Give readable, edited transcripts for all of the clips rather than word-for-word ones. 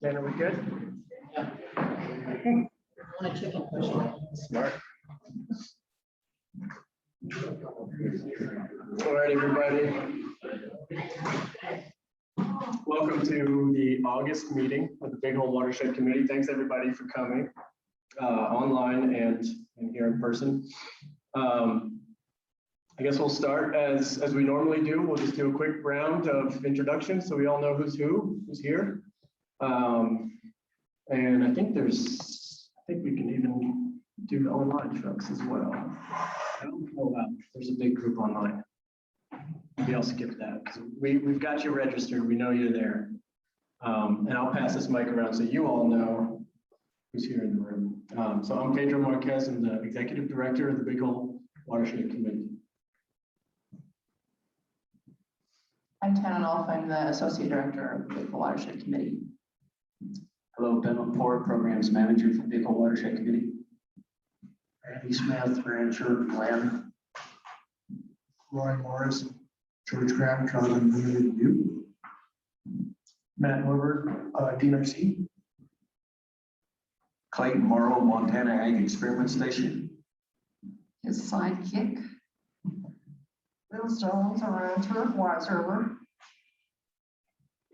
Dan, are we good? Yeah. Want a chicken question? Smart. All right, everybody. Welcome to the August meeting of the Big Hole Watershed Committee. Thanks everybody for coming online and here in person. I guess we'll start as we normally do. We'll just do a quick round of introductions so we all know who's here. And I think we can even do online folks as well. Oh wow, there's a big group online. Maybe I'll skip that because we've got you registered. We know you're there. And I'll pass this mic around so you all know who's here in the room. So I'm Pedro Marquez. I'm the Executive Director of the Big Hole Watershed Committee. I'm Tana Nolf. I'm the Associate Director of the Big Hole Watershed Committee. Hello, Ben Lepore, Programs Manager for the Big Hole Watershed Committee. Andy Smith, Rancher, Glenn. Roy Morris, George Graham, Troutman Limited View. Matt Norbert, DNRC. Clayton Marlow, Montana Ag Experiment Station. His sidekick. Bill Stone's a rancher, wise herber.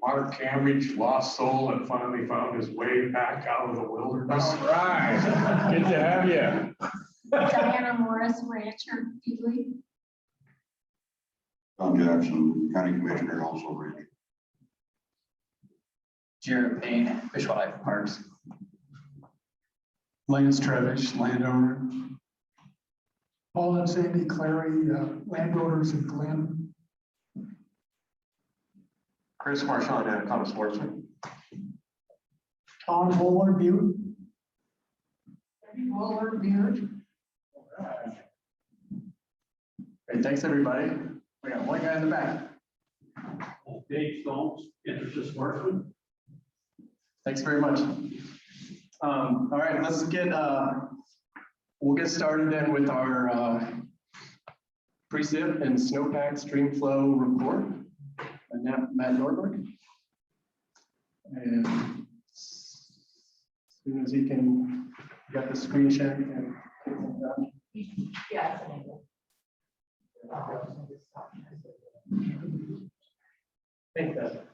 Mark Cambridge, lost soul that finally found his way back out of the wilderness. All right, good to have you. Diana Morris, rancher, Beagley. Tom Jackson, County Commissioner, also ready. Jared Payne, Fish, Wildlife, and Parks. Lance Trevish, landowner. Paul and Sandy Clary, landowners in Glen. Chris Marchand, Anaconda Sportsman. Tom Bowler, Butte. Willard Beard. Great, thanks everybody. We got one guy in the back. Dave Stones, Interested Sportsman. Thanks very much. All right, let's get, we'll get started then with our Precip and Snowpack stream flow report. Matt Nordberg. And as soon as he can get the screen share, he can take them down. Yeah, it's enabled. Thank that.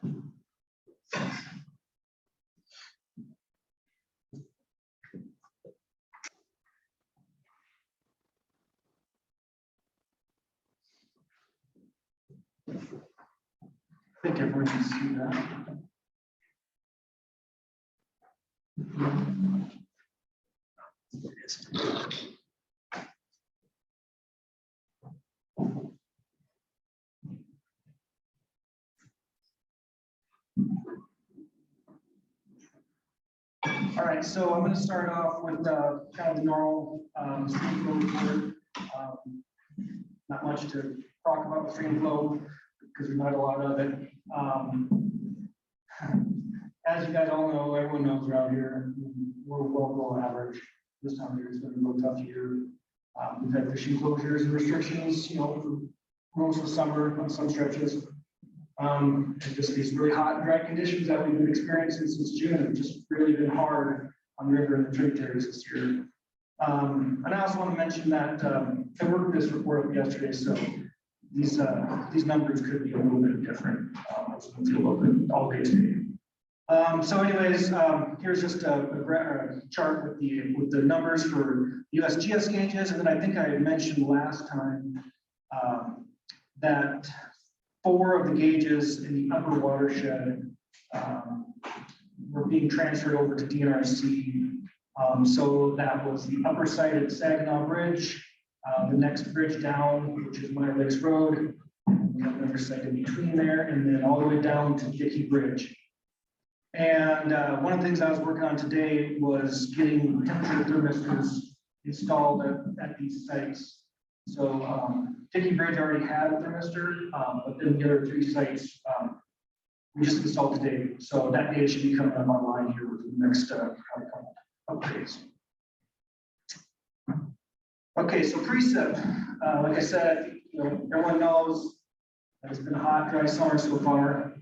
I think everyone can see that. All right, so I'm going to start off with kind of the normal stream flow report. Not much to talk about the stream flow because there's not a lot of it. As you guys all know, everyone knows around here, we're well below average. This time of year, it's been a real tough year. We've had fishing closures and restrictions, for most of the summer on some stretches. And just these really hot and dry conditions that we've been experiencing since June have just really been hard on the river and the tributaries this year. And I also want to mention that I worked this report up yesterday, so these numbers could be a little bit different. So let's go over it all day today. So anyways, here's just a chart with the numbers for USGS gauges, and then I think I had mentioned last time that 4 of the gauges in the upper watershed were being transferred over to DNRC. So that was the upper side of Saginaw Bridge, the next bridge down, which is Meyer Lakes Road. We have another site in between there, and then all the way down to Dickey Bridge. And one of the things I was working on today was getting temperature thermistors installed at these sites. So Dickey Bridge already had a thermistor, but then the other 3 sites we just installed today. So that data should be coming up online here with the next couple upgrades. Okay, so Precip, like I said, everyone knows that it's been a hot, dry summer so far.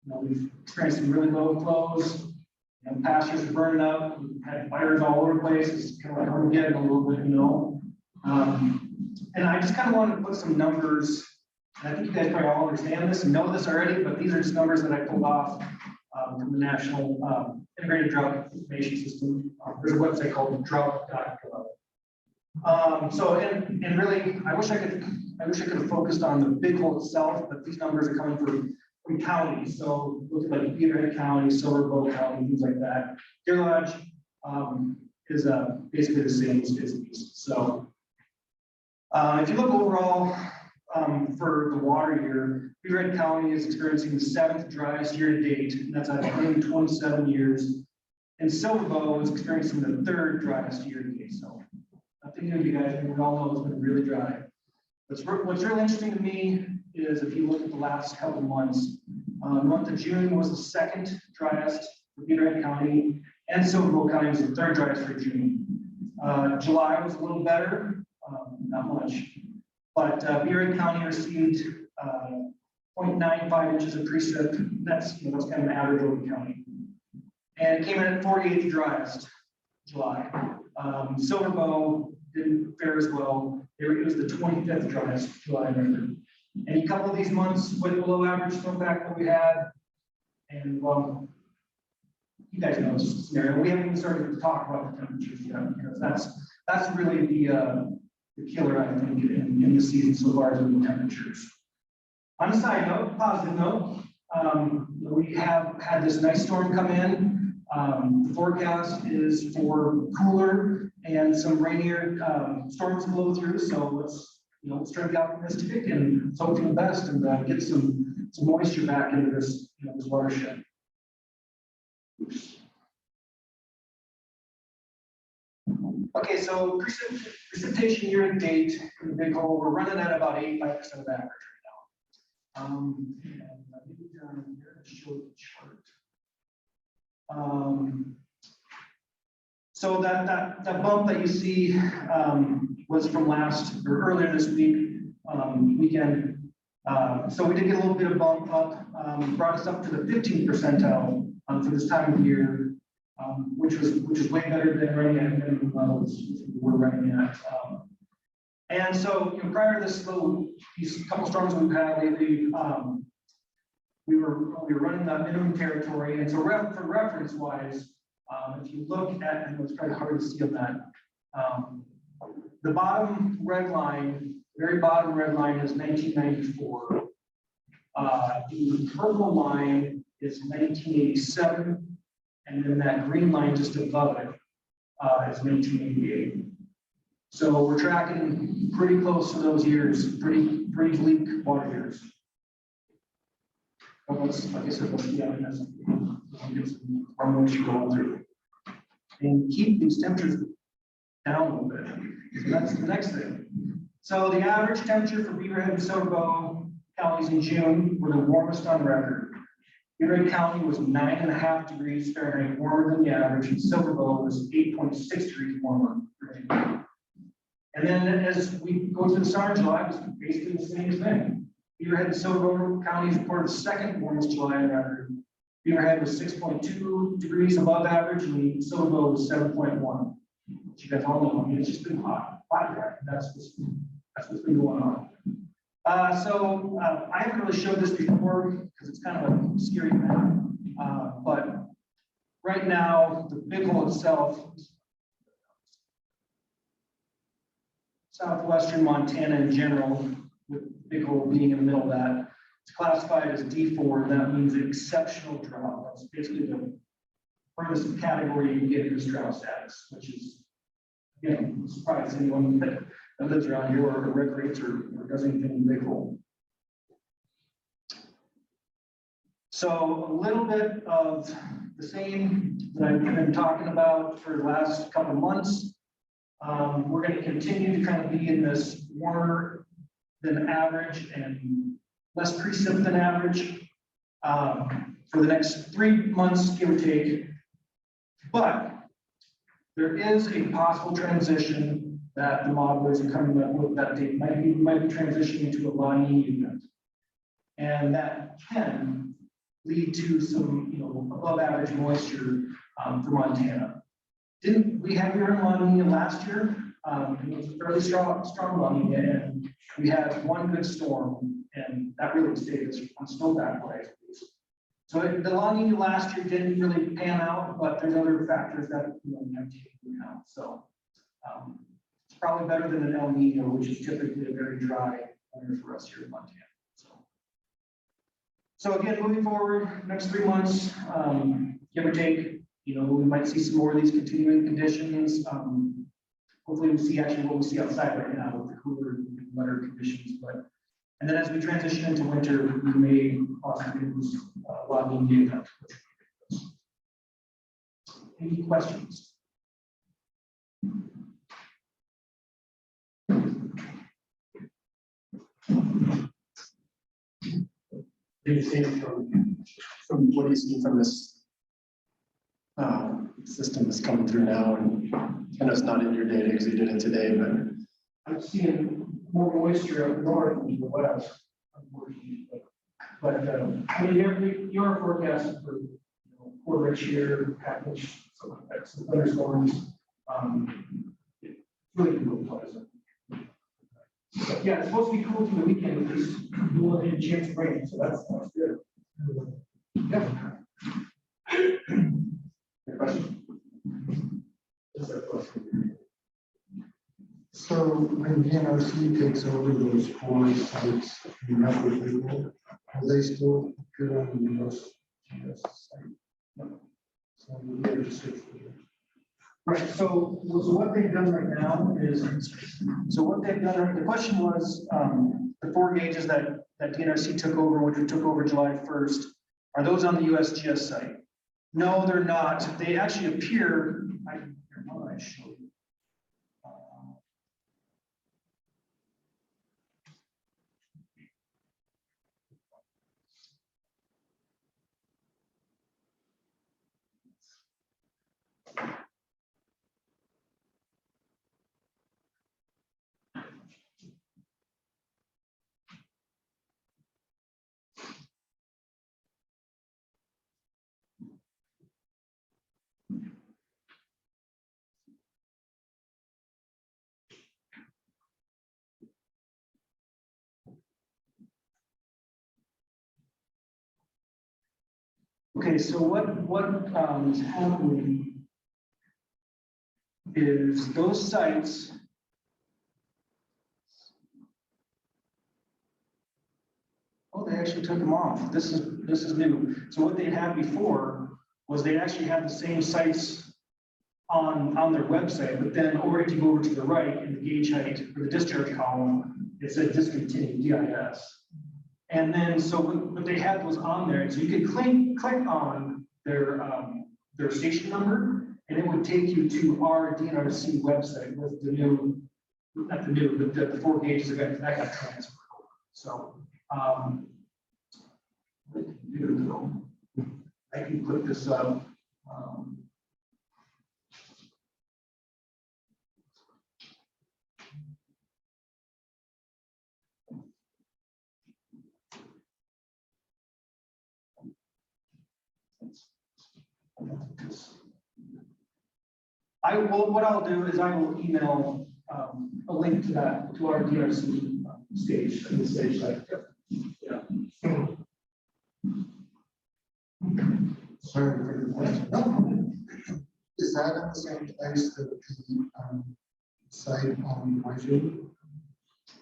We've experienced some really low flows. Pastures are burning up, we've had fires all over the place. It's kind of like Armageddon a little bit. And I just kind of wanted to put some numbers, and I think you guys probably all understand this and know this already, but these are just numbers that I pulled off from the National Integrated Drought Information System. There's a website called drought.gov. And really, I wish I could have focused on the big hole itself, but these numbers are coming from counties. So look at like Beaverhead County, Silver Bow County, things like that. Deer Lodge is basically the same as these. So if you look overall for the water year, Beaverhead County is experiencing the 7th driest year to date, and that's out of 127 years. And Silver Bow is experiencing the 3rd driest year to date. So nothing new, you guys. We all know it's been really dry. What's really interesting to me is if you look at the last couple of months, the month of June was the 2nd driest for Beaverhead County, and Silver Bow County was the 3rd driest for June. July was a little better, not much, but Beaverhead County received 0.95 inches of precip. That's that's kind of an average over the county, and it came in at 48th driest July. Silver Bow didn't fare as well. It was the 25th driest July record. And a couple of these months with below average snowpack that we had, and well, you guys know this scenario. We haven't even started to talk about the temperatures yet, because that's really the killer, I think, in the season so far as with the temperatures. On a side note, positive note, we have had this nice storm come in. The forecast is for cooler and some rainier storms blow through. So let's try to be optimistic and hope for the best and get some moisture back into this this watershed. Oops. Okay, so precipitation year to date in the big hole, we're running at about 85% of average right now. And I think down here to show the chart. So that bump that you see was from earlier this weekend. So we did get a little bit of bump up, brought us up to the 15th percentile for this time of year, which was way better than running at minimum levels we're running at. And so prior to these couple storms we've had lately, we were running that minimum territory. And so for reference wise, if you look at, and it's probably hard to see on that, the bottom red line, very bottom red line is 1994. The purple line is 1987, and then that green line just above it is 1988. So we're tracking pretty close to those years, pretty bleak water years. But like I said, let's be honest, get some moisture going through and keep these temperatures down a little bit. So that's the next thing. So the average temperature for Beaverhead and Silver Bow counties in June were the warmest on record. Beaverhead County was 9.5 degrees Fahrenheit warmer than the average, and Silver Bow was 8.6 degrees warmer. And then as we go through the summer, July was basically the same thing. Beaverhead and Silver Bow counties reported the 2nd warmest July on record. Beaverhead was 6.2 degrees above average, and Silver Bow was 7.1. You guys all know, it's just been hot, dry. That's what's been going on. I haven't really showed this before because it's kind of a scary map. But right now, the big hole itself, southwestern Montana in general, with the big hole being in the middle of that, it's classified as D4, and that means exceptional drought. That's basically the furthest category you can get in this drought status, which is, again, surprise anyone that lives around here or recreates or does anything in the big hole. So a little bit of the same that I've been talking about for the last couple of months. We're going to continue to kind of be in this warmer than average and less precip than average for the next 3 months, give or take. But there is a possible transition that the modelers are coming up with that they might be transitioning to a La Nina event. And that can lead to some, above average moisture for Montana. Didn't we have your La Nina last year? It was a fairly strong La Nina, and we had one good storm, and that really stayed us on snowpack wise. So the La Nina last year didn't really pan out, but there's other factors that we have to take into account. So it's probably better than an El Nino, which is typically a very dry winter for us here in Montana. So again, moving forward, next 3 months, give or take, we might see some more of these continuing conditions. Hopefully we see actually what we see outside right now with the cooler, wetter conditions. And then as we transition into winter, we may possibly lose a lot of data. Any questions? From what you see from this system that's coming through now, and I know it's not in your data because you did it today, but I'm seeing more moisture up north than the west, unfortunately. But I mean, your forecast for quarter inch here, half inch, something like that, some thunderstorms. It's really pleasant. But yeah, it's supposed to be cool through the weekend with this dual and chance of rain, so that's good. Yeah. Any question? So when the NRC takes over those 4 sites, you have with people, are they still good on those site? No. So we're just search for them. Right, so what they've done right now is, the question was, the 4 gauges that DNRC took over, which we took over July 1st, are those on the USGS site? No, they're not. They actually appear, I show you. Okay, so what is happening is those sites. Oh, they actually took them off. This is new. So what they had before was they actually had the same sites on their website, but then if you go over to the right in the gauge height or the discharge column, it said discontinued DIS. And then, so what they had was on there, so you could click on their station number, and it would take you to our DNRC website with the 4 gauges that got transferred over. So, I can put this up. What I'll do is I will email a link to that, to our DRC stage, the stage site. Yeah. Sorry for the question. Is that at the same place that the site on Watershed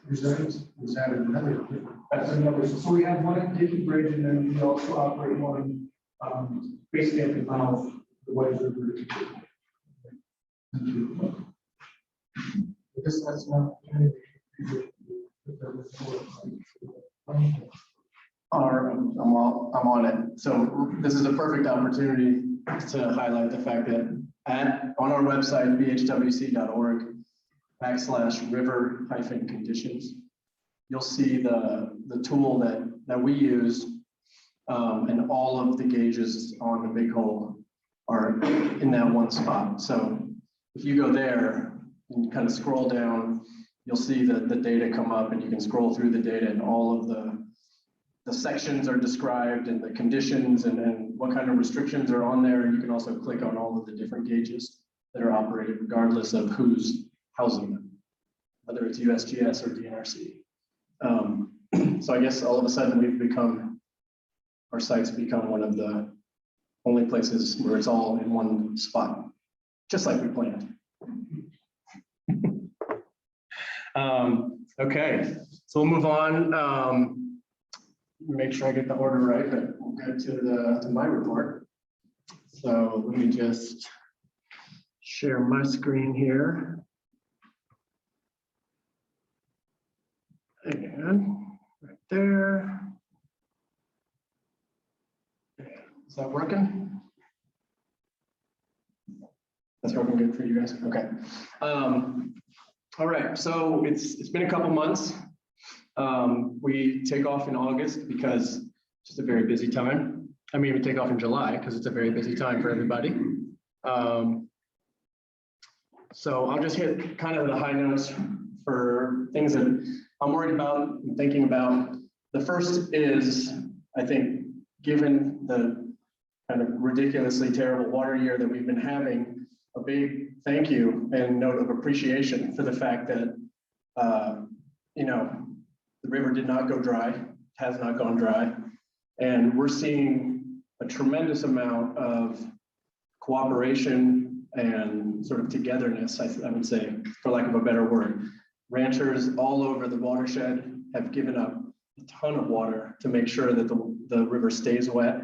resides? Is that another? That's another. So we have one at Dickey Bridge, and then we also operate one basically at the mouth of the Watershed Bridge. I guess that's not. I'm on it. So this is a perfect opportunity to highlight the fact that on our website, bhwc.org/river-conditions, you'll see the tool that we use, and all of the gauges on the big hole are in that one spot. So if you go there and kind of scroll down, you'll see the data come up, and you can scroll through the data, and all of the sections are described and the conditions and what kind of restrictions are on there. You can also click on all of the different gauges that are operated regardless of who's housing them, whether it's USGS or DNRC. So I guess all of a sudden our sites become one of the only places where it's all in one spot, just like we planned. Okay, so we'll move on. Make sure I get the order right, but we'll get to my report. So let me just share my screen here. And right there. Is that working? That's working good for you guys? Okay. All right, so it's been a couple months. We take off in August because it's just a very busy time. I mean, we take off in July because it's a very busy time for everybody. So I'll just hit kind of the high notes for things that I'm worried about and thinking about. The first is, I think, given the kind of ridiculously terrible water year that we've been having, a big thank you and note of appreciation for the fact that, the river did not go dry, has not gone dry. And we're seeing a tremendous amount of cooperation and sort of togetherness, I would say, for lack of a better word. Ranchers all over the watershed have given up a ton of water to make sure that the river stays wet.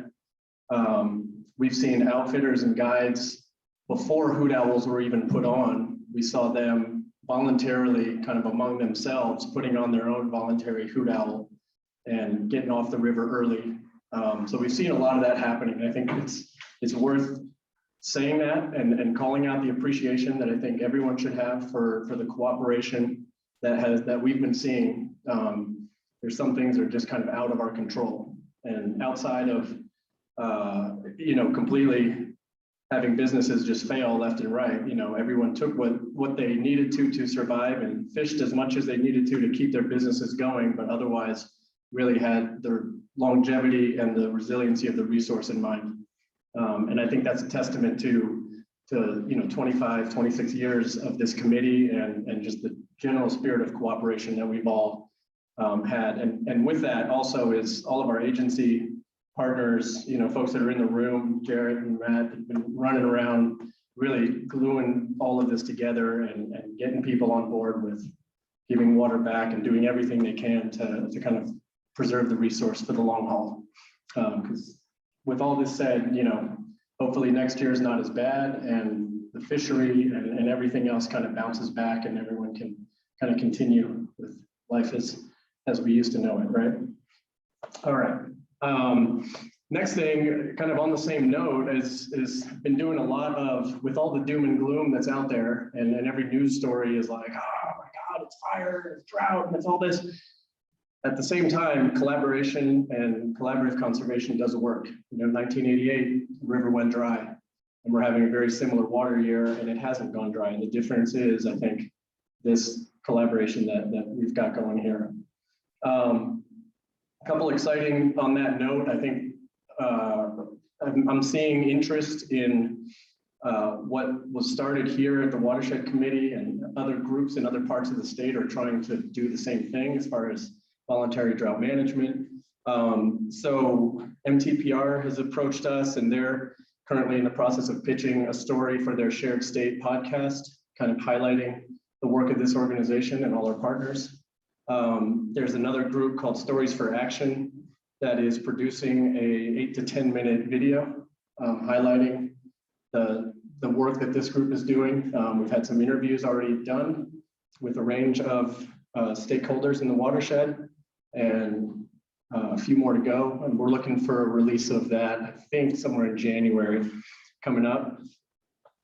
We've seen outfitters and guides before hoot owls were even put on. We saw them voluntarily, kind of among themselves, putting on their own voluntary hoot owl and getting off the river early. So we've seen a lot of that happening. I think it's worth saying that and calling out the appreciation that I think everyone should have for the cooperation that we've been seeing. There's some things that are just kind of out of our control and outside of completely having businesses just fail left and right. Everyone took what they needed to survive and fished as much as they needed to keep their businesses going, but otherwise really had their longevity and the resiliency of the resource in mind. And I think that's a testament to 25, 26 years of this committee and just the general spirit of cooperation that we've all had. And with that also is all of our agency partners, folks that are in the room. Garrett and Matt have been running around really gluing all of this together and getting people on board with giving water back and doing everything they can to kind of preserve the resource for the long haul. Because with all this said, hopefully next year is not as bad and the fishery and everything else kind of bounces back and everyone can kind of continue with life as we used to know it, right? All right. Next thing, kind of on the same note, is been doing a lot of, with all the doom and gloom that's out there, and every news story is like, oh my God, it's fire, it's drought, and it's all this. At the same time, collaboration and collaborative conservation does work. 1988, the river went dry, and we're having a very similar water year, and it hasn't gone dry. And the difference is, I think, this collaboration that we've got going here. A couple exciting on that note, I think I'm seeing interest in what was started here at the Watershed Committee, and other groups in other parts of the state are trying to do the same thing as far as voluntary drought management. So MTPR has approached us, and they're currently in the process of pitching a story for their Shared State podcast, kind of highlighting the work of this organization and all our partners. There's another group called Stories for Action that is producing a 8 to 10 minute video highlighting the work that this group is doing. We've had some interviews already done with a range of stakeholders in the watershed, and a few more to go. And we're looking for a release of that, I think somewhere in January coming up.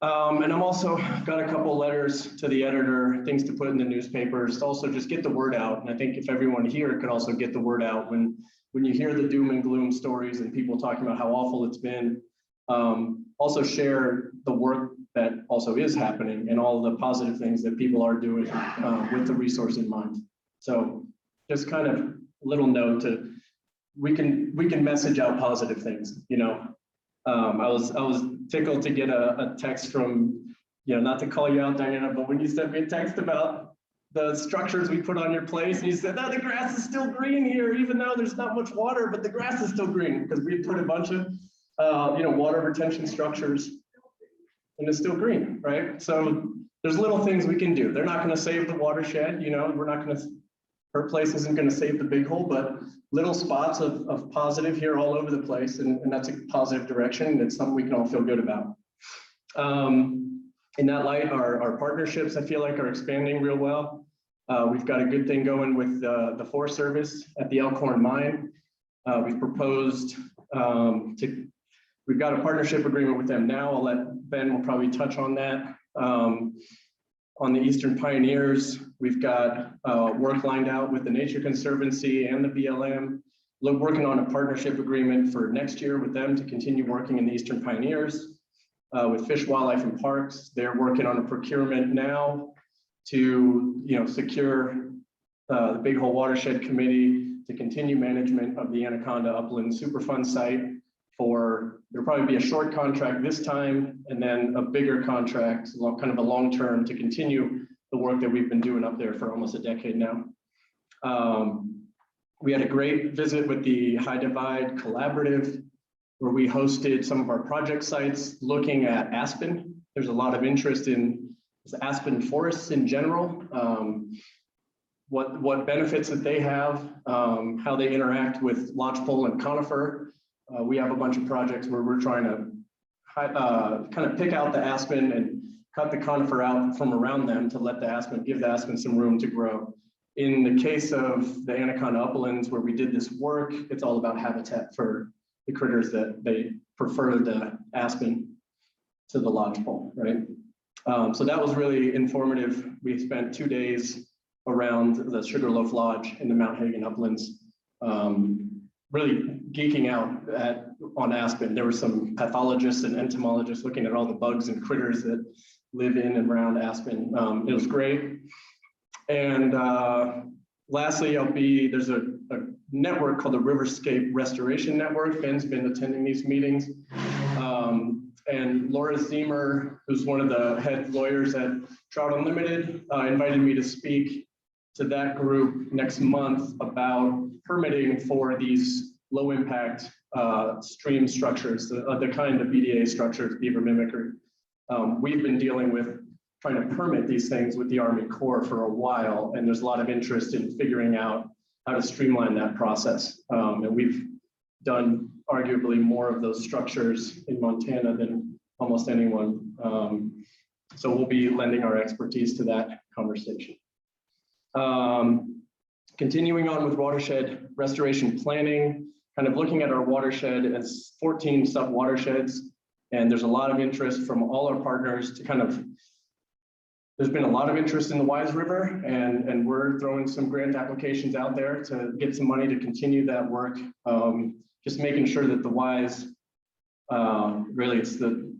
And I'm also got a couple letters to the editor, things to put in the newspapers, to also just get the word out. And I think if everyone here could also get the word out when you hear the doom and gloom stories and people talking about how awful it's been, also share the work that also is happening and all the positive things that people are doing with the resource in mind. So just kind of a little note to we can message out positive things, you know. I was tickled to get a text from, you know, not to call you out, Diana, but when you sent me a text about the structures we put on your place, and you said, "Oh, the grass is still green here, even though there's not much water, but the grass is still green," because we put a bunch of, you know, water retention structures, and it's still green, right? So there's little things we can do. They're not going to save the watershed, you know. We're not going to. Her place isn't going to save the big hole, but little spots of positive here all over the place, and that's a positive direction, and it's something we can all feel good about. In that light, our partnerships, I feel like, are expanding real well. We've got a good thing going with the Forest Service at the Elkhorn Mine. We've proposed we've got a partnership agreement with them now. I'll let Ben will probably touch on that. On the Eastern Pioneers, we've got work lined out with the Nature Conservancy and the BLM. We're working on a partnership agreement for next year with them to continue working in the Eastern Pioneers. With Fish, Wildlife, and Parks, they're working on a procurement now to, you know, secure the Big Hole Watershed Committee to continue management of the Anaconda Upland Superfund site for, there'll probably be a short contract this time, and then a bigger contract, kind of a long-term, to continue the work that we've been doing up there for almost a decade now. We had a great visit with the High Divide Collaborative, where we hosted some of our project sites looking at aspen. There's a lot of interest in aspen forests in general, what benefits that they have, how they interact with lodgepole and conifer. We have a bunch of projects where we're trying to kind of pick out the aspen and cut the conifer out from around them to let the aspen, give the aspen some room to grow. In the case of the Anaconda Uplands, where we did this work, it's all about habitat for the critters that they prefer the aspen to the lodgepole, right? So that was really informative. We spent 2 days around the Sugarloaf Lodge in the Mount Hagen Uplands, really geeking out on aspen. There were some pathologists and entomologists looking at all the bugs and critters that live in and around aspen. It was great. And lastly, there's a network called the Riverscape Restoration Network. Ben's been attending these meetings. And Laura Zemer, who's one of the head lawyers at Trout Unlimited, invited me to speak to that group next month about permitting for these low impact stream structures, the kind of BDA structures, beaver mimicry. We've been dealing with trying to permit these things with the Army Corps for a while, and there's a lot of interest in figuring out how to streamline that process. And we've done arguably more of those structures in Montana than almost anyone. So we'll be lending our expertise to that conversation. Continuing on with watershed restoration planning, kind of looking at our watershed as 14 sub-watersheds, and there's a lot of interest from all our partners to kind of, there's been a lot of interest in the Wise River, and we're throwing some grant applications out there to get some money to continue that work. Just making sure that the Wise, really it's the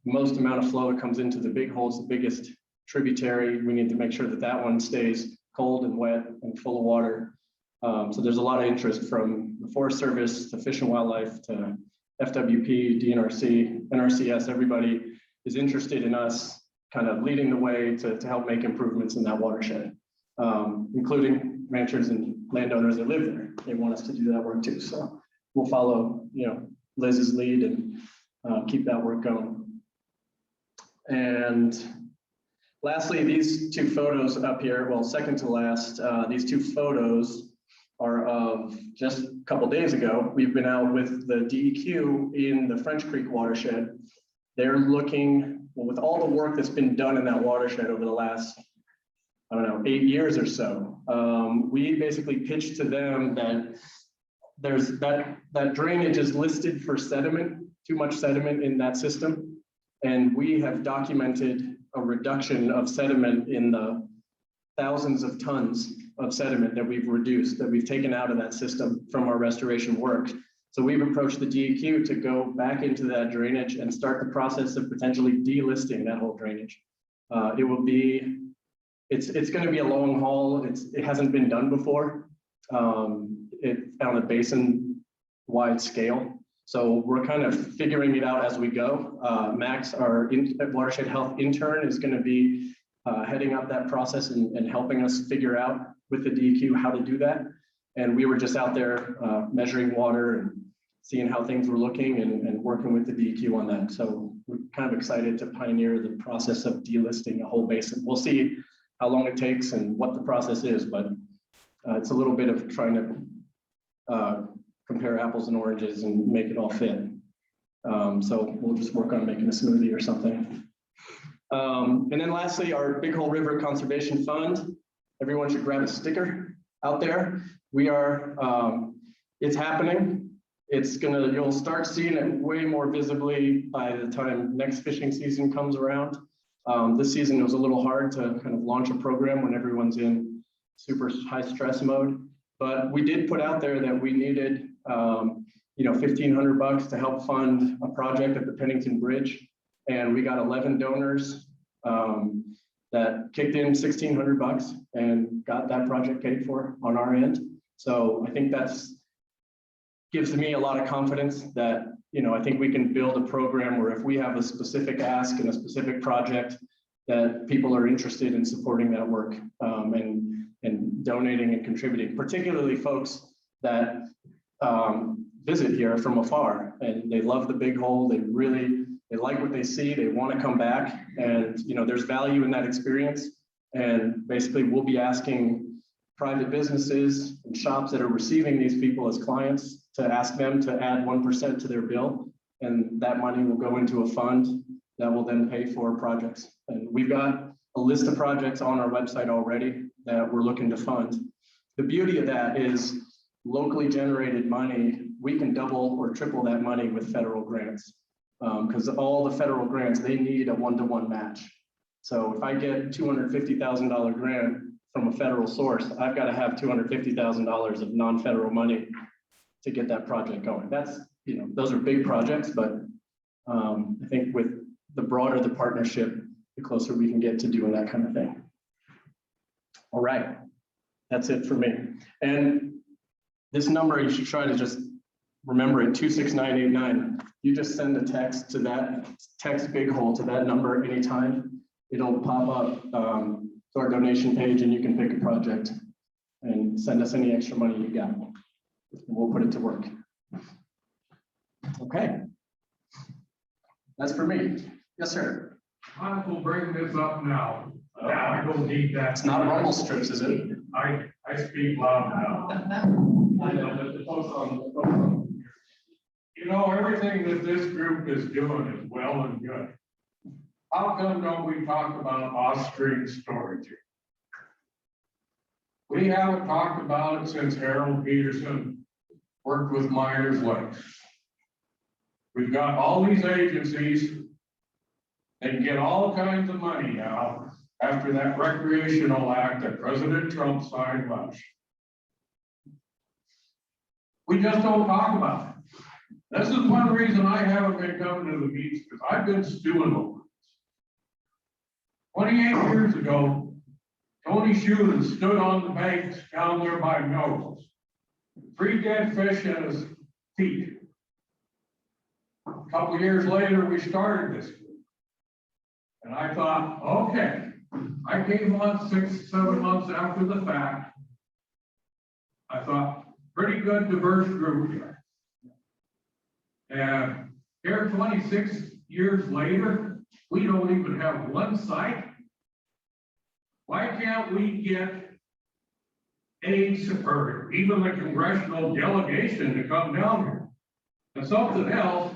most amount of flow that comes into the Big Hole, it's the biggest tributary. We need to make sure that that one stays cold and wet and full of water. So there's a lot of interest from the Forest Service to Fish and Wildlife to FWP, DNRC, NRCS. Everybody is interested in us kind of leading the way to help make improvements in that watershed, including ranchers and landowners that live there. They want us to do that work too. So we'll follow, you know, Liz's lead and keep that work going. And lastly, these two photos up here, well, second to last, these two photos are of just a couple days ago. We've been out with the DEQ in the French Creek watershed. They're looking, well, with all the work that's been done in that watershed over the last, I don't know, 8 years or so, we basically pitched to them that there's that drainage is listed for sediment, too much sediment in that system. And we have documented a reduction of sediment in the thousands of tons of sediment that we've reduced, that we've taken out of that system from our restoration work. So we've approached the DEQ to go back into that drainage and start the process of potentially delisting that whole drainage. It will be, it's going to be a long haul. It hasn't been done before. On a basin wide scale. So we're kind of figuring it out as we go. Max, our Watershed Health intern, is going to be heading up that process and helping us figure out with the DEQ how to do that. And we were just out there measuring water and seeing how things were looking and working with the DEQ on that. So we're kind of excited to pioneer the process of delisting a whole basin. We'll see how long it takes and what the process is, but it's a little bit of trying to compare apples and oranges and make it all fit. So we'll just work on making a smoothie or something. And then lastly, our Big Hole River Conservation Fund. Everyone should grab a sticker out there. We are, it's happening. You'll start seeing it way more visibly by the time next fishing season comes around. This season it was a little hard to kind of launch a program when everyone's in super high stress mode. But we did put out there that we needed, $1,500 to help fund a project at the Pennington Bridge, and we got 11 donors that kicked in $1,600 and got that project paid for on our end. So I think gives me a lot of confidence that I think we can build a program where if we have a specific ask and a specific project, that people are interested in supporting that work and donating and contributing, particularly folks that visit here from afar and they love the Big Hole. They like what they see. They want to come back, and there's value in that experience. And basically, we'll be asking private businesses and shops that are receiving these people as clients to ask them to add 1% to their bill, and that money will go into a fund that will then pay for projects. And we've got a list of projects on our website already that we're looking to fund. The beauty of that is locally generated money, we can double or triple that money with federal grants. Because all the federal grants, they need a 1-to-1 match. So if I get $250,000 grant from a federal source, I've got to have $250,000 of non-federal money to get that project going. That's, those are big projects, but I think with the broader the partnership, the closer we can get to doing that kind of thing. All right, that's it for me. And this number, you should try to just remember it, 26989. You just send a text to that, text Big Hole to that number anytime. It'll pop up to our donation page, and you can pick a project and send us any extra money you got. We'll put it to work. Okay. That's for me. Yes, sir. I will bring this up now. I don't need that. It's not rumble strips, is it? I speak loud now. I know, but the post on. Everything that this group is doing is well and good. How come don't we talk about off-stream storage? We haven't talked about it since Harold Peterson worked with Myers Lakes. We've got all these agencies that get all kinds of money now after that recreational act that President Trump signed last. We just don't talk about it. This is one reason I haven't been coming to the meetings, because I've been stewing over it. 28 years ago, Tony Schulen stood on the banks down there by Nose. 3 dead fish at his feet. A couple years later, we started this group. And I thought, okay, I came on 6-7 months after the fact. I thought, pretty good diverse group here. And here 26 years later, we don't even have one site. Why can't we get aides or even the congressional delegation to come down here? And something else,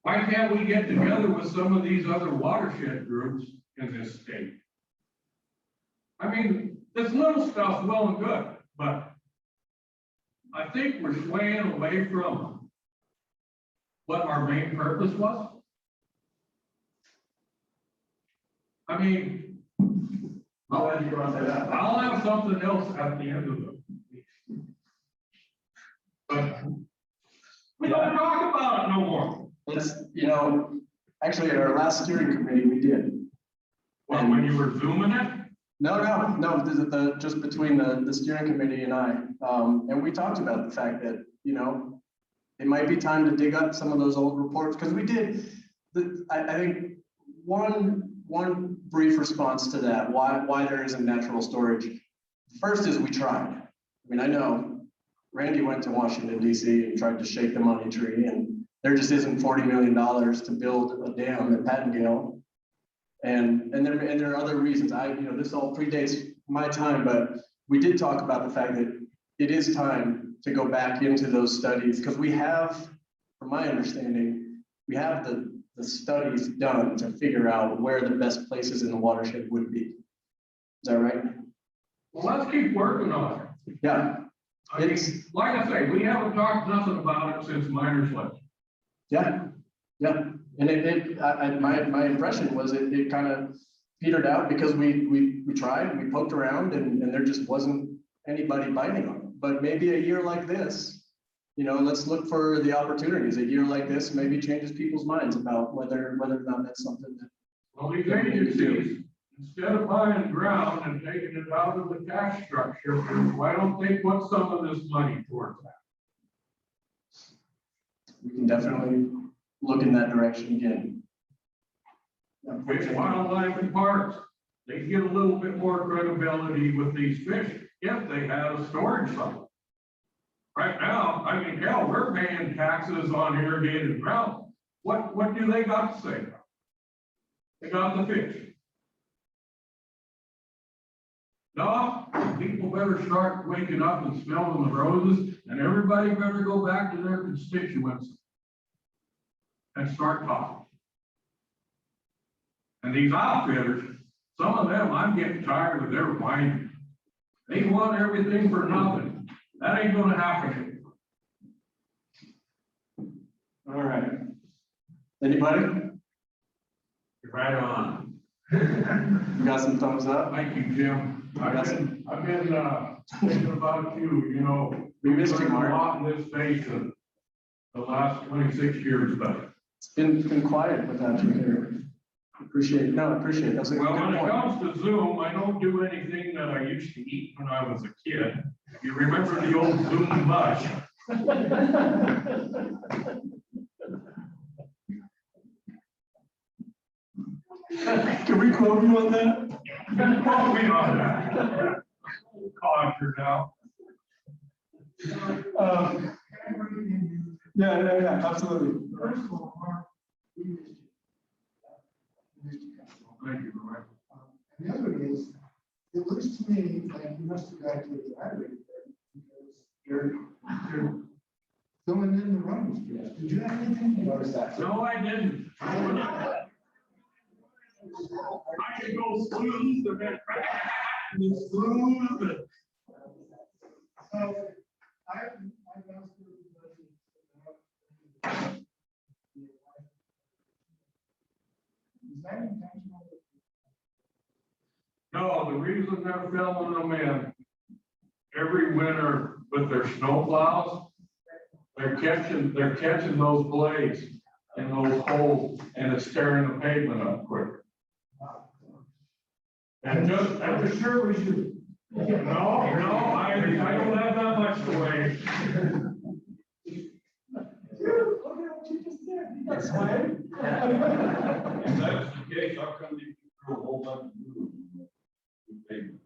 why can't we get together with some of these other watershed groups in this state? I mean, this little stuff's well and good, but I think we're swaying away from what our main purpose was. I mean, I'll have something else at the end of the meeting. But we don't talk about it no more. It's, actually at our last steering committee, we did. Well, when you were zooming it? No, just between the steering committee and I. And we talked about the fact that, it might be time to dig up some of those old reports, because we did, I think one brief response to that, why there isn't natural storage. First is we tried. I mean, I know Randy went to Washington DC and tried to shake the money tree, and there just isn't $40 million to build a dam at Pattengale. And there are other reasons. This all predates my time, but we did talk about the fact that it is time to go back into those studies, because we have, from my understanding, we have the studies done to figure out where the best places in the watershed would be. Is that right? Well, let's keep working on it. Yeah. I mean, like I say, we haven't talked nothing about it since miners left. Yeah. And my impression was it kind of petered out because we tried, we poked around, and there just wasn't anybody biting on it. But maybe a year like this, let's look for the opportunities. A year like this maybe changes people's minds about whether or not that's something that. Well, these agencies, instead of buying ground and taking it out of the tax structure, why don't they put some of this money towards that? We can definitely look in that direction again. Fish, wildlife, and parks, they get a little bit more credibility with these fish if they have a storage site. Right now, I mean, hell, we're paying taxes on irrigated ground. What do they got to say? They got the fish. No, people better start waking up and smelling the roses, and everybody better go back to their constituents and start talking. And these outfitters, some of them, I'm getting tired of their whining. They want everything for nothing. That ain't gonna happen. All right. Anybody? You're right on. You got some thumbs up? Thank you, Jim. I've been thinking about you, We missed you, learned a Mark. lot in this station the last 26 years, but. It's been quiet without you here. Appreciate it. No, I appreciate it. That's a good Well, when it point. comes to Zoom, I don't do anything that I used to eat when I was a kid. You remember the old Zoom mush? Can we quote you on that? Quote me on that. Conquer now. Yeah, absolutely. First of all, Mark, we missed you. Thank you, Roy. And the other is, it looks to me like you must have got to the highway because you're filling in the rumble strips. Did you have anything to notice that? No, I didn't. I could go smooth and then smooth. So, I've asked everybody about. Is that intentional? No, the reason they're filling them in every winter with their snow plows, they're catching those blades in those holes, and it's tearing the pavement up quicker. And just sure we should. No, I don't have that much to wait. Dude, look at what you just did. You got swag. If that's the case, how come you throw a whole bunch of pavement?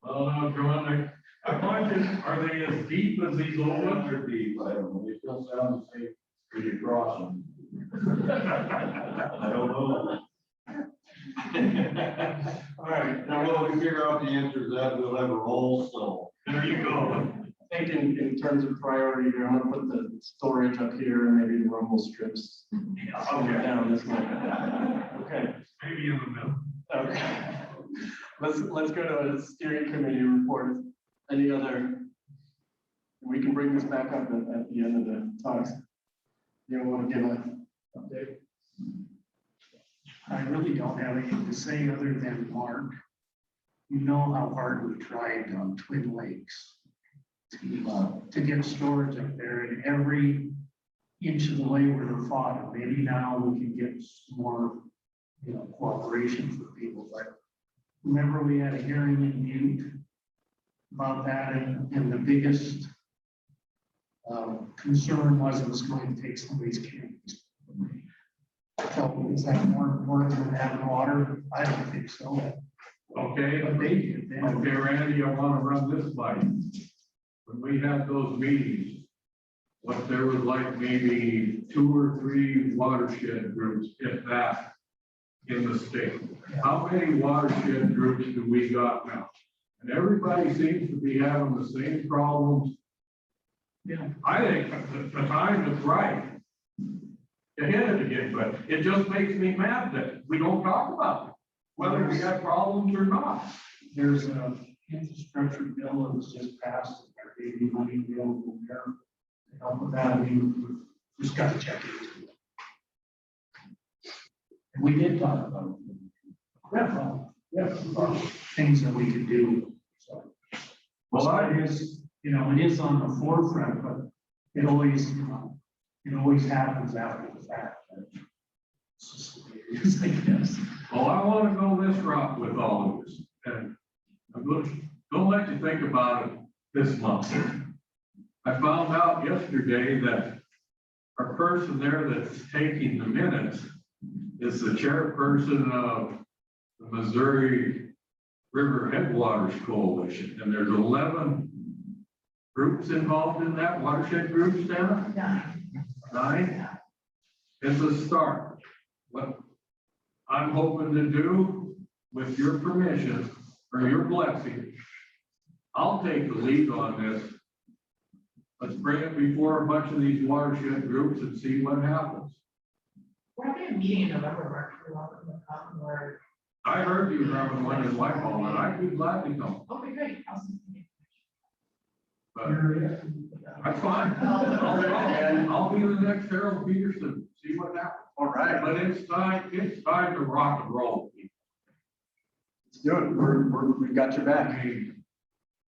Well, no, John, I wonder, are they as deep as these old ones are deep? I don't know, they still sound the same when you cross them. I don't know. All right. Now, when we figure out the answer to that, we'll have a roll, so. There you go. I think in terms of priority here, I'm gonna put the storage up here and maybe the rumble strips somewhere down this way. Okay. Maybe in the middle. Okay. Let's go to a steering committee report. Any other? We can bring this back up at the end of the talks. You don't want to give an update? I really don't have anything to say other than Mark. You know how hard we tried on Twin Lakes to get storage up there, and every inch of the way we were fought. And maybe now we can get some more, cooperation from people. But remember, we had a hearing in Butte about that, and the biggest concern was it was going to take somebody's campus. So is that more than having water? I don't think so. Okay, But they did. They had- okay, Randy, I want to run this by you. When we had those meetings, what there was like maybe 2 or 3 watershed groups, if that, in the state. How many watershed groups do we got now? And everybody seems to be having the same problems. Yeah. I think the time is right to hit it again, but it just makes me mad that we don't talk about it, whether we have problems or not. There's a infrastructure bill that was just passed, there may be money available there to help with that. I mean, we just got to check it. And we did talk about things that we could do, so. Well, It is, it is on the forefront, but it always happens after the fact. It's just the way it is, I guess. Well, I want to go this route with all of this, and I'm don't let you think about it this month. I found out yesterday that our person there that's taking the minutes is the chairperson of the Missouri River Headwaters Coalition, and there's 11 groups involved in that, watershed groups, Dana? 9? It's a start. What I'm hoping to do, with your permission or your blessing, I'll take the lead on this. Let's bring it before a bunch of these watershed groups and see what happens. We're having a meeting in November, Mark, we're welcome to come, or, I heard you were having one in Whitehall, and I'd be glad to come, okay, great. I'll send you but that's fine. I'll be the next Harold Peterson, see what happens. All right, But it's time to rock and roll. let's do it. We've got your back. I mean,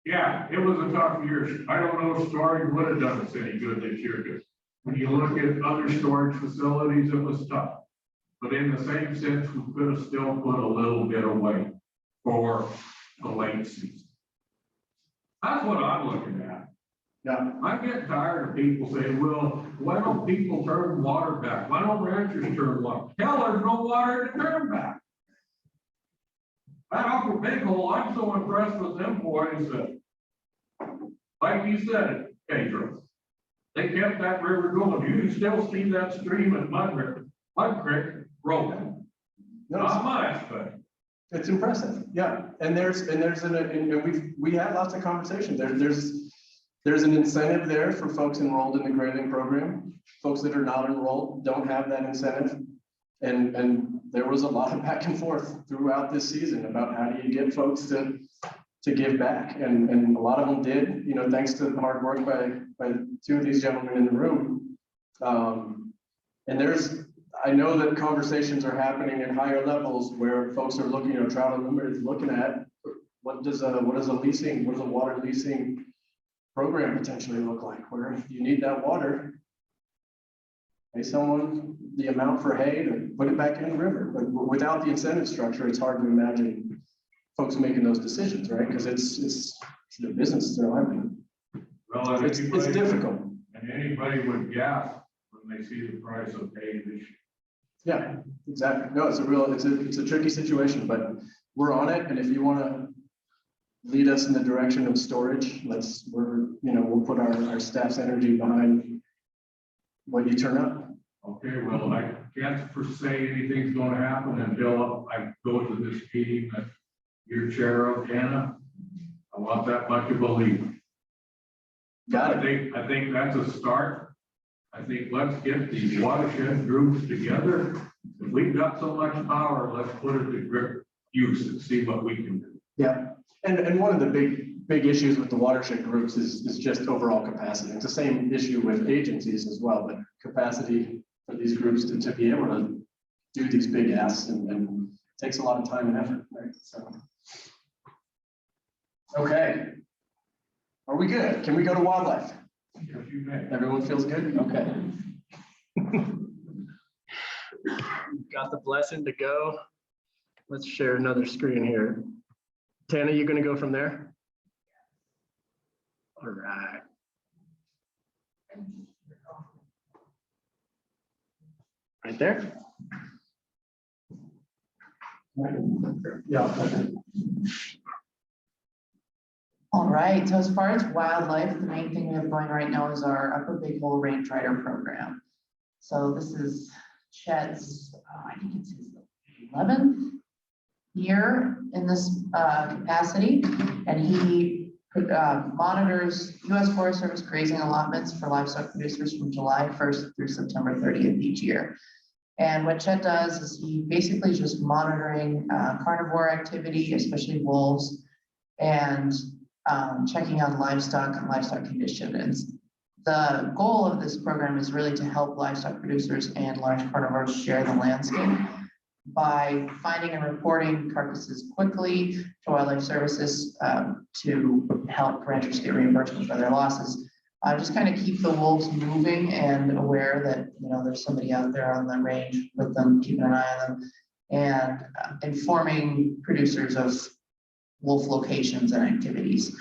yeah, it was a tough year. I don't know if storage would have done us any good this year, because when you look at other storage facilities, it was tough. But in the same sense, we could have still put a little bit away for the late season. That's what I'm looking at. Yeah, I'm getting tired of people saying, well, why don't people turn water back? Why don't ranchers turn water? Hell, there's no water to turn back. That Upper Big Hole, I'm so impressed with them boys that, like you said, Pedro, they kept that river going. You can still see that stream at Mud Creek rolling. Not much, but it's impressive. Yeah, and we had lots of conversations. There's an incentive there for folks enrolled in the grading program. Folks that are not enrolled don't have that incentive. And there was a lot of back and forth throughout this season about how do you get folks to give back. And a lot of them did, thanks to the hard work by 2 of these gentlemen in the room. And I know that conversations are happening at higher levels where folks are looking, Trout Unlimited is looking at what does a water leasing program potentially look like, where you need that water, pay someone the amount for hay to put it back in the river. But without the incentive structure, it's hard to imagine folks making those decisions, right? Because it's their business, it's their livelihood. well, It's difficult. And anybody would gasp when they see the price of hay this year. Yeah, exactly. No, it's a tricky situation, but we're on it. And if you want to lead us in the direction of storage, we'll put our staff's energy behind what you turn up. Okay, well, I can't foresee anything's gonna happen until I go to this meeting that you're chair of, Hannah. I want that much of a lead. Got it. I think that's a start. I think let's get these watershed groups together. If we've got so much power, let's put it to great use and see what we can do. Yeah. And one of the big issues with the watershed groups is just overall capacity. It's the same issue with agencies as well, but capacity for these groups to be able to do these big asks and takes a lot of time and effort, right? So. Okay. Are we good? Can we go to wildlife? Yes, you may. Everyone feels good? Okay. Got the blessing to go. Let's share another screen here. Tana, you gonna go from there? All right. Right there. Yeah. All right, so as far as wildlife, the main thing we have going right now is our Upper Big Hole Range Rider program. So this is Chet's, I think it's his 11th year in this capacity, and he monitors U.S. Forest Service grazing allotments for livestock producers from July 1st through September 30th each year. And what Chet does is he basically is just monitoring carnivore activity, especially wolves, and checking on livestock and livestock conditions. The goal of this program is really to help livestock producers and large carnivores share the landscape by finding and reporting carcasses quickly to wildlife services to help ranchers get reimbursement for their losses. Just kind of keep the wolves moving and aware that, you know, there's somebody out there on the range with them, keeping an eye on them, and informing producers of wolf locations and activities.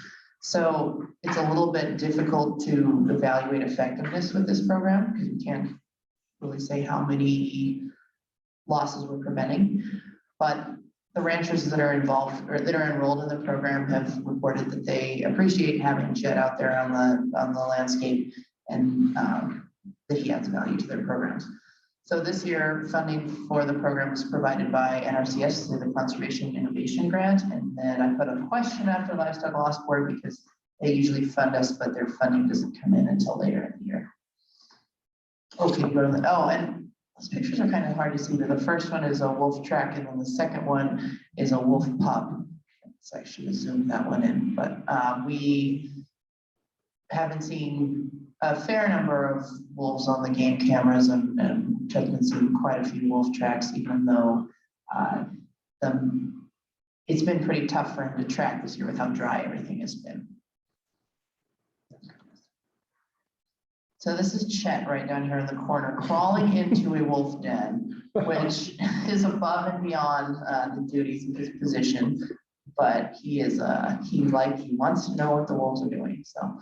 So it's a little bit difficult to evaluate effectiveness with this program because we can't really say how many losses we're preventing. But the ranchers that are involved or that are enrolled in the program have reported that they appreciate having Chet out there on the landscape, and that he adds value to their programs. So this year, funding for the program is provided by NRCS through the Conservation Innovation Grant. And then I put a question after Livestock Loss Board because they usually fund us, but their funding doesn't come in until later in the year. Okay, go to the, oh, and those pictures are kind of hard to see, but the first one is a wolf track, and then the second one is a wolf pup. So I should have zoomed that one in, but we haven't seen a fair number of wolves on the game cameras, and Chet's been seeing quite a few wolf tracks, even though it's been pretty tough for him to track this year with how dry everything has been. So this is Chet right down here in the corner, crawling into a wolf den, which is above and beyond the duties of his position. But he is he wants to know what the wolves are doing. So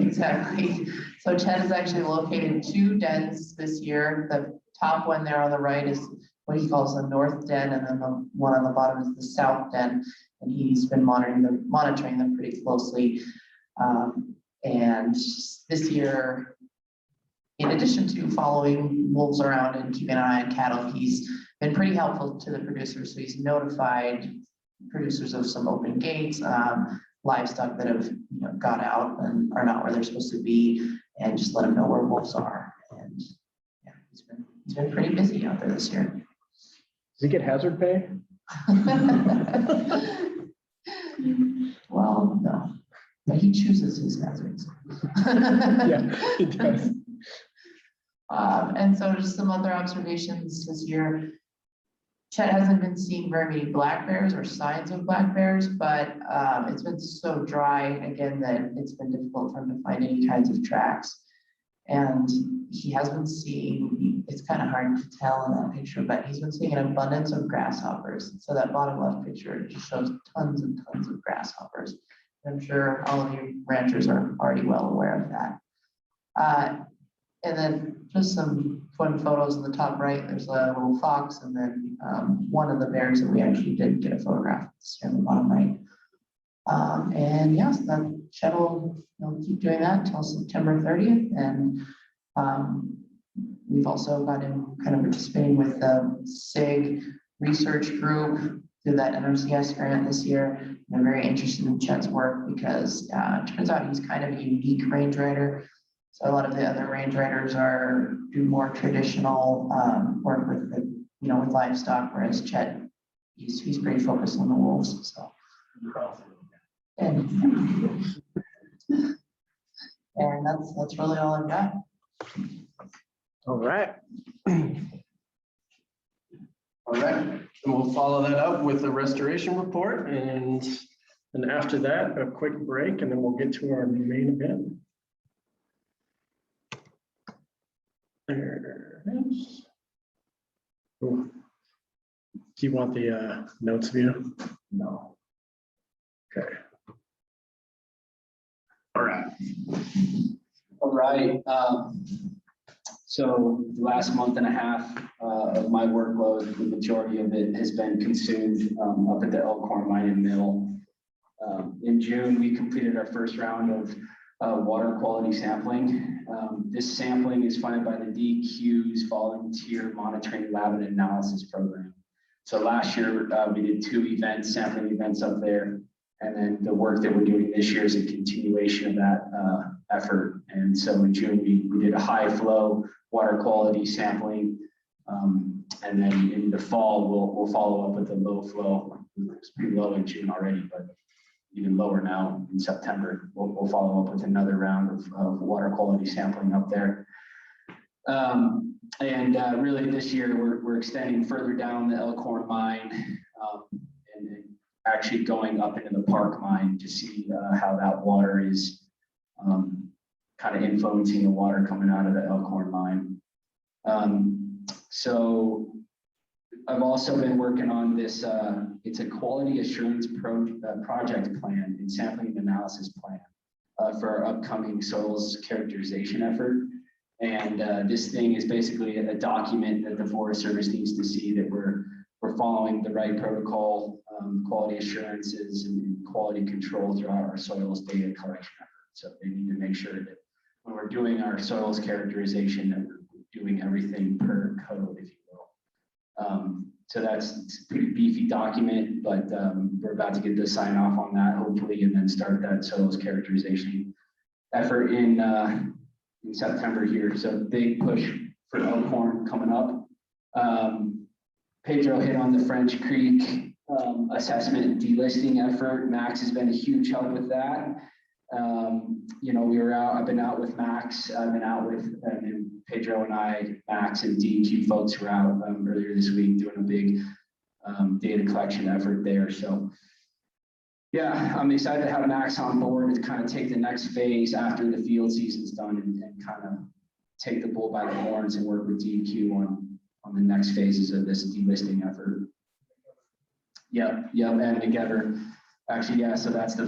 exactly. So Chet has actually located 2 dens this year. The top one there on the right is what he calls the north den, and then the one on the bottom is the south den. And he's been monitoring them pretty closely. And this year, in addition to following wolves around and keeping an eye on cattle, he's been pretty helpful to the producers. So he's notified producers of some open gates, livestock that have got out and are not where they're supposed to be, and just let them know where wolves are. And yeah, he's been pretty busy out there this year. Does he get hazard pay? Well, no. But he chooses his hazards. Yeah, he does. And so just some other observations this year. Chet hasn't been seeing very many black bears or signs of black bears, but it's been so dry again that it's been difficult for him to find any kinds of tracks. And he has been seeing, it's kind of hard to tell in that picture, but he's been seeing an abundance of grasshoppers. So that bottom left picture just shows tons and tons of grasshoppers. I'm sure all of you ranchers are already well aware of that. And then just some fun photos in the top right. There's a little fox, and then one of the bears that we actually did get a photograph here in the bottom right. And yes, that Chet will keep doing that until September 30th. And we've also got him kind of participating with the SIG research group through that NRCS grant this year. I'm very interested in Chet's work because it turns out he's kind of a unique range rider. So a lot of the other range riders do more traditional work with with livestock, whereas Chet he's pretty focused on the wolves. So and that's really all I've got. All right. All right, and we'll follow that up with the restoration report, and after that, a quick break, and then we'll get to our main event. There it is. Ooh. Do you want the notes view? No. Okay. All right. All right. So the last month and a half of my workload, the majority of it has been consumed up at the Elkhorn Mine and Mill. In June, we completed our first round of water quality sampling. This sampling is funded by the DQ's Volunteer Monitoring Lab and Analysis Program. So last year, we did 2 events, sampling events up there. And then the work that we're doing this year is a continuation of that effort. And so in June, we did a high flow water quality sampling. And then in the fall, we'll follow up with a low flow. It's pretty low in June already, but even lower now in September. We'll follow up with another round of water quality sampling up there. Really this year, we're extending further down the Elkhorn mine and actually going up into the Park mine to see how that water is kind of influencing the water coming out of the Elkhorn mine. So I've also been working on this, it's a quality assurance project plan and sampling and analysis plan for our upcoming soils characterization effort. And this thing is basically a document that the Forest Service needs to see that we're following the right protocol, quality assurances and quality control throughout our soils data collection effort. So they need to make sure that when we're doing our soils characterization, that we're doing everything per code, if you will. So that's a pretty beefy document, but we're about to get the sign off on that hopefully, and then start that soils characterization effort in September here. So big push for Elkhorn coming up. Pedro hit on the French Creek assessment and delisting effort. Max has been a huge help with that. You know, I've been out with Max, I've been out with Pedro and I, Max and DQ folks were out earlier this week doing a big data collection effort there. So yeah, I'm excited to have Max on board to kind of take the next phase after the field season's done and kind of take the bull by the horns and work with DQ on the next phases of this delisting effort. Yep, and McGever. Actually, yeah, so that's the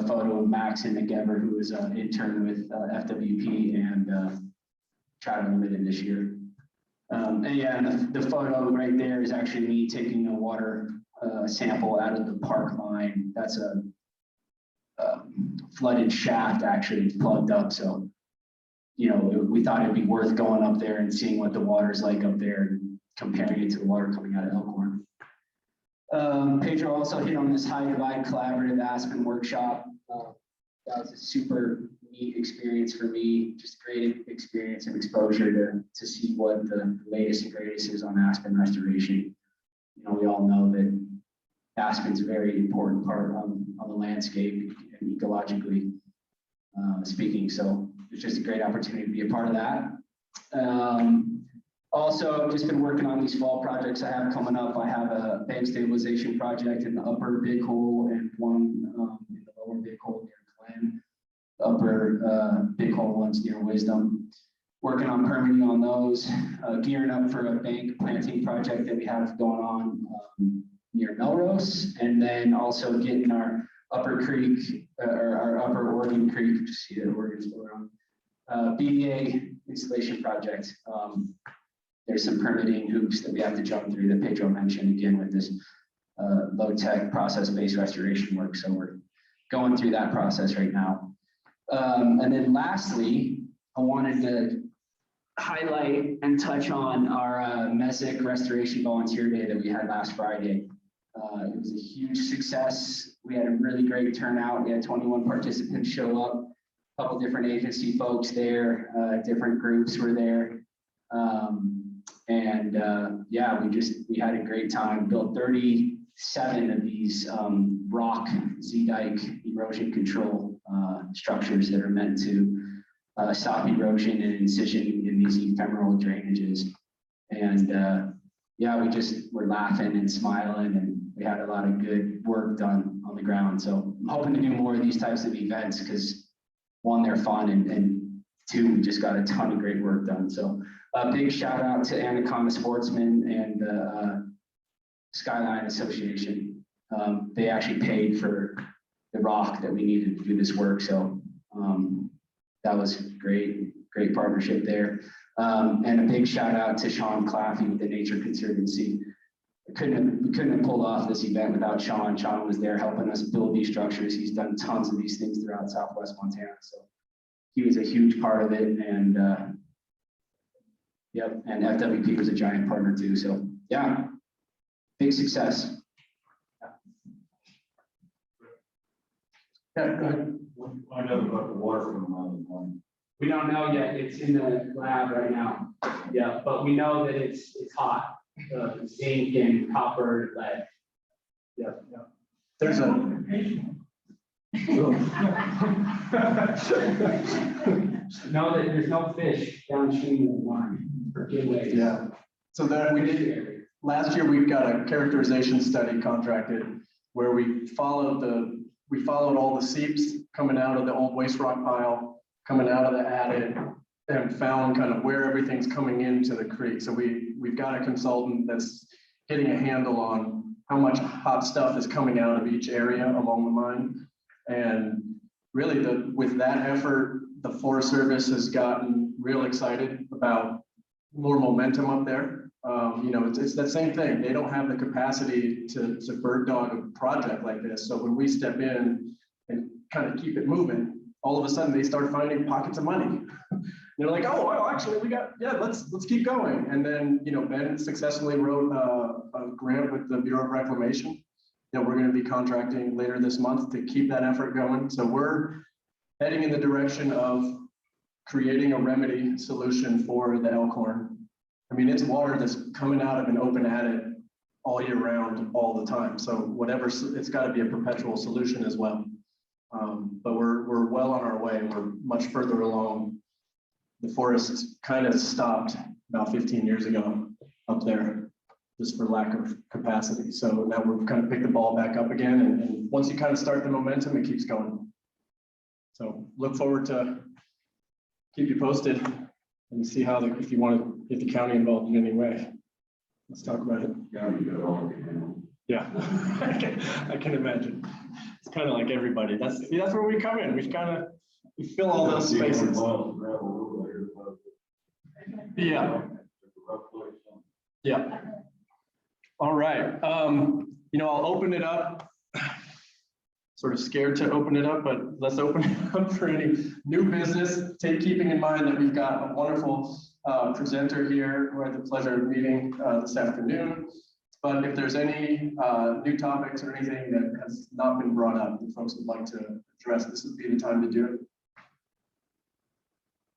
photo of Max and McGever, who is an intern with FWP and Travel Limited this year. And yeah, and the photo right there is actually me taking a water sample out of the Park mine. That's a flooded shaft, actually, it's plugged up. So, you know, we thought it'd be worth going up there and seeing what the water's like up there and comparing it to the water coming out of Elkhorn. Pedro also hit on this High Divide Collaborative Aspen workshop. That was a super neat experience for me, just great experience and exposure to see what the latest and greatest is on aspen restoration. You know, we all know that aspen's a very important part on the landscape and ecologically speaking. So it's just a great opportunity to be a part of that. Also, I've just been working on these fall projects I have coming up. I have a bank stabilization project in the upper Big Hole and one in the lower Big Hole near Glen. The upper Big Hole ones near Wisdom. Working on permitting on those. Gearing up for a bank planting project that we have going on near Melrose. And then also getting our Upper Creek, or our Upper Oregon Creek, just see that Oregon's still around, BDA installation project. There's some permitting hoops that we have to jump through that Pedro mentioned again with this low-tech process-based restoration work. So we're going through that process right now. And then lastly, I wanted to highlight and touch on our Messick Restoration Volunteer Day that we had last Friday. It was a huge success. We had a really great turnout. We had 21 participants show up, a couple different agency folks there, different groups were there. Yeah, we had a great time. Built 37 of these rock Z-dike erosion control structures that are meant to stop erosion and incision in these ephemeral drainages. And yeah, we just were laughing and smiling, and we had a lot of good work done on the ground. So I'm hoping to do more of these types of events because one, they're fun, and two, we just got a ton of great work done. So a big shout out to Anaconda Sportsman and the Skyline Association. They actually paid for the rock that we needed to do this work. So That was great partnership there. And a big shout out to Sean Claffey with the Nature Conservancy. We couldn't have pulled off this event without Sean. Sean was there helping us build these structures. He's done tons of these things throughout Southwest Montana. So he was a huge part of it. And yep, and FWP was a giant partner too. So yeah, big success. Yeah, go ahead. What do you find out about the water from the line? We don't know yet. It's in the lab right now. Yeah, but we know that it's hot. Zinc and copper, lead. Yeah. There's a, No, that there's no fish downstream of the line. yeah. So there, we did, last year we got a characterization study contracted where we followed all the seeps coming out of the old waste rock pile, coming out of the adit, and found kind of where everything's coming into the creek. So we've got a consultant that's getting a handle on how much hot stuff is coming out of each area along the mine. And really with that effort, the Forest Service has gotten real excited about more momentum up there. You know, it's that same thing. They don't have the capacity to bird dog a project like this. So when we step in and kind of keep it moving, all of a sudden they start finding pockets of money. They're like, oh, well, actually let's keep going. And then, you know, Ben successfully wrote a grant with the Bureau of Reclamation that we're going to be contracting later this month to keep that effort going. So we're heading in the direction of creating a remedy solution for the Elkhorn. I mean, it's water that's coming out of an open adit all year round, all the time. So whatever, it's got to be a perpetual solution as well. But we're well on our way. We're much further along. The forest kind of stopped about 15 years ago up there, just for lack of capacity. So now we're kind of picked the ball back up again. And once you kind of start the momentum, it keeps going. So look forward to keep you posted and see how, if you want to get the county involved in any way. Let's talk about it. Yeah, you got all of it, you know. Yeah, I can imagine. It's kind of like everybody. That's where we come in. We fill all those spaces. Yeah. Yeah. All right. You know, I'll open it up. Sort of scared to open it up, but let's open it up for any new business. Keeping in mind that we've got a wonderful presenter here who I had the pleasure of meeting this afternoon. But if there's any new topics or anything that has not been brought up that folks would like to address, this would be the time to do it.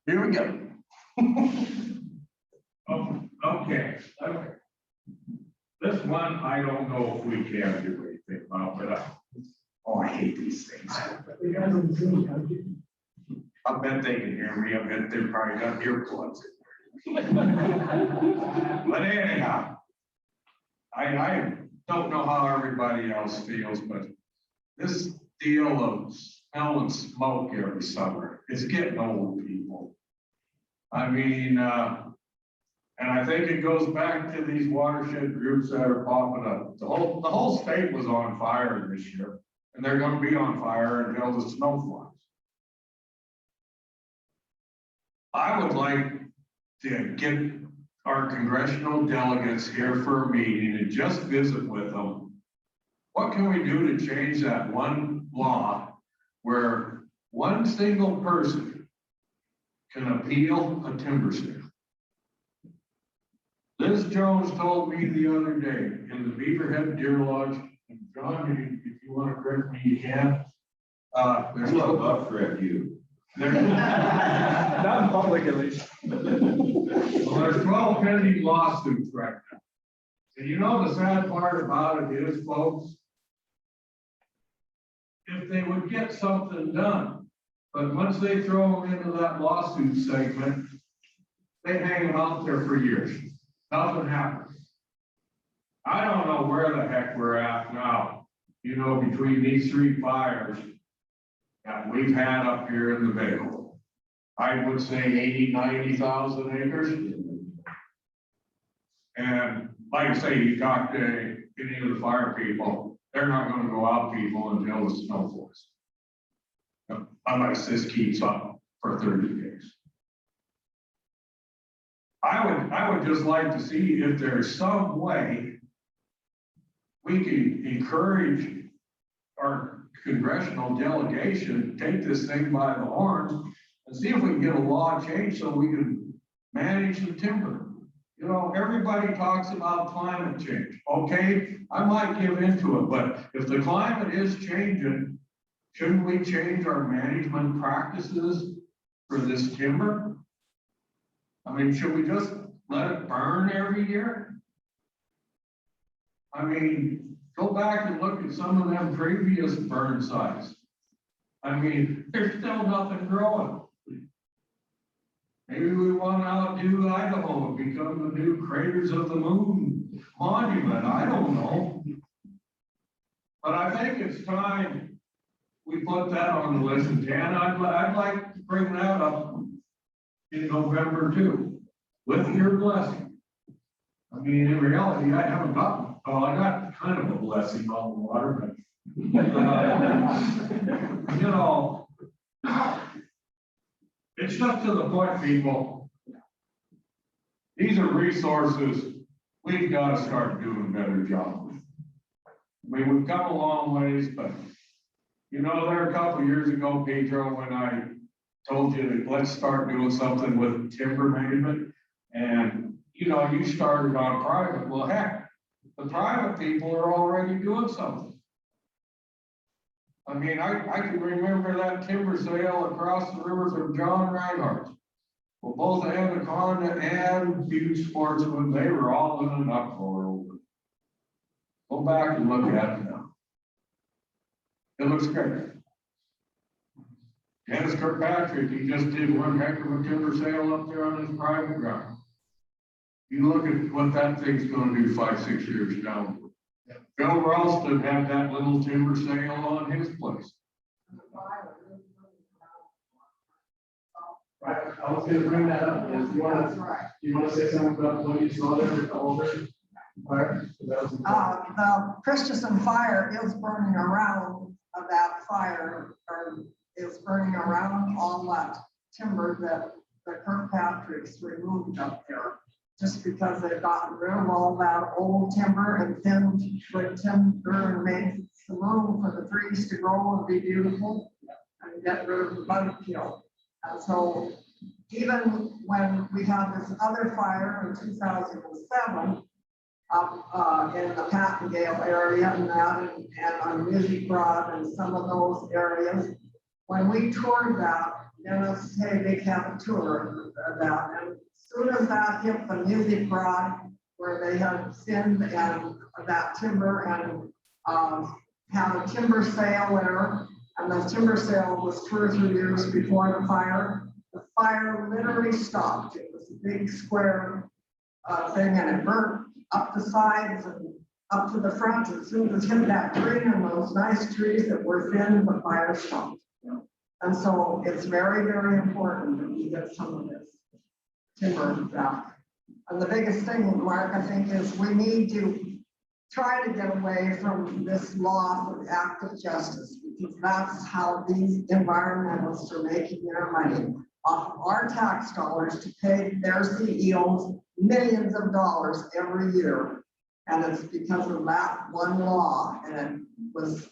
Here we go. Oh, okay. This one, I don't know if we can do anything about, but I hate these things. I bet they can hear me. I bet they probably got earplugs in. But anyhow, I don't know how everybody else feels, but this deal of smelling smoke every summer, it's getting old, people. I mean, and I think it goes back to these watershed groups that are popping up. The whole state was on fire this year, and they're going to be on fire until the snow flies. I would like to get our congressional delegates here for a meeting and just visit with them. What can we do to change that one law where one single person can appeal a timber sale? Liz Jones told me the other day in the Beaverhead Deer Lodge, and John, if you want to correct me, you can. There's no I'll correct you. not public at least. Well, there's 12 pending lawsuits right now. And you know the sad part about it is, folks, if they would get something done, but once they throw them into that lawsuit segment, they hang them out there for years. Nothing happens. I don't know where the heck we're at now, you know, between these three fires that we've had up here in the Vale. I would say 80, 90,000 acres. And like I say, you talk to any of the fire people, they're not going to go out people until the snow falls. unless this keeps up for 30 days. I would just like to see if there's some way we can encourage our congressional delegation to take this thing by the horns and see if we can get a law changed so we can manage the timber. You know, everybody talks about climate change. Okay, I might give into it, but if the climate is changing, shouldn't we change our management practices for this timber? I mean, should we just let it burn every year? I mean, go back and look at some of them previous burn sites. I mean, there's still nothing growing. Maybe we want to outdo Idaho and become the new Craters of the Moon monument. I don't know. But I think it's time we put that on the list. And Dan, I'd like to bring that up in November too, with your blessing. I mean, in reality, I haven't gotten, well, I got kind of a blessing on the water, but you know, it's just to the point, people. These are resources we've got to start doing a better job with. I mean, we've come a long ways, but you know, there a couple of years ago, Pedro, when I told you that let's start doing something with timber management, and you know, you started on private. Well, heck, the private people are already doing something. I mean, I can remember that timber sale across the river from John Reinhardt. Well, both Anaconda and Butte Sportsman, they were all in an uproar over it. Go back and look at it now. It looks great. Dennis Kirkpatrick, he just did one heck of a timber sale up there on his private ground. You look at what that thing's gonna do 5-6 years down. Bill Ralston had that little timber sale on his place. Right, I was gonna bring that up, is you wanna say something about what you saw there with the older fire? The Christensen fire is burning around that fire, or is burning around all that timber that the Kirkpatricks removed up there. Just because they've gotten rid of all that old timber and thinned wood timber and made some room for the trees to grow and be beautiful and get rid of the bug kill. And so even when we had this other fire in 2007 up in the Pattengale area and that and on Music Broad and some of those areas, when we toured that, Dennis Haydick had a tour of that, and as soon as that hit the Music Broad, where they had thinned and that timber and had a timber sale there, and the timber sale was 2 or 3 years before the fire literally stopped. It was a big square thing, and it burnt up the sides and up to the front. As soon as it hit that tree and those nice trees that were thin, the fire stopped. And so it's very, very important that we get some of this timber back. And the biggest thing, Mark, I think, is we need to try to get away from this loss of active justice, because that's how these environmentalists are making their money off of our tax dollars to pay their CEOs millions of dollars every year. And it's because of that one law, and it was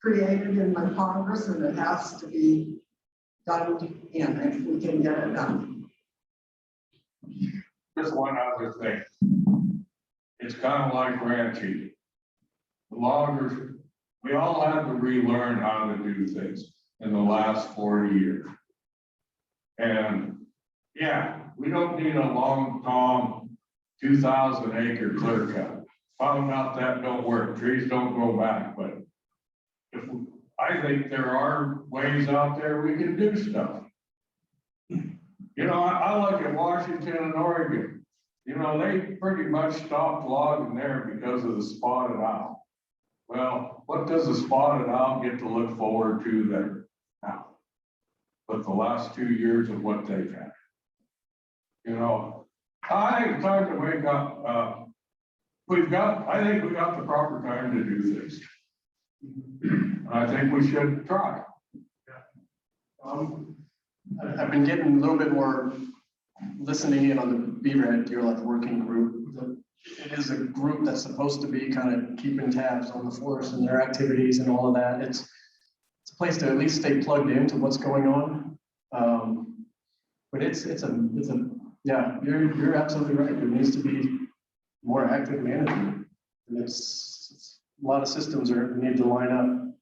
created in the Congress, and it has to be done in if we can get it done. Just one other thing. It's kind of like ranching. The loggers, we all had to relearn how to do things in the last 40 years. And yeah, we don't need a long Tom 2,000 acre clear cut. Found out that don't work. Trees don't grow back, but I think there are ways out there we can do stuff. You know, I look at Washington and Oregon. You know, they pretty much stopped logging there because of the spotted owl. Well, what does the spotted owl get to look forward to there now? But the last 2 years of what they've had. You know, I think it's time to wake up. I think we got the proper time to do this. I think we should try. I've been getting a little bit more listening in on the Beaverhead Deer Life Working Group. It is a group that's supposed to be kind of keeping tabs on the forest and their activities and all of that. It's a place to at least stay plugged into what's going on. But yeah, you're absolutely right. There needs to be more active management. And it's a lot of systems need to line up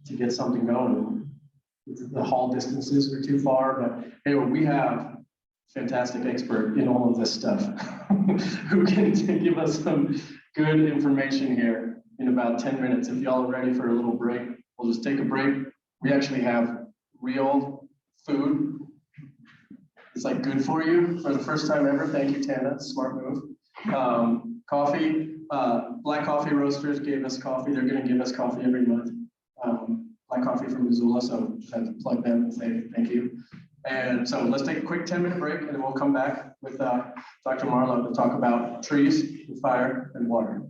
to get something going. The haul distances are too far, but anyway, we have fantastic expert in all of this stuff who can give us some good information here in about 10 minutes. If y'all are ready for a little break, we'll just take a break. We actually have real food. It's like good for you for the first time ever. Thank you, Tana. Smart move. Coffee. Black Coffee Roasters gave us coffee. They're going to give us coffee every month. Black Coffee from Missoula, so just had to plug them and say thank you. And so let's take a quick 10-minute break, and then we'll come back with Dr. Marlow to talk about trees, and fire, and water.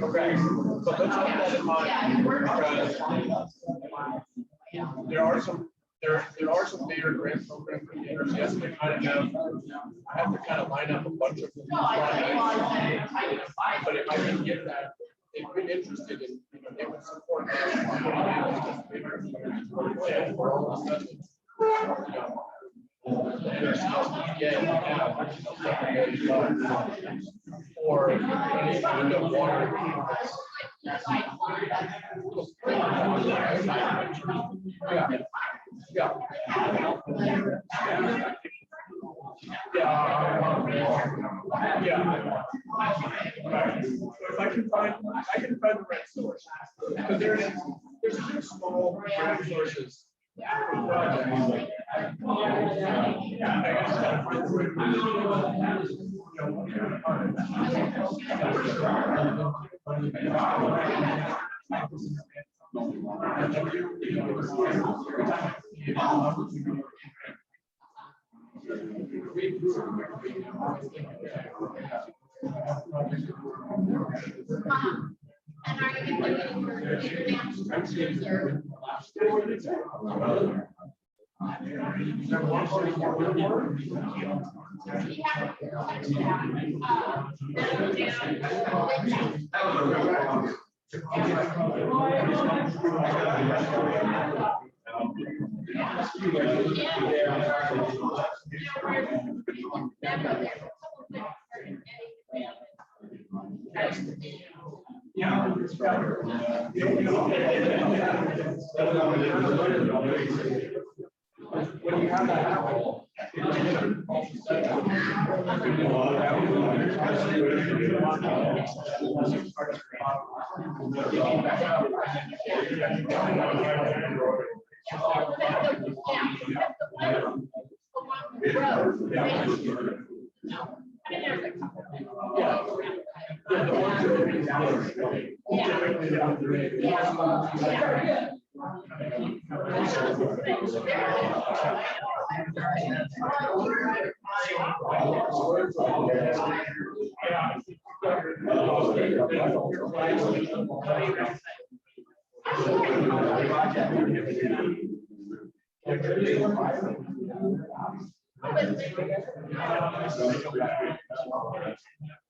Okay, so let's keep that in mind, because there are some bigger grant program containers, yes, they kind of have, I have to kind of line up a bunch of them. But if I can get that, if you're interested in, you know, they would support that. Yeah, for all the sessions. There's no EPA now, which is $7 million. Or any the water. Yeah. Right. If I can find the right source. Because there's two small grant sources. And are you When you have that happen,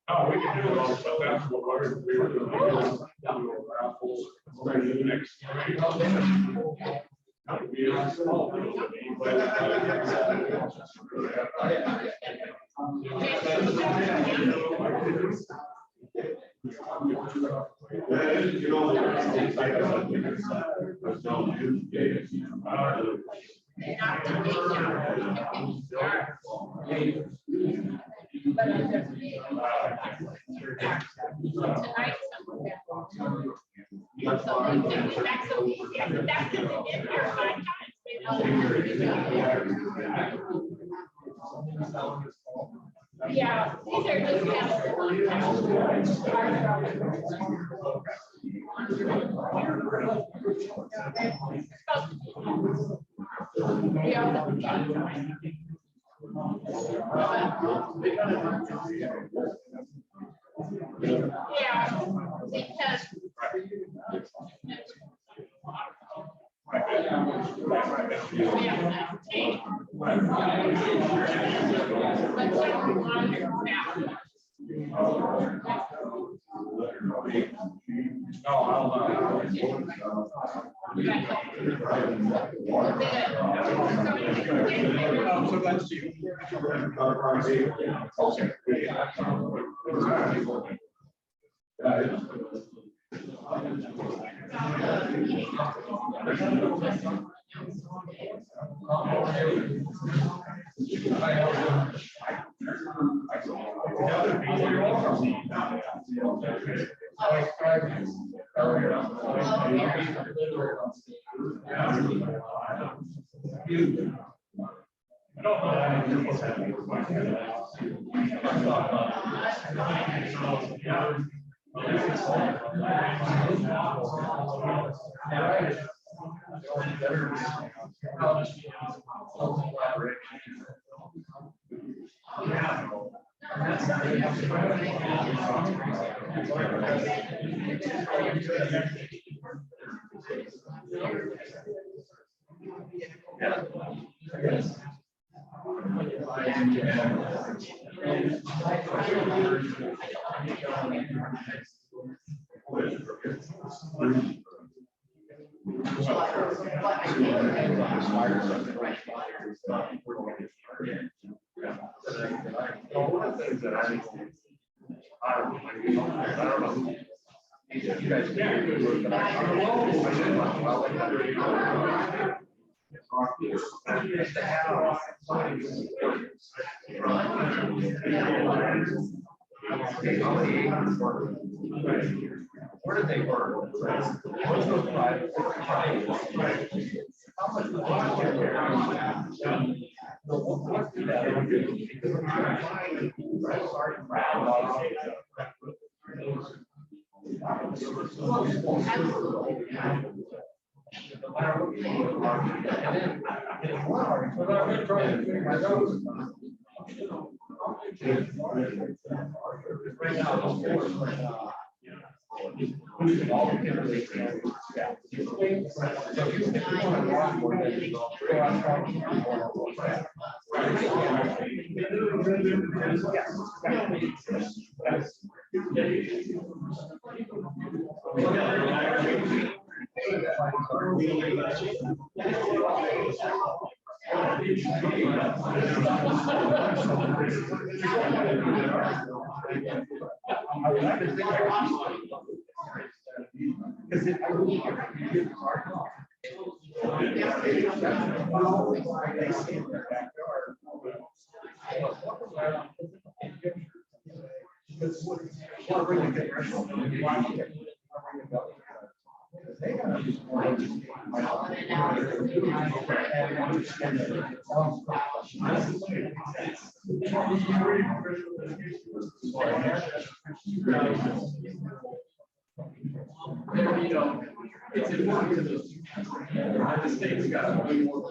Oh, we can do it all, so that's what we're. Yeah, these are just. Yeah, because. so that's you. Where did they work? What's those private? You know, it's important to the state's got more people.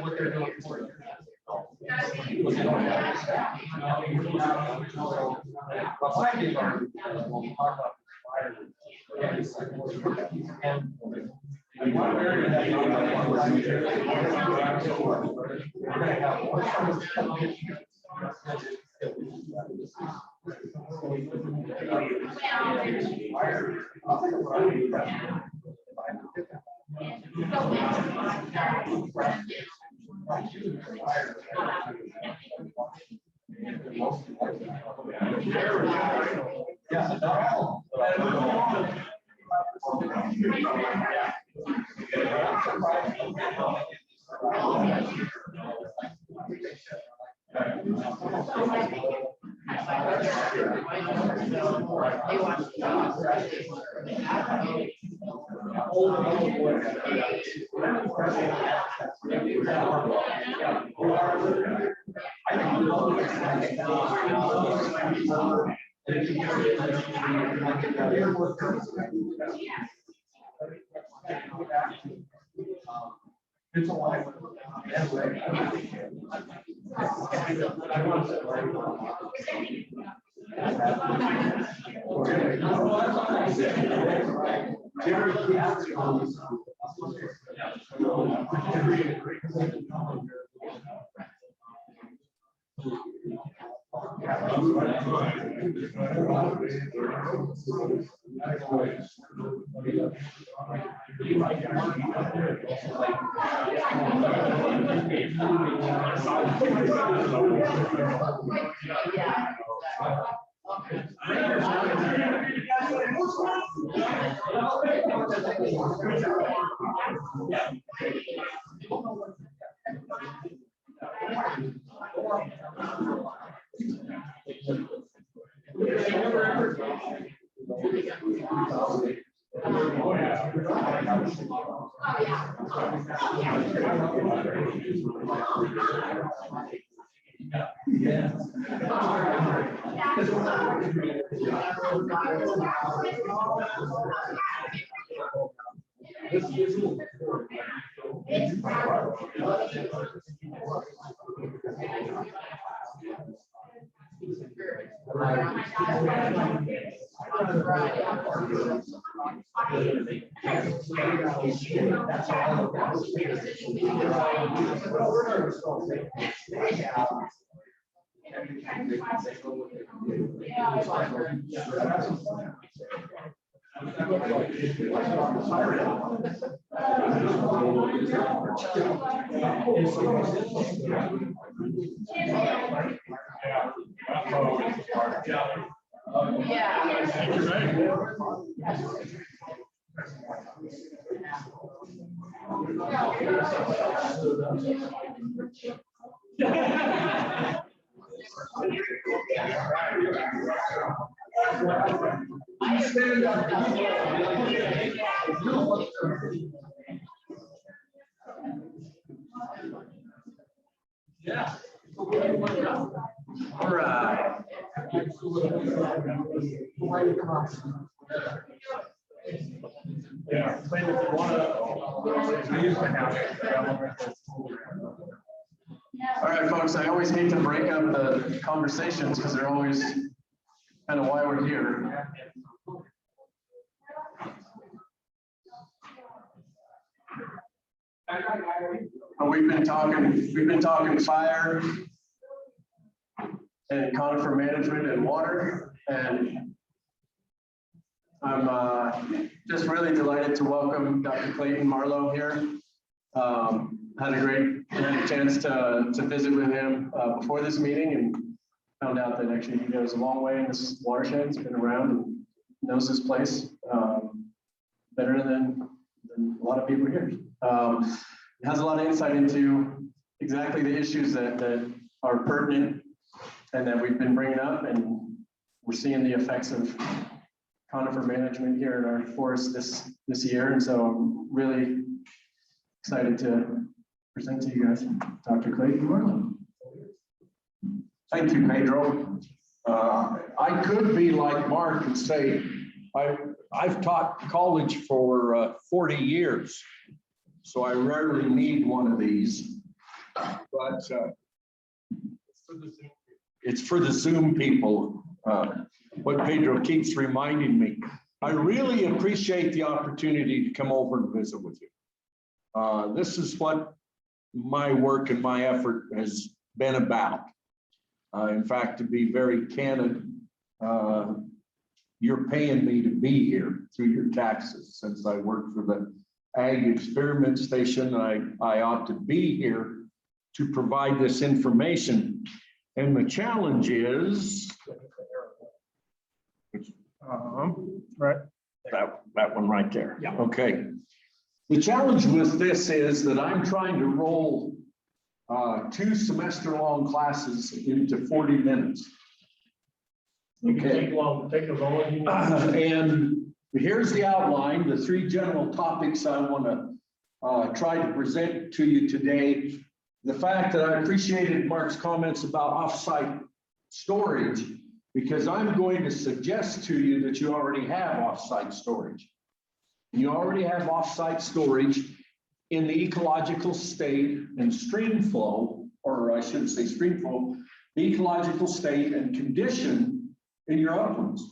What they're doing for you. Yeah. All right. Yeah. All right, folks, I always hate to break up the conversations because they're always kind of why we're here. We've been talking fire and conifer management and water, and I'm just really delighted to welcome Dr. Clayton Marlow here. Had a chance to visit with him before this meeting and found out that actually he goes a long way in this watershed. He's been around and knows this place better than a lot of people here. It has a lot of insight into exactly the issues that are pertinent and that we've been bringing up, and we're seeing the effects of conifer management here in our forest this year. And so I'm really excited to present to you guys Dr. Clayton Marlow. Thank you, Pedro. I could be like Mark and say, I've taught college for 40 years, so I rarely need one of these. But it's for the Zoom people, what Pedro keeps reminding me. I really appreciate the opportunity to come over and visit with you. This is what my work and my effort has been about. In fact, to be very candid, you're paying me to be here through your taxes. Since I work for the Ag Experiment Station, I ought to be here to provide this information. And the challenge is, Right. that one right there. Yeah. Okay. The challenge with this is that I'm trying to roll 2 semester-long classes into 40 minutes. Okay. Take a roll. And here's the outline, the 3 general topics I want to try to present to you today. The fact that I appreciated Mark's comments about offsite storage, because I'm going to suggest to you that you already have offsite storage. You already have offsite storage in the ecological state and stream flow or I shouldn't say stream flow, the ecological state and condition in your uplands.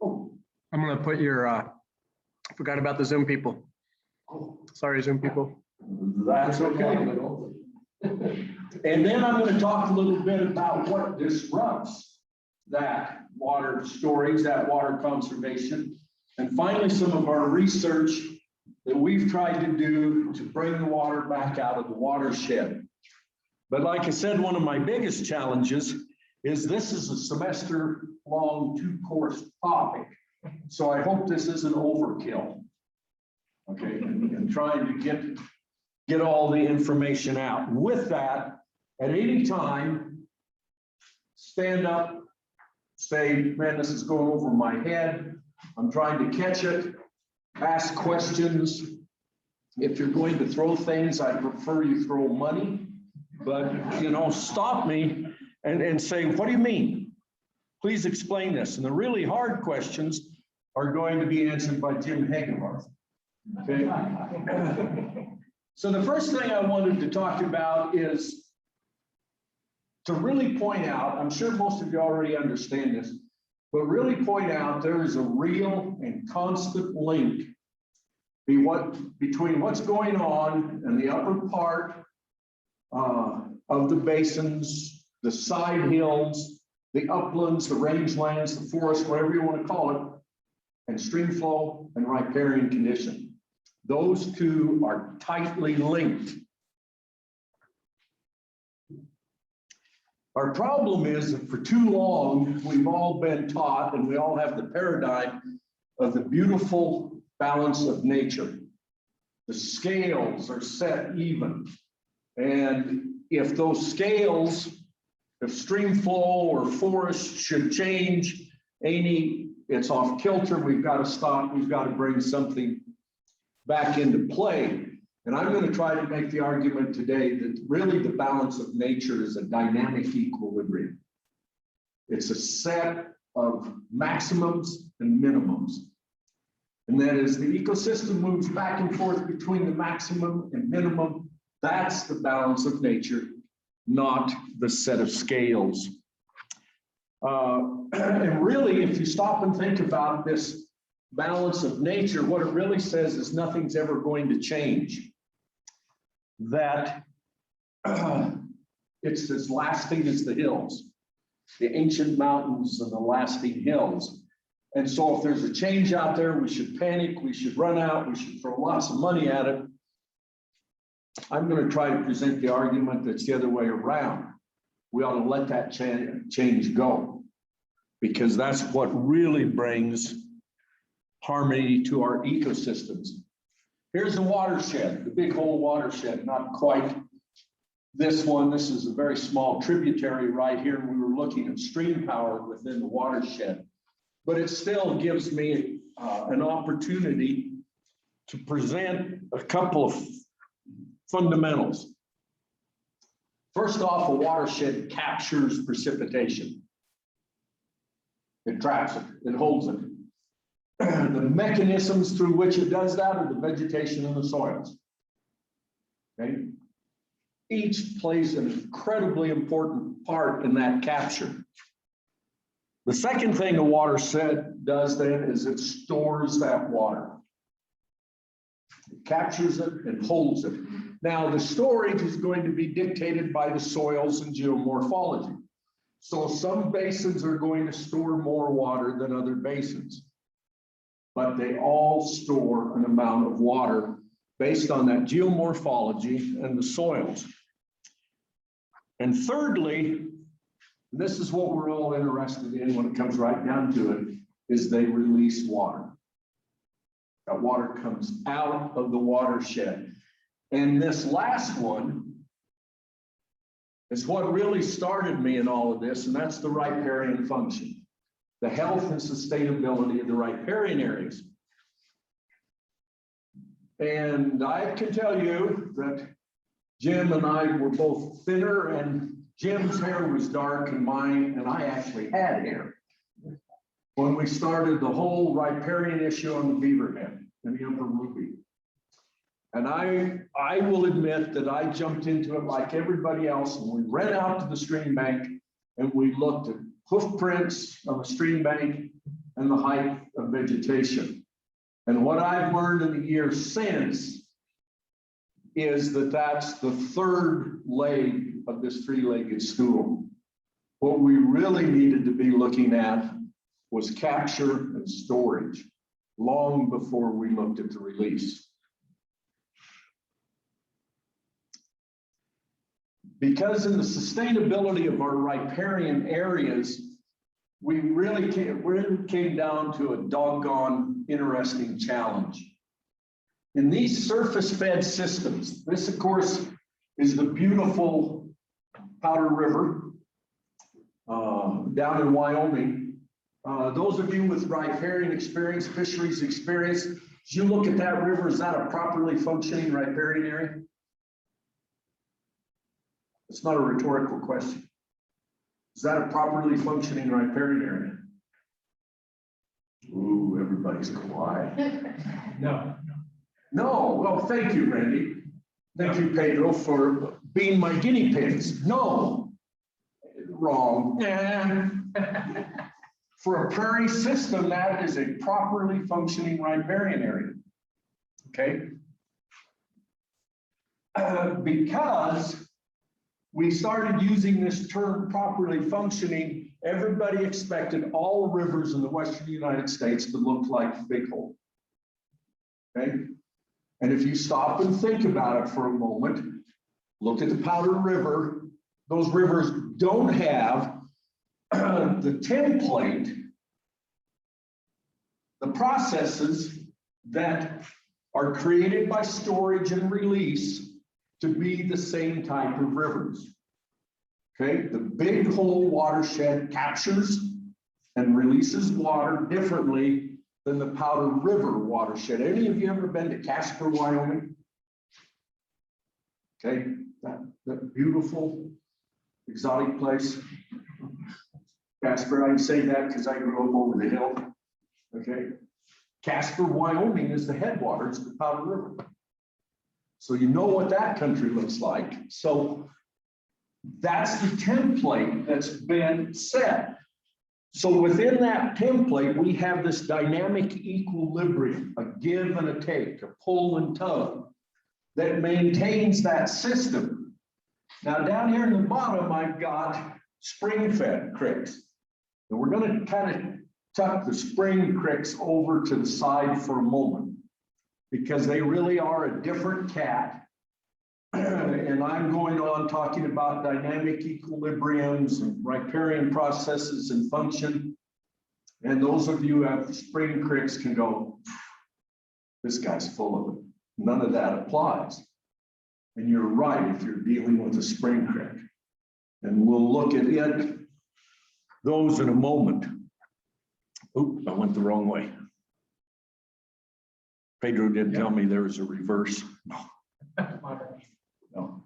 Oh, I'm gonna put your, forgot about the Zoom people. Sorry, Zoom people. that's okay. And then I'm going to talk a little bit about what disrupts that water storage, that water conservation. And finally, some of our research that we've tried to do to bring the water back out of the watershed. But like I said, one of my biggest challenges is this is a semester-long 2-course topic. So I hope this isn't overkill. Okay, and trying to get all the information out. And with that, at any time, stand up, say, man, this is going over my head. I'm trying to catch it, ask questions. If you're going to throw things, I prefer you throw money, but stop me and say, what do you mean? Please explain this. And the really hard questions are going to be answered by Jim Hagenbarth. Okay. So the first thing I wanted to talk about is to really point out, I'm sure most of you already understand this, but really point out there is a real and constant link between what's going on in the upper part of the basins, the side hills, the uplands, the rangelands, the forest, whatever you want to call it, and stream flow and riparian condition. Those two are tightly linked. Our problem is that for too long, we've all been taught, and we all have the paradigm of the beautiful balance of nature. The scales are set even. And if those scales, if stream flow or forest should change, it's off kilter, we've got to stop, we've got to bring something back into play. And I'm going to try to make the argument today that really the balance of nature is a dynamic equilibrium. It's a set of maximums and minimums. And that as the ecosystem moves back and forth between the maximum and minimum, that's the balance of nature, not the set of scales. And really, if you stop and think about this balance of nature, what it really says is nothing's ever going to change. That it's as lasting as the hills, the ancient mountains and the lasting hills. And so if there's a change out there, we should panic, we should run out, we should throw lots of money at it. I'm going to try to present the argument that's the other way around. We ought to let that change go, because that's what really brings harmony to our ecosystems. Here's the watershed, the Big Hole watershed, not quite this one. This is a very small tributary right here. We were looking at stream power within the watershed, but it still gives me an opportunity to present a couple of fundamentals. First off, a watershed captures precipitation. It traps it, it holds it. The mechanisms through which it does that are the vegetation and the soils. Okay? Each plays an incredibly important part in that capture. The second thing a watershed does then is it stores that water. It captures it and holds it. Now, the storage is going to be dictated by the soils and geomorphology. So some basins are going to store more water than other basins, but they all store an amount of water based on that geomorphology and the soils. And thirdly, and this is what we're all interested in when it comes right down to it, is they release water. That water comes out of the watershed. And this last one is what really started me in all of this, and that's the riparian function, the health and sustainability of the riparian areas. And I can tell you that Jim and I were both thinner, and Jim's hair was dark and mine, and I actually had hair when we started the whole riparian issue on the Beaverhead and the Upper Ruby. And I will admit that I jumped into it like everybody else, and we ran out to the stream bank and we looked at hoof prints of a stream bank and the height of vegetation. And what I've learned in the years since is that that's the third leg of this three-legged stool. What we really needed to be looking at was capture and storage long before we looked at the release. Because in the sustainability of our riparian areas, we really came down to a doggone interesting challenge. In these surface fed systems, this of course is the beautiful Powder River down in Wyoming. Those of you with riparian experience, fisheries experience, as you look at that river, is that a properly functioning riparian area? It's not a rhetorical question. Is that a properly functioning riparian area? Ooh, everybody's quiet. No. No, well, thank you, Randy. Thank you, Pedro, for being my guinea pigs. No, wrong. For a prairie system, that is a properly functioning riparian area. Okay? Because we started using this term properly functioning, everybody expected all rivers in the western United States to look like Big Hole. Okay? And if you stop and think about it for a moment, look at the Powder River. Those rivers don't have the template, the processes that are created by storage and release to be the same type of rivers. Okay, the Big Hole watershed captures and releases water differently than the Powder River watershed. Any of you ever been to Casper, Wyoming? Okay, that beautiful exotic place. Casper, I say that because I grew up over the hill. Okay, Casper, Wyoming is the headwaters of the Powder River. So you know what that country looks like. So that's the template that's been set. So within that template, we have this dynamic equilibrium, a give and a take, a pull and tug that maintains that system. Now down here in the bottom, I've got spring-fed creeks. And we're going to kind of tuck the spring creeks over to the side for a moment, because they really are a different cat. And I'm going on talking about dynamic equilibriums and riparian processes and function. And those of you who have spring creeks can go, this guy's full of it. None of that applies. And you're right if you're dealing with a spring creek. And we'll look at those in a moment. Oop, I went the wrong way. Pedro did tell me there was a reverse. No.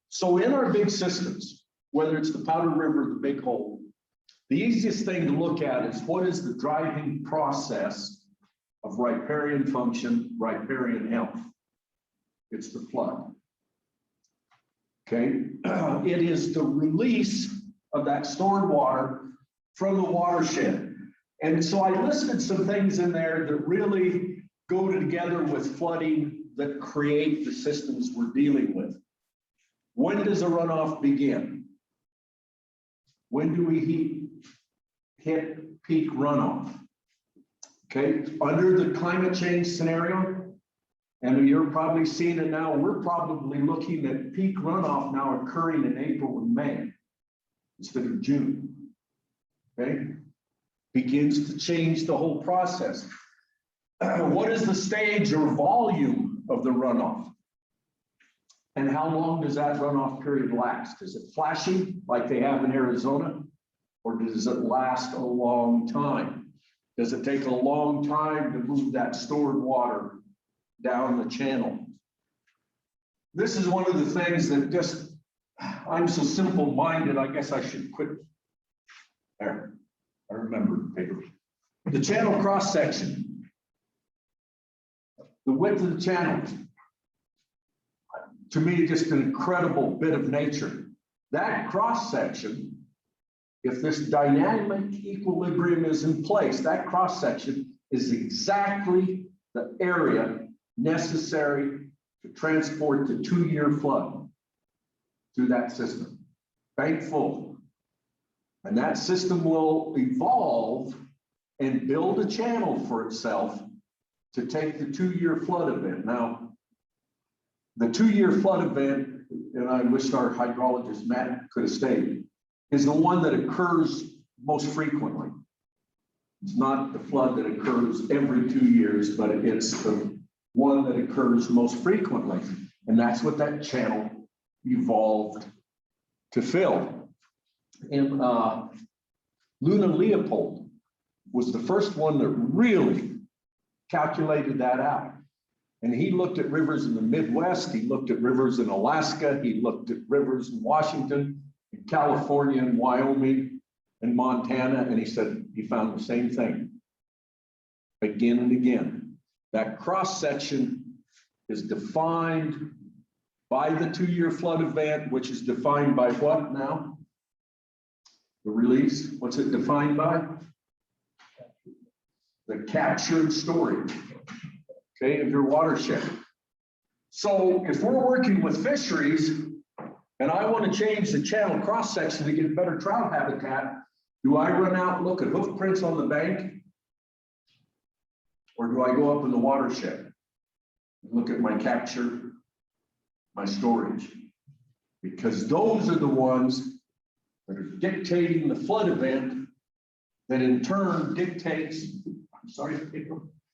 So in our big systems, whether it's the Powder River or the Big Hole, the easiest thing to look at is what is the driving process of riparian function, riparian health. It's the flood. Okay, it is the release of that stored water from the watershed. And so I listed some things in there that really go together with flooding that create the systems we're dealing with. When does a runoff begin? When do we hit peak runoff? Okay, under the climate change scenario, and you're probably seeing it now, we're probably looking at peak runoff now occurring in April and May instead of June. Okay, begins to change the whole process. What is the stage or volume of the runoff? And how long does that runoff period last? Is it flashing like they have in Arizona? Or does it last a long time? Does it take a long time to move that stored water down the channel? This is one of the things that just, I'm so simple-minded, I guess I should quit. There, I remember, Pedro. The channel cross-section. the width of the channel. To me, just an incredible bit of nature. That cross section, if this dynamic equilibrium is in place, that cross section is exactly the area necessary to transport the 2-year flood through that system. Bank full. And that system will evolve and build a channel for itself to take the 2-year flood event. Now, the 2-year flood event, and I wish our hydrologist Matt could have stayed, is the one that occurs most frequently. It's not the flood that occurs every 2 years, but it's the one that occurs most frequently. And that's what that channel evolved to fill. And Luna Leopold was the first one that really calculated that out. And he looked at rivers in the Midwest, he looked at rivers in Alaska, he looked at rivers in Washington, in California, and Wyoming, and Montana, and he said he found the same thing again and again. That cross section is defined by the 2-year flood event, which is defined by what now? The release, what's it defined by? The captured storage, okay, of your watershed. So if we're working with fisheries and I want to change the channel cross section to get better trout habitat, do I run out and look at hoof prints on the bank? Or do I go up in the watershed and look at my capture, my storage? Because those are the ones that are dictating the flood event that in turn dictates, I'm sorry,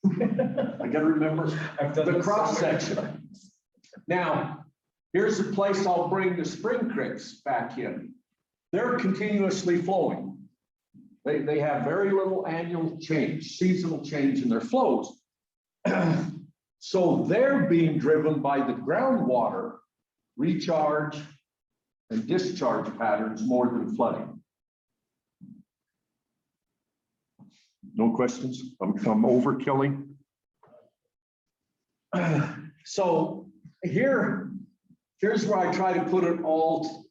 I gotta remember the cross section. Now, here's a place I'll bring the spring creeks back in. They're continuously flowing. They have very little annual change, seasonal change in their flows. So they're being driven by the groundwater recharge and discharge patterns more than flooding. No questions? I'm overkilling. So here's where I try to put it all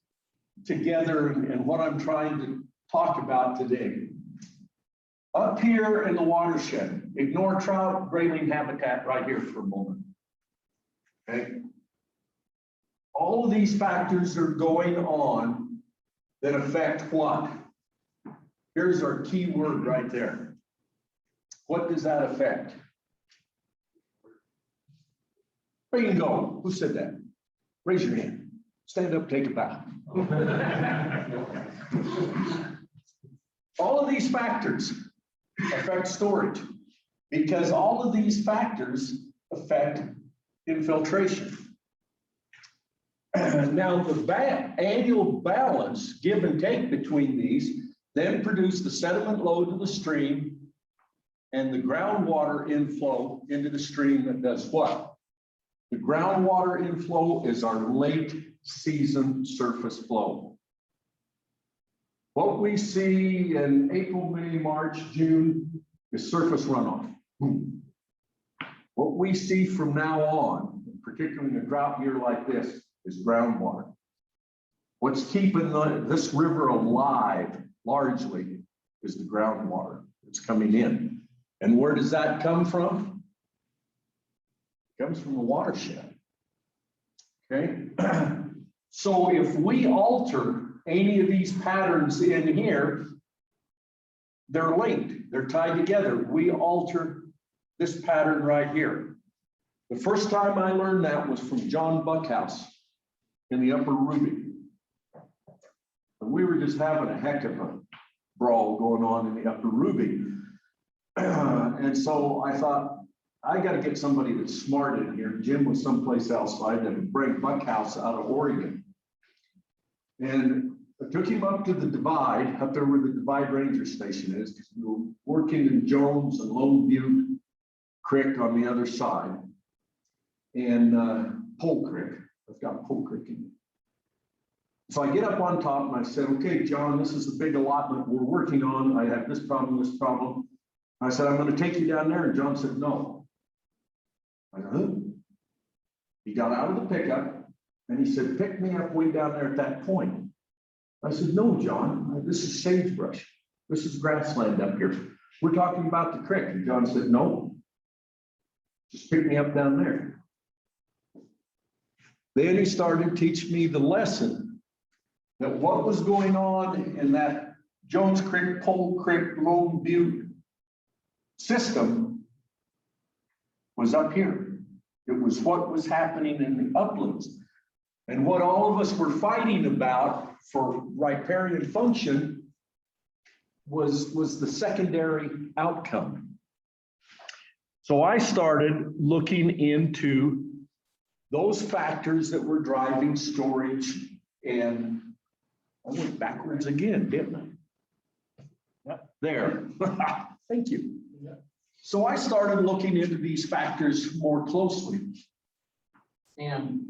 together and what I'm trying to talk about today. Up here in the watershed, ignore trout grayling habitat right here for a moment. Okay. All of these factors are going on that affect what? Here's our key word right there. What does that affect? Bingo. Who said that? Raise your hand. Stand up, take a bow. All of these factors affect storage because all of these factors affect infiltration. Now, the annual balance, give and take between these, then produce the sediment load to the stream and the groundwater inflow into the stream that does what? The groundwater inflow is our late season surface flow. What we see in April, May, March, June is surface runoff. What we see from now on, particularly in a drought year like this, is groundwater. What's keeping this river alive largely is the groundwater that's coming in. And where does that come from? It comes from the watershed. Okay. So if we alter any of these patterns in here, they're linked, they're tied together. We alter this pattern right here. The first time I learned that was from John Buckhouse in the Upper Ruby. And we were just having a heck of a brawl going on in the Upper Ruby. And so I thought, I got to get somebody that's smart in here. Jim was someplace else, so I had to bring Buckhouse out of Oregon. And I took him up to the divide, up there where the Divide Ranger Station is, because we were working in Jones and Lone Butte Creek on the other side. And Pole Creek, I've got Pole Creek in. So I get up on top and I said, okay, John, this is the big allotment we're working on. I have this problem, this problem. I said, I'm going to take you down there. And John said, no. I said, "Huh?" He got out of the pickup and he said, "Pick me up way down there at that point." I said, "No, John, this is sagebrush. This is grassland up here. We're talking about the creek." And John said, "No, just pick me up down there." Then he started teaching me the lesson that what was going on in that Jones Creek, Pole Creek, Lone Butte system was up here. It was what was happening in the uplands. And what all of us were fighting about for riparian function was the secondary outcome. So I started looking into those factors that were driving storage, and I went backwards again, didn't I? Yep, there. Thank you. So I started looking into these factors more closely. And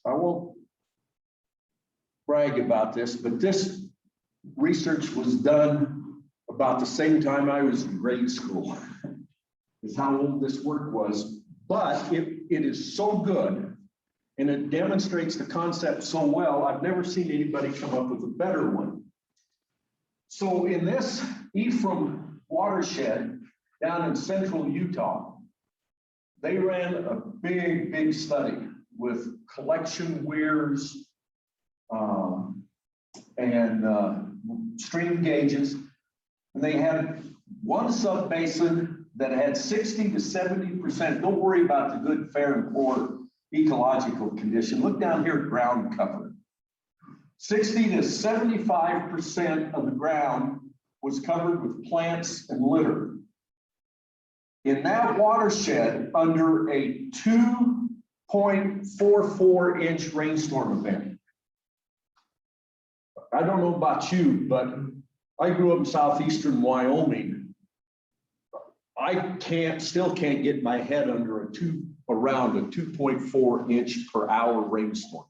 I won't brag about this, but this research was done about the same time I was in grade school, is how old this work was. But it is so good and it demonstrates the concept so well. I've never seen anybody come up with a better one. So in this Ephraim watershed down in central Utah, they ran a big study with collection weirs and stream gauges. And they had one sub-basin that had 60 to 70%. Don't worry about the good, fair, and poor ecological condition. Look down here at ground cover. 60 to 75% of the ground was covered with plants and litter. In that watershed, under a 2.44 inch rainstorm event. I don't know about you, but I grew up in southeastern Wyoming. I still can't get my head under around a 2.4 inch per hour rainstorm.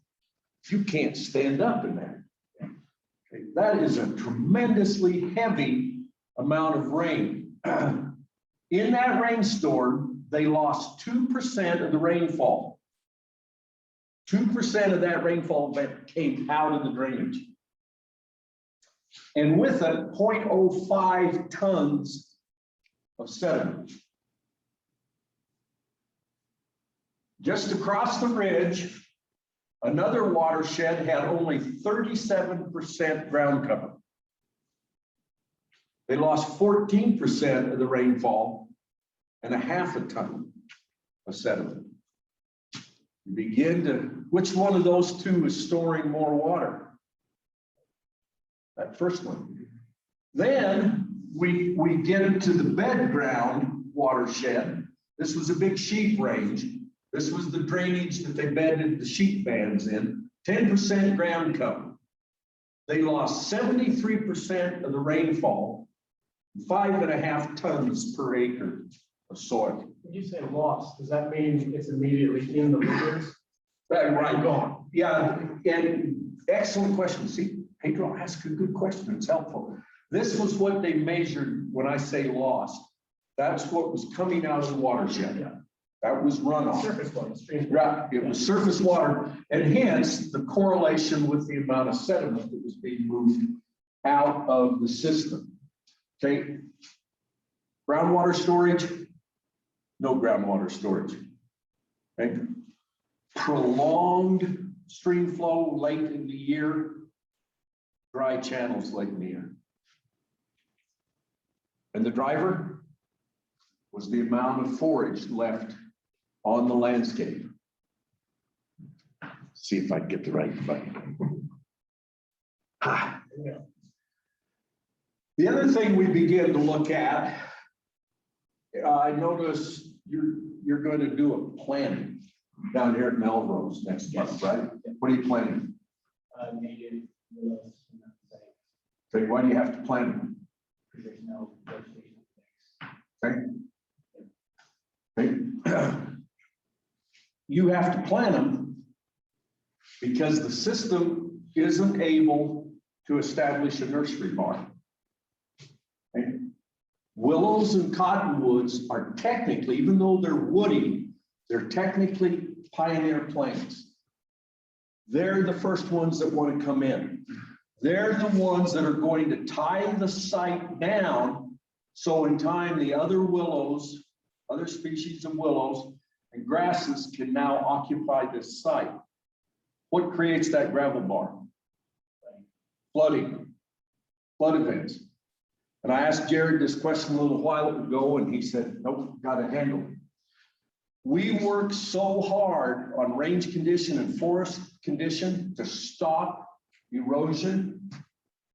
You can't stand up in that. Okay, that is a tremendously heavy amount of rain. In that rainstorm, they lost 2% of the rainfall. 2% of that rainfall that came out of the drainage. And with it, 0.05 tons of sediment. Just across the ridge, another watershed had only 37% ground cover. They lost 14% of the rainfall and a half a ton of sediment. You begin to, which one of those two is storing more water? That first one. Then we get into the bed ground watershed. This was a big sheep range. This was the drainage that they bedded the sheep bands in. 10% ground cover. They lost 73% of the rainfall, 5.5 tons per acre of soil. When you say lost, does that mean it's immediately in the rivers? Right, gone. Yeah, and excellent question. See, Pedro asked a good question. It's helpful. This was what they measured when I say lost. That's what was coming out of the watershed. Yeah. That was runoff. Surface water, stream. Right, it was surface water, and hence the correlation with the amount of sediment that was being moved out of the system. Okay. Groundwater storage, no groundwater storage. Okay. Prolonged stream flow late in the year, dry channels like near. And the driver was the amount of forage left on the landscape. See if I can get the right button. The other thing we begin to look at, I notice you're going to do a planning down here at Melrose next month, right? What are you planning? Native willows. Okay, why do you have to plant them? Because there's no vegetation. Okay. Okay. You have to plant them because the system isn't able to establish a nursery barn. Okay. Willows and cottonwoods are technically, even though they're woody, they're technically pioneer plants. They're the first ones that want to come in. They're the ones that are going to tie the site down. So in time, the other willows, other species of willows and grasses can now occupy this site. What creates that gravel bar? Flooding, flood events. And I asked Jared this question a little while ago, and he said, nope, got to handle it. We work so hard on range condition and forest condition to stop erosion.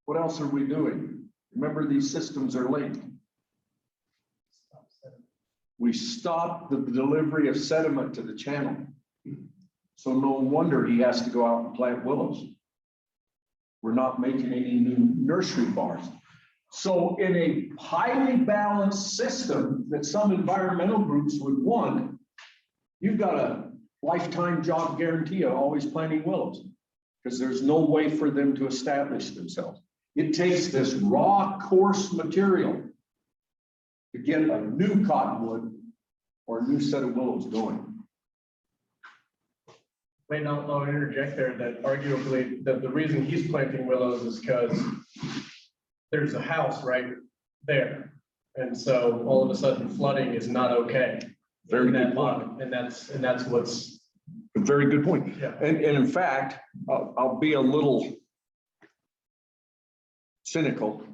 What else are we doing? Remember, these systems are linked. We stop the delivery of sediment to the channel. So no wonder he has to go out and plant willows. We're not making any new nursery bars. So in a highly balanced system that some environmental groups would want, you've got a lifetime job guarantee of always planting willows because there's no way for them to establish themselves. It takes this raw, coarse material to get a new cottonwood or a new set of willows going. Wait, I'll interject there that arguably the reason he's planting willows is because there's a house right there. And so all of a sudden flooding is not okay. Very good point. And that's what's. A very good point. Yeah. And in fact, I'll be a little cynical.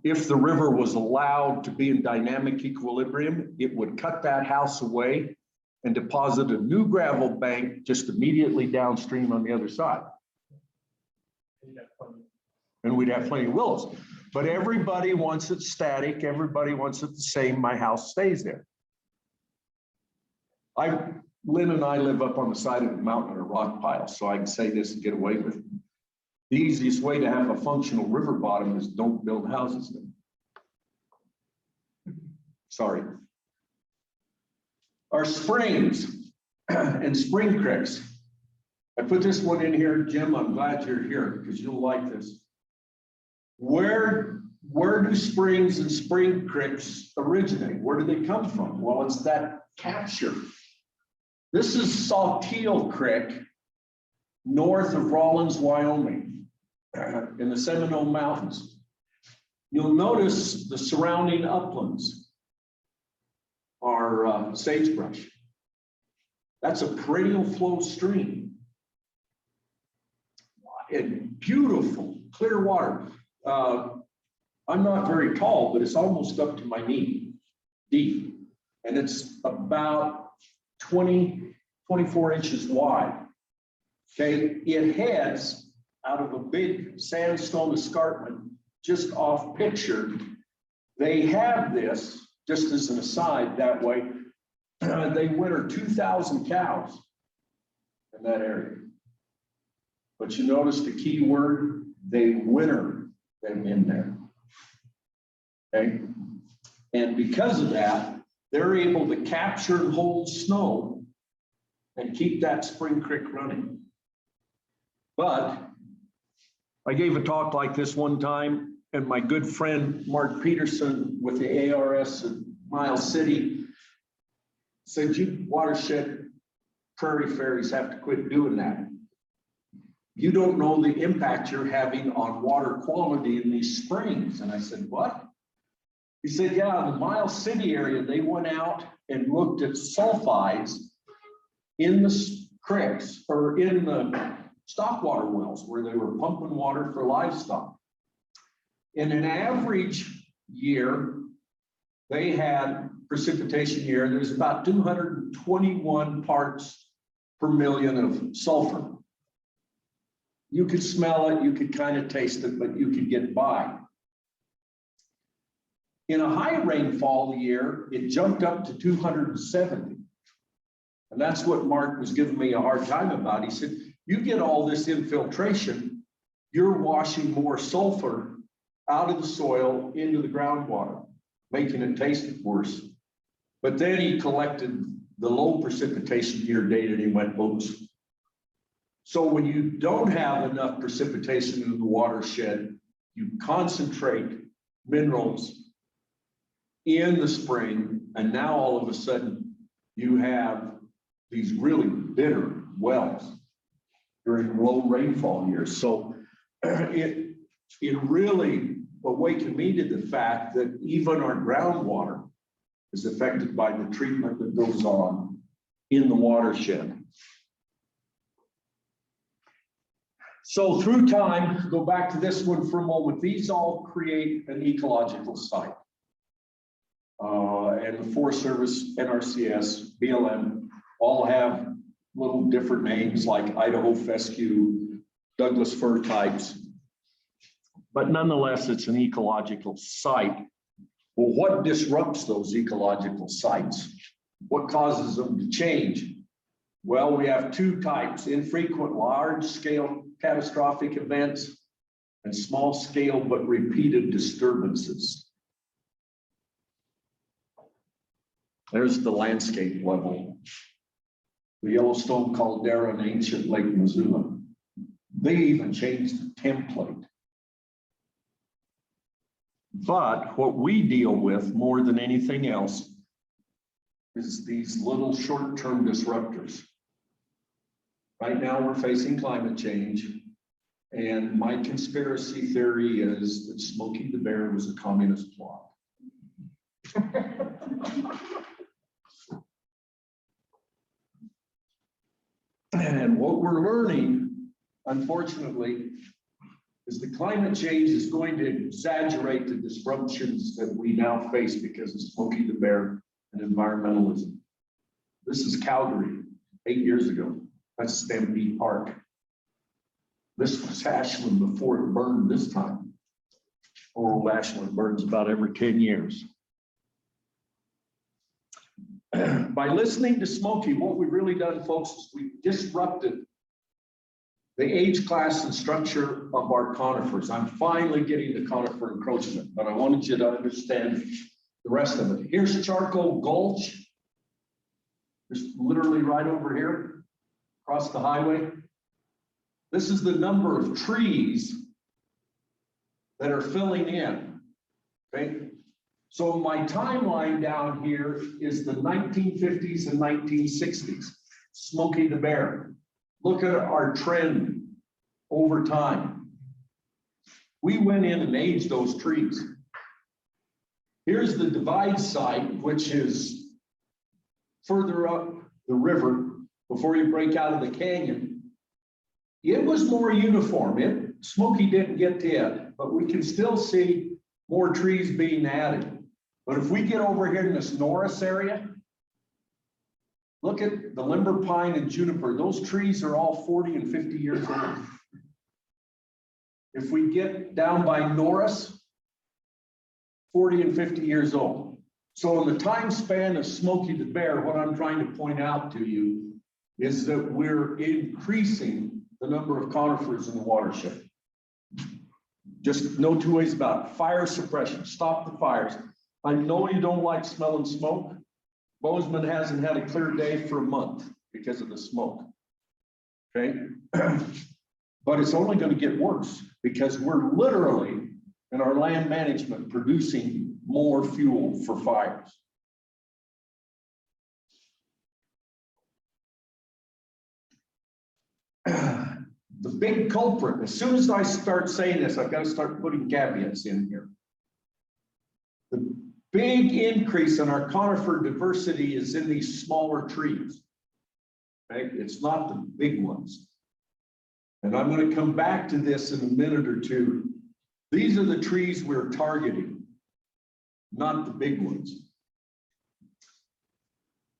If the river was allowed to be in dynamic equilibrium, it would cut that house away and deposit a new gravel bank just immediately downstream on the other side. And we'd have plenty of willows. But everybody wants it static. Everybody wants it the same. My house stays there. Lynn and I live up on the side of the mountain in a rock pile, so I can say this and get away with it. The easiest way to have a functional river bottom is don't build houses there. Sorry. Our springs and spring creeks. I put this one in here, Jim. I'm glad you're here because you'll like this. Where do springs and spring creeks originate? Where do they come from? Well, it's that capture. This is Saltillo Creek, north of Rawlins, Wyoming, in the Seminole Mountains. You'll notice the surrounding uplands are sagebrush. That's a perennial flow stream. And beautiful, clear water. I'm not very tall, but it's almost up to my knee deep. And it's about 24 inches wide. Okay, it heads out of a big sandstone escarpment just off picture. They have this, just as an aside that way, they winter 2,000 cows in that area. But you notice the key word, they winter them in there. Okay, and because of that, they're able to capture and hold snow and keep that spring creek running. But I gave a talk like this one time, and my good friend Mark Peterson with the ARS in Miles City said, you watershed prairie fairies have to quit doing that. You don't know the impact you're having on water quality in these springs. And I said, what? He said, yeah, in the Miles City area, they went out and looked at sulfides in the creeks or in the stockwater wells where they were pumping water for livestock. In an average year, they had precipitation year, there's about 221 parts per million of sulfur. You could smell it, you could kind of taste it, but you could get by. In a high rainfall year, it jumped up to 270. And that's what Mark was giving me a hard time about. He said, you get all this infiltration, you're washing more sulfur out of the soil into the groundwater, making it taste worse. But then he collected the low precipitation year data and he went, oops. So when you don't have enough precipitation in the watershed, you concentrate minerals in the spring, and now all of a sudden you have these really bitter wells during low rainfall years. So it really awakened me to the fact that even our groundwater is affected by the treatment that goes on in the watershed. So through time, go back to this one for a moment, these all create an ecological site. And the Forest Service, NRCS, BLM, all have little different names like Idaho fescue, Douglas fir types. But nonetheless, it's an ecological site. Well, what disrupts those ecological sites? What causes them to change? Well, we have two types: infrequent, large-scale catastrophic events and small-scale but repeated disturbances. There's the landscape level. The Yellowstone caldera and ancient Lake Missoula. They even changed the template. But what we deal with more than anything else is these little short-term disruptors. Right now we're facing climate change, and my conspiracy theory is that Smokey the Bear was a communist plot. And what we're learning, unfortunately, is the climate change is going to exaggerate the disruptions that we now face because of Smokey the Bear and environmentalism. This is Calgary 8 years ago. That's Stampede Park. This was Ashland before it burned this time. Old Ashland burns about every 10 years. By listening to Smokey, what we've really done, folks, is we've disrupted the age class and structure of our conifers. I'm finally getting the conifer encroachment, but I wanted you to understand the rest of it. Here's Charcoal Gulch. Just literally right over here, across the highway. This is the number of trees that are filling in, okay? So my timeline down here is the 1950s and 1960s, Smokey the Bear. Look at our trend over time. We went in and aged those trees. Here's the divide site, which is further up the river before you break out of the canyon. It was more uniform. Smokey didn't get to it, but we can still see more trees being added. But if we get over here in this Norris area, look at the limber pine and juniper. Those trees are all 40 and 50 years old. If we get down by Norris, 40 and 50 years old. So in the time span of Smokey the Bear, what I'm trying to point out to you is that we're increasing the number of conifers in the watershed. Just no two ways about it. Fire suppression, stop the fires. I know you don't like smelling smoke. Bozeman hasn't had a clear day for a month because of the smoke, okay? But it's only going to get worse because we're literally in our land management producing more fuel for fires. The big culprit, as soon as I start saying this, I've got to start putting caveats in here. The big increase in our conifer diversity is in these smaller trees. Okay? It's not the big ones. And I'm going to come back to this in a minute or two. These are the trees we're targeting, not the big ones.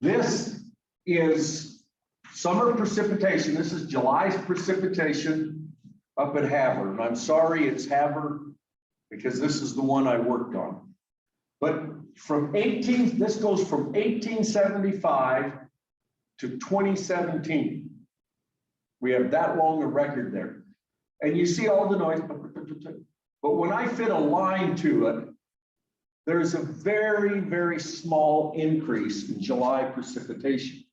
This is summer precipitation. This is July's precipitation up at Havre. And I'm sorry it's Havre because this is the one I worked on. But this goes from 1875 to 2017. We have that long a record there. And you see all the noise, but when I fit a line to it, there's a very, very small increase in July precipitation.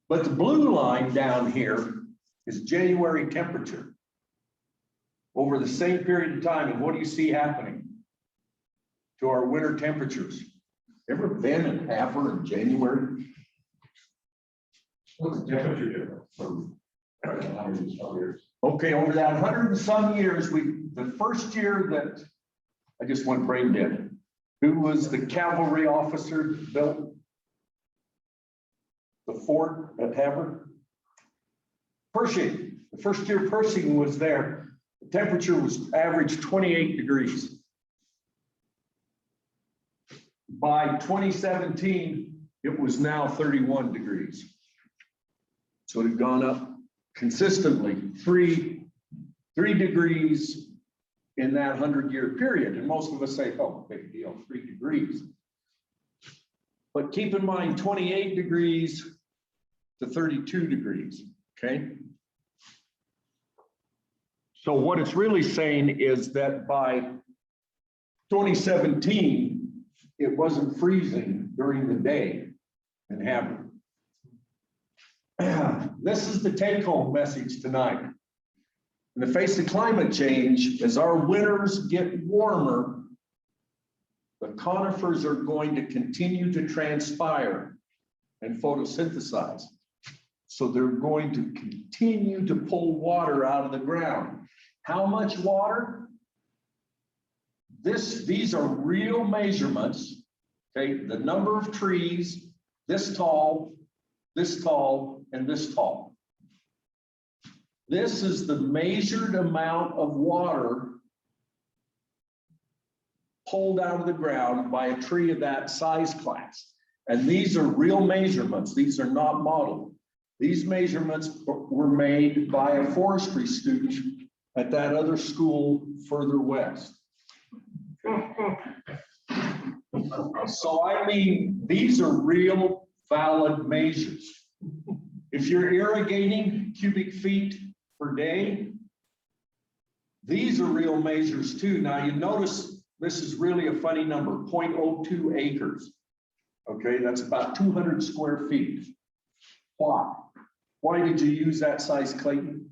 But the blue line down here is January temperature over the same period of time. And what do you see happening? to our winter temperatures. Ever been in Havre in January? What's the temperature difference from? Okay, over that 100 and some years, the first year that, I just went brain dead. Who was the cavalry officer that built the fort at Havre? Pershing. The first year Pershing was there, the temperature was average 28 degrees. By 2017, it was now 31 degrees. So it had gone up consistently three degrees in that 100-year period. And most of us say, oh, big deal, 3 degrees. But keep in mind, 28 degrees to 32 degrees, okay? So what it's really saying is that by 2017, it wasn't freezing during the day in Havre. This is the take-home message tonight. In the face of climate change, as our winters get warmer, the conifers are going to continue to transpire and photosynthesize. So they're going to continue to pull water out of the ground. How much water? These are real measurements. Okay, the number of trees, this tall, and this tall. This is the measured amount of water pulled out of the ground by a tree of that size class. And these are real measurements. These are not modeled. These measurements were made by a forestry student at that other school further west. So I mean, these are real valid measures. If you're irrigating cubic feet per day, these are real measures too. Now you notice this is really a funny number, 0.02 acres. Okay, that's about 200 square feet. Why? Why did you use that size, Clayton?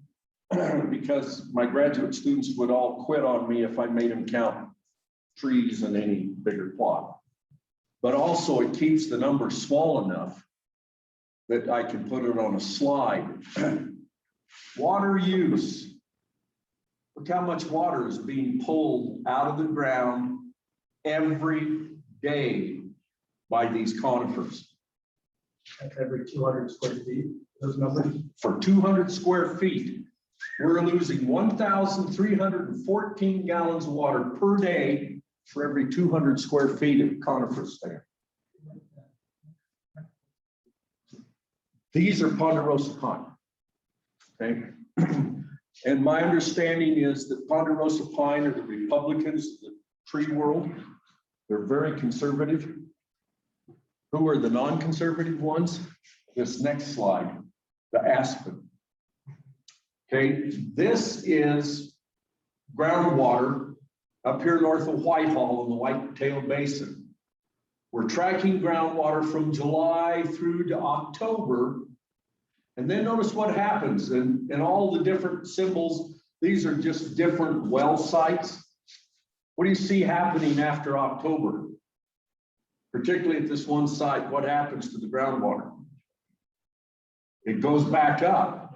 Because my graduate students would all quit on me if I made them count trees in any bigger plot. But also it keeps the number small enough that I can put it on a slide. Water use. Look how much water is being pulled out of the ground every day by these conifers. Every 200 square feet, those numbers? For 200 square feet, we're losing 1,314 gallons of water per day for every 200 square feet of conifers there. These are ponderosa pine, okay? And my understanding is that ponderosa pine are the Republicans of the tree world. They're very conservative. Who are the non-conservative ones? This next slide, the aspen. Okay, this is groundwater up here north of Whitehall in the Whitetail Basin. We're tracking groundwater from July through to October. And then notice what happens and all the different symbols. These are just different well sites. What do you see happening after October? Particularly at this one site, what happens to the groundwater? It goes back up.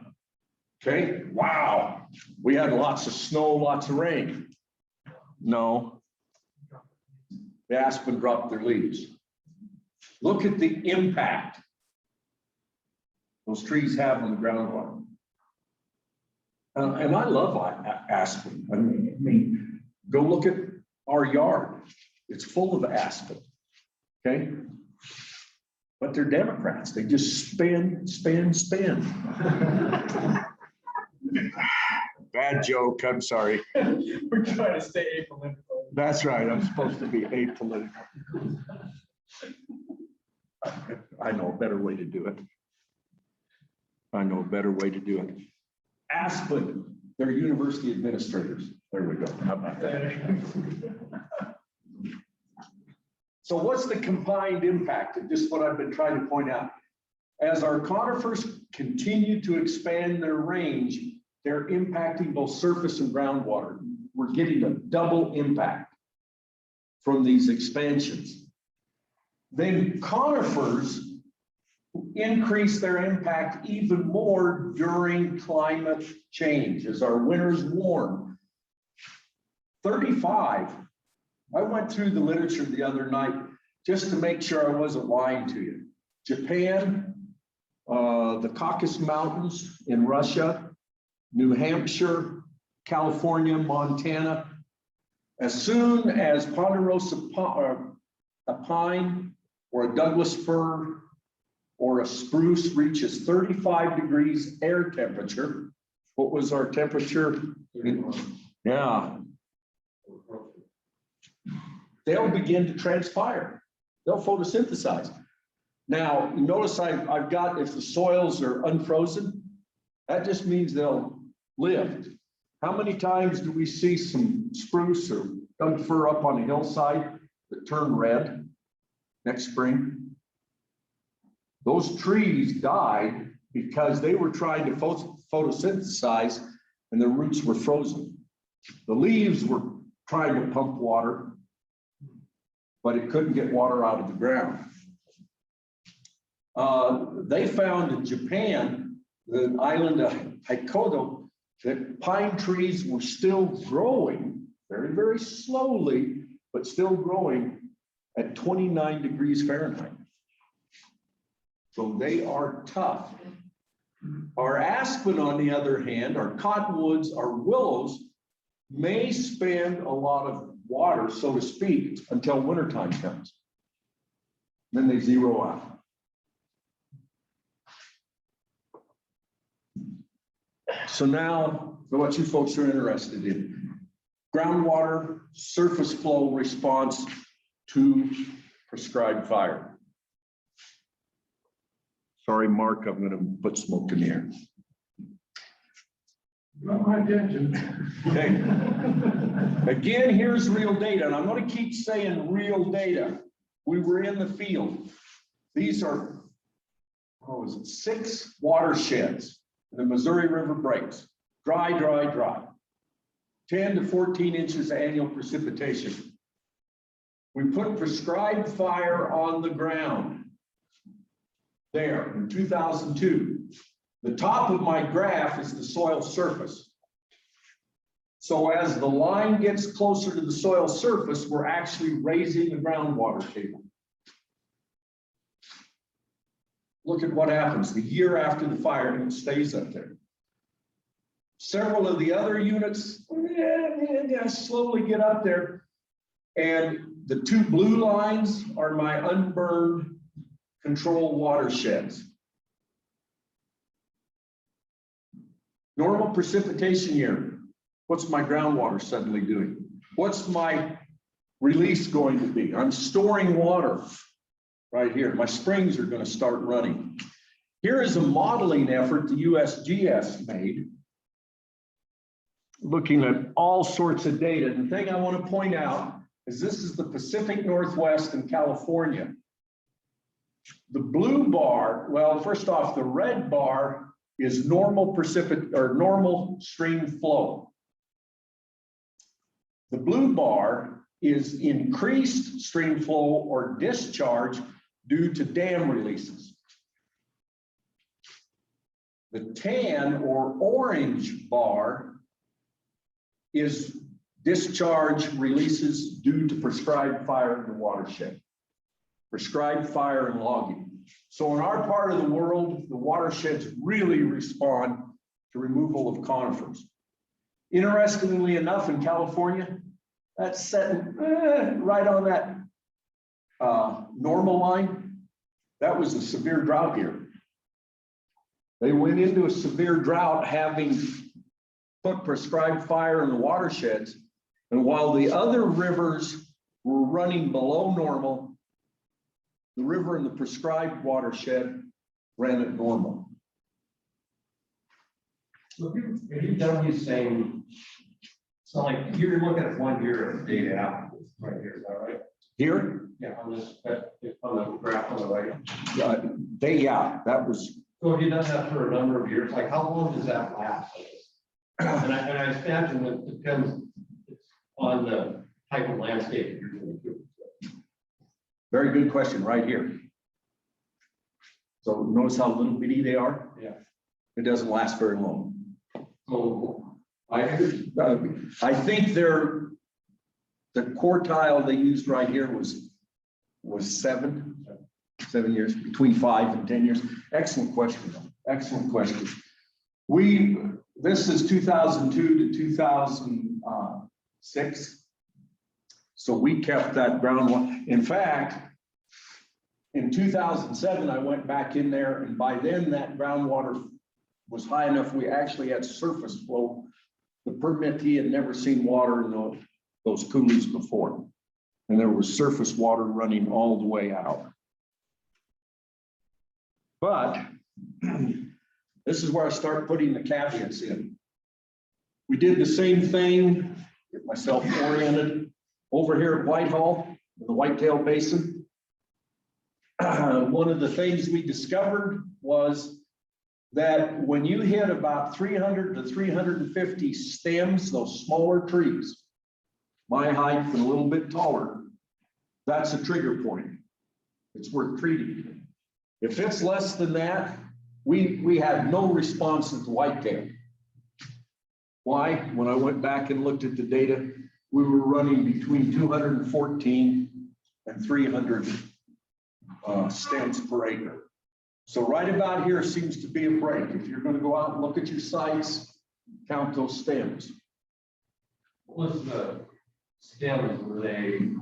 Okay, wow. We had lots of snow, lots of rain. No. The aspen dropped their leaves. Look at the impact those trees have on the groundwater. And I love aspen. I mean, go look at our yard. It's full of aspen. Okay. But they're Democrats. They just spin. Bad joke. I'm sorry. We're trying to stay apolitical. That's right. I'm supposed to be apolitical. I know a better way to do it. Aspen, they're university administrators. There we go. How about that? So what's the combined impact of just what I've been trying to point out? As our conifers continue to expand their range, they're impacting both surface and groundwater. We're getting a double impact. from these expansions. Then conifers increase their impact even more during climate change as our winters warm. 35. I went through the literature the other night just to make sure I wasn't lying to you. Japan, the Caucasus Mountains in Russia, New Hampshire, California, Montana. As soon as ponderosa a pine or a Douglas fir or a spruce reaches 35 degrees air temperature, what was our temperature? Yeah. They'll begin to transpire. They'll photosynthesize. Now, notice I've got, if the soils are unfrozen, that just means they'll live. How many times do we see some spruce or Doug fir up on a hillside that turn red next spring? Those trees died because they were trying to photosynthesize and their roots were frozen. The leaves were trying to pump water, but it couldn't get water out of the ground. They found in Japan, the island of Hokkaido, that pine trees were still growing very, very slowly, but still growing at 29 degrees Fahrenheit. So they are tough. Our aspen, on the other hand, our cottonwoods, our willows may spend a lot of water, so to speak, until wintertime comes. Then they zero out. So now, what you folks are interested in, groundwater surface flow response to prescribed fire. Sorry, Mark, I'm gonna put smoke in the air. Not my attention. Okay. Again, here's real data, and I'm gonna keep saying real data. We were in the field. These are, what was it, 6 watersheds. The Missouri River breaks, dry, dry, dry. 10 to 14 inches of annual precipitation. We put prescribed fire on the ground there in 2002. The top of my graph is the soil surface. So as the line gets closer to the soil surface, we're actually raising the groundwater table. Look at what happens the year after the fire, and it stays up there. Several of the other units slowly get up there. And the 2 blue lines are my unburned control watersheds. Normal precipitation year. What's my groundwater suddenly doing? What's my release going to be? I'm storing water. Right here, my springs are going to start running. Here is a modeling effort the USGS made, looking at all sorts of data. The thing I want to point out is this is the Pacific Northwest and California. The blue bar, well, first off, the red bar is normal normal stream flow. The blue bar is increased stream flow or discharge due to dam releases. The tan or orange bar is discharge releases due to prescribed fire in the watershed, prescribed fire and logging. So in our part of the world, the watersheds really respond to removal of conifers. Interestingly enough, in California, that's setting right on that normal line. That was a severe drought year. They went into a severe drought having put prescribed fire in the watersheds, and while the other rivers were running below normal, the river in the prescribed watershed ran at normal. So if you've done these same, so like you're looking at 1 year of data out right here, is that right? Here? Yeah, on this, on the graph on the right. Yeah, that was. So have you done that for a number of years? Like how long does that last? And I imagine it depends on the type of landscape you're doing too. Very good question right here. So notice how little bitty they are? Yeah. It doesn't last very long. So I think the quartile they used right here was 7 years, between 5 and 10 years. Excellent question, though. Excellent question. This is 2002 to 2006. So we kept that groundwater. In fact, in 2007, I went back in there, and by then that groundwater was high enough, we actually had surface flow. The permittee had never seen water in those coulees before. And there was surface water running all the way out. But this is where I start putting the caveats in. We did the same thing, get myself oriented, over here at Whitehall, in the Whitetail Basin. One of the things we discovered was that when you hit about 300 to 350 stems, those smaller trees, my height and a little bit taller, that's a trigger point. It's worth treating. If it's less than that, we had no response at the whitetail. Why? When I went back and looked at the data, we were running between 214 and 300 stems per acre. So right about here seems to be a break. If you're going to go out and look at your sites, count those stems. What was the stems? Were they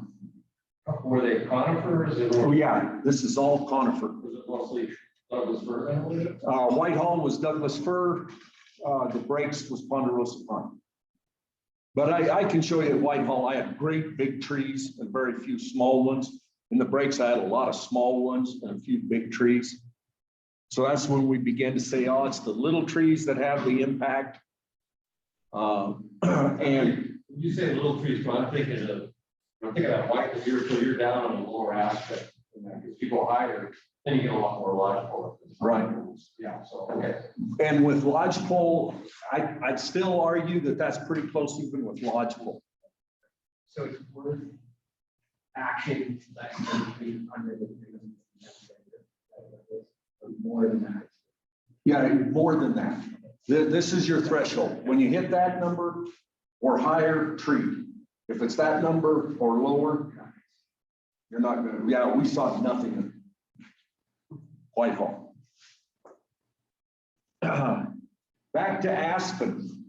conifers? Oh yeah, this is all conifer. Was it mostly Douglas fir? Whitehall was Douglas fir. The breaks was ponderosa pine. But I can show you at Whitehall, I have great big trees and very few small ones. In the breaks, I had a lot of small ones and a few big trees. So that's when we began to say, oh, it's the little trees that have the impact. And when you say little trees, I'm thinking of white, so you're down on the lower aspect. If you go higher, then you get a lot more lodgepole. Right. Yeah, so, okay. And with lodgepole, I'd still argue that that's pretty close even with lodgepole. So it's worth action that can be under the more than that. Yeah, more than that. This is your threshold. When you hit that number or higher, treat. If it's that number or lower, you're not gonna, yeah, we saw nothing in Whitehall. Back to aspen.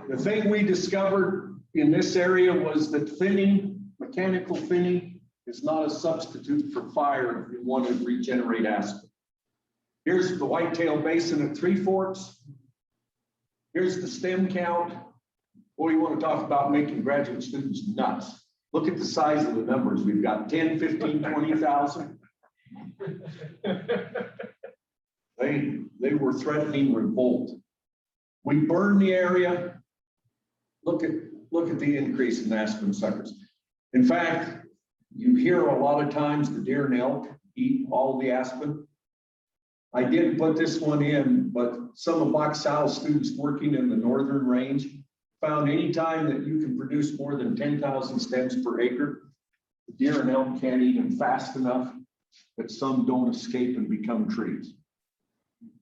The thing we discovered in this area was that thinning, mechanical thinning, is not a substitute for fire if you want to regenerate aspen. Here's the Whitetail Basin at Three Forks. Here's the stem count. Boy, you want to talk about making graduate students nuts. Look at the size of the numbers. We've got 10, 15, 20,000. They were threatening revolt. We burned the area. Look at the increase in aspen suckers. In fact, you hear a lot of times the deer and elk eat all the aspen. I didn't put this one in, but some of Box South students working in the northern range found any time that you can produce more than 10,000 stems per acre, the deer and elk can't eat them fast enough that some don't escape and become trees.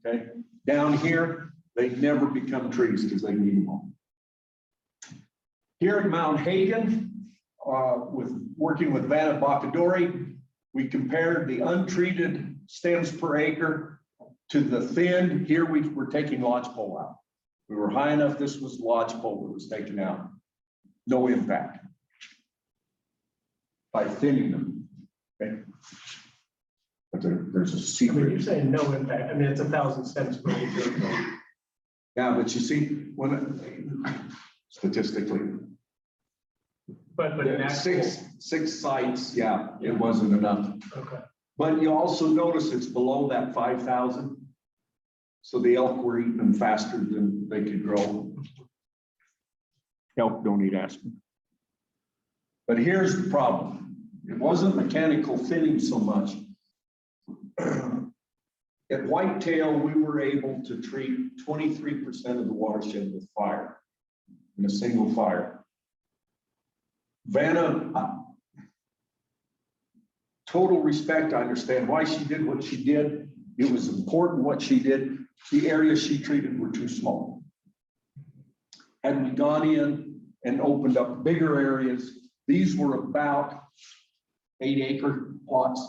Okay, down here, they never become trees because they need them all. Here at Mount Hagen, working with Vanna Bacadori, we compared the untreated stems per acre to the thinned. Here we were taking lodgepole out. We were high enough, this was lodgepole that was taken out. No impact by thinning them. Okay. But there's a secret. You're saying no impact. I mean, it's 1,000 stems per acre. Yeah, but you see, when statistically, but in actual, six sites, yeah, it wasn't enough. okay. But you also notice it's below that 5,000. So the elk were eating faster than they could grow. Elk don't eat aspen. But here's the problem. It wasn't mechanical thinning so much. At Whitetail, we were able to treat 23% of the watershed with fire in a single fire. Vanna, total respect. I understand why she did what she did. It was important what she did. The areas she treated were too small. Had we gone in and opened up bigger areas, these were about 8-acre plots.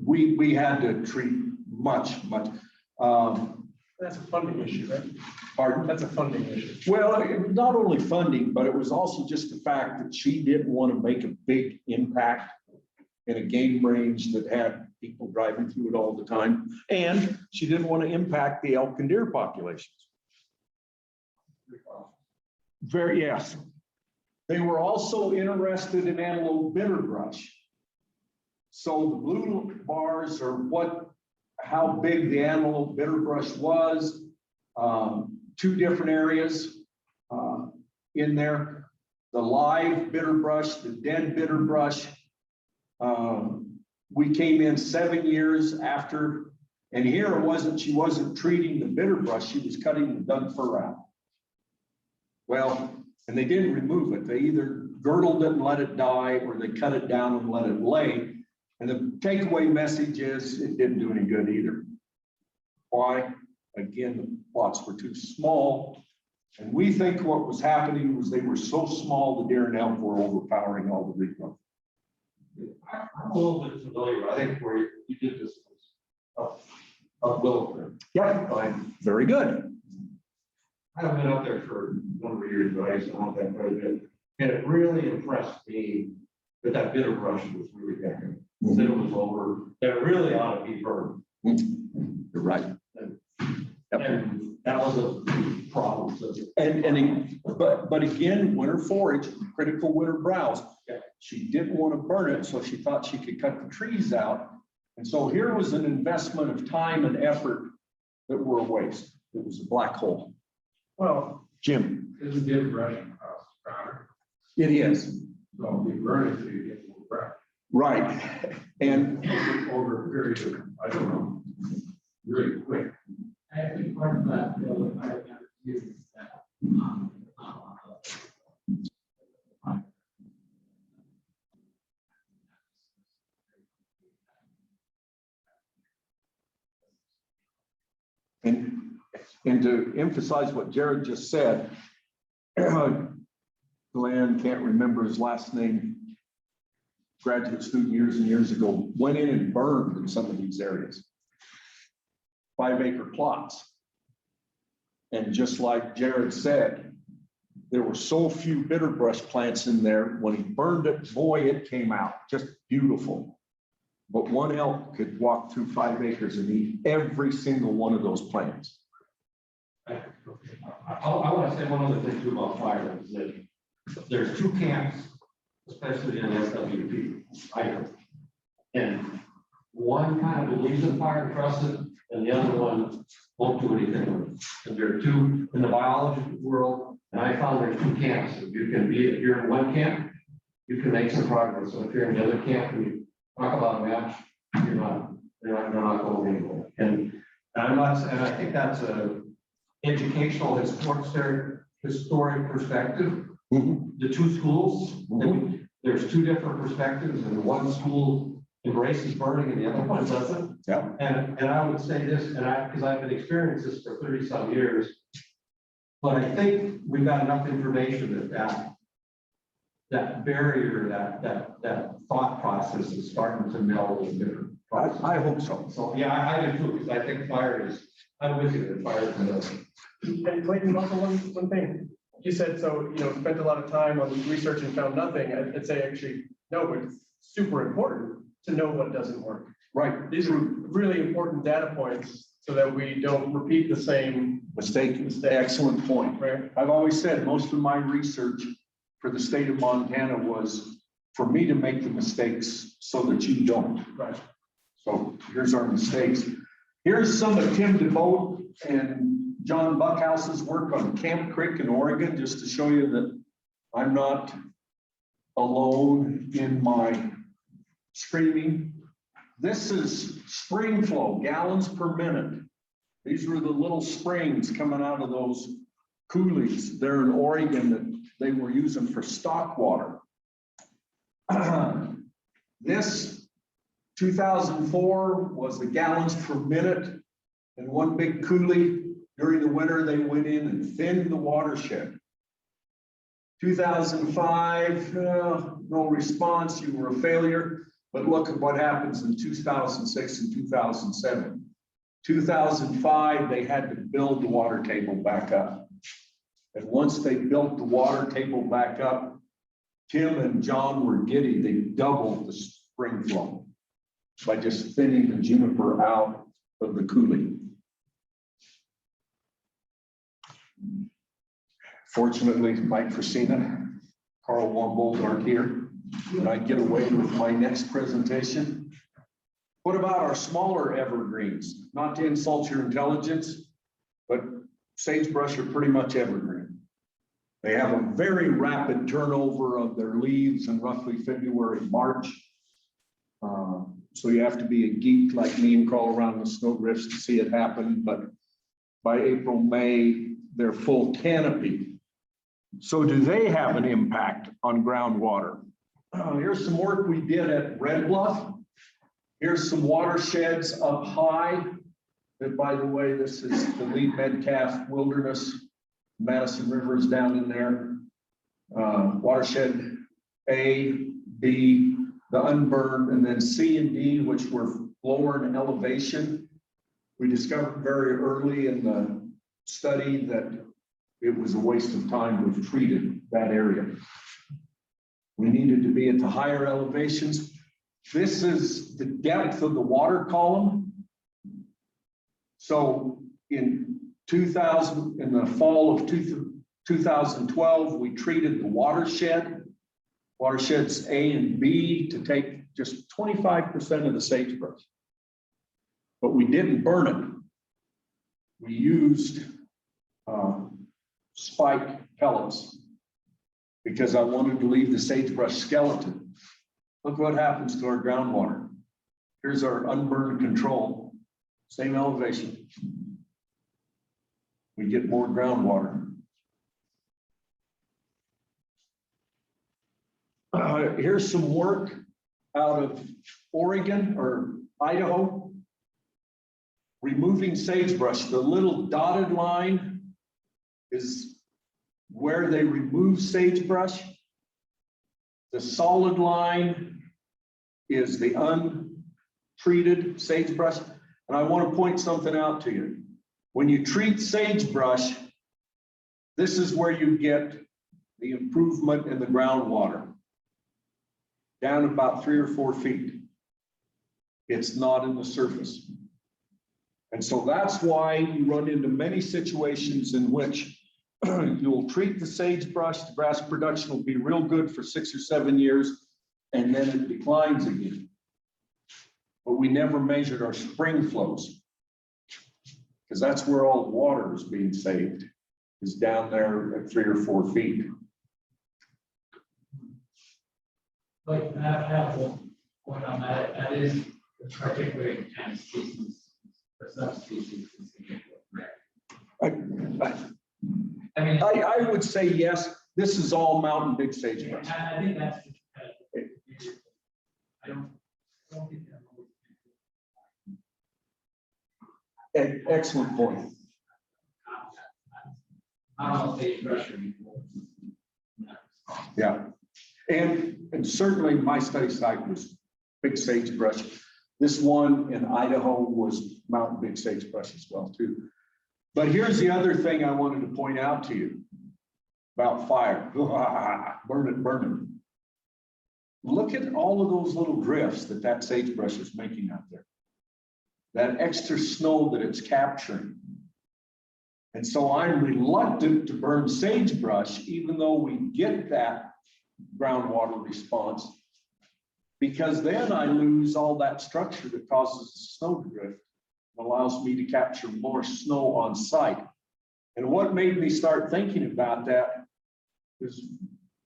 We had to treat much. That's a funding issue, right? Pardon? That's a funding issue. Well, it was not only funding, but it was also just the fact that she didn't want to make a big impact in a game range that had people driving through it all the time. And she didn't want to impact the elk and deer populations. Yes. They were also interested in antelope bitterbrush. So the blue bars are how big the antelope bitterbrush was. 2 different areas in there. The live bitterbrush, the dead bitterbrush. We came in 7 years after, and here she wasn't treating the bitterbrush, she was cutting the dug fir out. Well, and they didn't remove it. They either girdled it and let it die, or they cut it down and let it lay. And the takeaway message is it didn't do any good either. Why? Again, the plots were too small. And we think what was happening was they were so small, the deer and elk were overpowering all the regrowth. I'm a little bit familiar, I think where you did this up Willow. Yeah, very good. I haven't been out there for a number of years, but I used to hunt that quite a bit. And it really impressed me that bitterbrush was really big. That it was over, that it really ought to be burned. You're right. And that was a problem. So But again, winter forage, critical winter browse. Yeah. She didn't want to burn it, so she thought she could cut the trees out. And so here was an investment of time and effort that were a waste. It was a black hole. Well, Jim. It's a good brushing process. It is. So we burn it, so you get more brush. Right. And Over a period of, I don't know, really quick. I think part of that, Bill, I have used that. And to emphasize what Jared just said, Glenn, can't remember his last name, graduate student years and years ago, went in and burned in some of these areas. 5-acre plots. And just like Jared said, there were so few bitterbrush plants in there. When he burned it, boy, it came out just beautiful. But one elk could walk through 5 acres and eat every single one of those plants. I want to say one other thing too about fire is that there's 2 camps, especially in SWP. And one kind of believes in fire and trusts it, and the other one won't do anything with it. And there are 2 in the biology world, and I found there's 2 camps. If you're in one camp, you can make some progress. So if you're in the other camp and you talk about a match, they're not going anywhere. And I think that's a educational historic perspective. Mm-hmm. The 2 schools, there's 2 different perspectives, and one school embraces burning and the other one doesn't. Yeah. And I would say this, because I've been experiencing this for 30-some years, but I think we've got enough information that barrier, that thought process is starting to meld with different. I hope so. So yeah, I do too, because I think I'm with you, that fire is another. and Clayton, also one thing, you said, so, spent a lot of time on research and found nothing. I'd say actually, no, but it's super important to know what doesn't work. Right. These are really important data points so that we don't repeat the same Mistake. Excellent point. right? I've always said most of my research for the state of Montana was for me to make the mistakes so that you don't. Right. So here's our mistakes. Here's some of Tim DeVoe and John Buckhouse's work on Camp Creek in Oregon, just to show you that I'm not alone in my screaming. This is spring flow, gallons per minute. These were the little springs coming out of those coulees there in Oregon that they were using for stock water. This 2004 was the gallons per minute, and one big coulee. During the winter, they went in and thinned the watershed. 2005, no response, you were a failure. But look at what happens in 2006 and 2007. 2005, they had to build the water table back up. And once they built the water table back up, Tim and John were giddy. They doubled the spring flow by just thinning the juniper out of the coulee. Fortunately, Mike Christina, Carl Wombold aren't here, and I get away with my next presentation. What about our smaller evergreens? Not to insult your intelligence, but sagebrush are pretty much evergreen. They have a very rapid turnover of their leaves in roughly February, March. So you have to be a geek like me and crawl around the snowdrifts to see it happen. But by April, May, they're full canopy. So do they have an impact on groundwater? Here's some work we did at Red Bluff. Here's some watersheds up high. And by the way, this is the Lee Metcalf Wilderness. Madison River is down in there. Watershed A, B, the unburned, and then C and D, which were lower in elevation. We discovered very early in the study that it was a waste of time to have treated that area. We needed to be at the higher elevations. This is the depth of the water column. So in the fall of 2012, we treated the watersheds A and B, to take just 25% of the sagebrush. But we didn't burn it. We used spike pellets because I wanted to leave the sagebrush skeleton. Look what happens to our groundwater. Here's our unburned control, same elevation. We get more groundwater. Here's some work out of Oregon or Idaho, removing sagebrush. The little dotted line is where they remove sagebrush. The solid line is the untreated sagebrush. And I want to point something out to you. When you treat sagebrush, this is where you get the improvement in the groundwater, down about 3 or 4 feet. It's not in the surface. And so that's why you run into many situations in which you'll treat the sagebrush, the grass production will be real good for 6 or 7 years, and then it declines again. But we never measured our spring flows, because that's where all the water is being saved, is down there at 3 or 4 feet. Like, I have one point on that. That is the particular kind of species or subspecies. I mean, I would say yes. This is all mountain big sagebrush. I think that's. I don't think that. Excellent point. Yeah, and certainly my study site was big sagebrush. This one in Idaho was mountain big sagebrush as well too. But here's the other thing I wanted to point out to you about fire. Burn it, burn it. Look at all of those little drifts that sagebrush is making out there. That extra snow that it's capturing. And so I'm reluctant to burn sagebrush, even though we get that groundwater response, because then I lose all that structure that causes the snow to drift, and allows me to capture more snow on site. And what made me start thinking about that is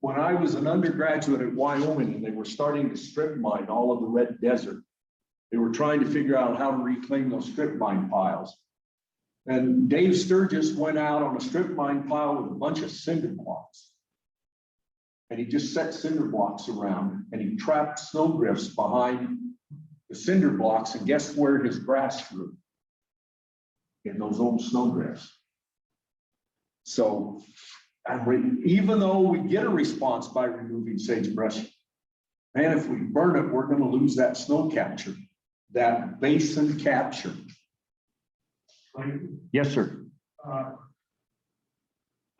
when I was an undergraduate at Wyoming and they were starting to strip mine all of the red desert. They were trying to figure out how to reclaim those strip mine piles. And Dave Sturgis went out on a strip mine pile with a bunch of cinder blocks. and he just set cinder blocks around, and he trapped snow drifts behind the cinder blocks, and guess where his grass grew? In those old snow drifts. So, even though we get a response by removing sagebrush, man, if we burn it, we're gonna lose that snow capture, that basin capture. Yes, sir.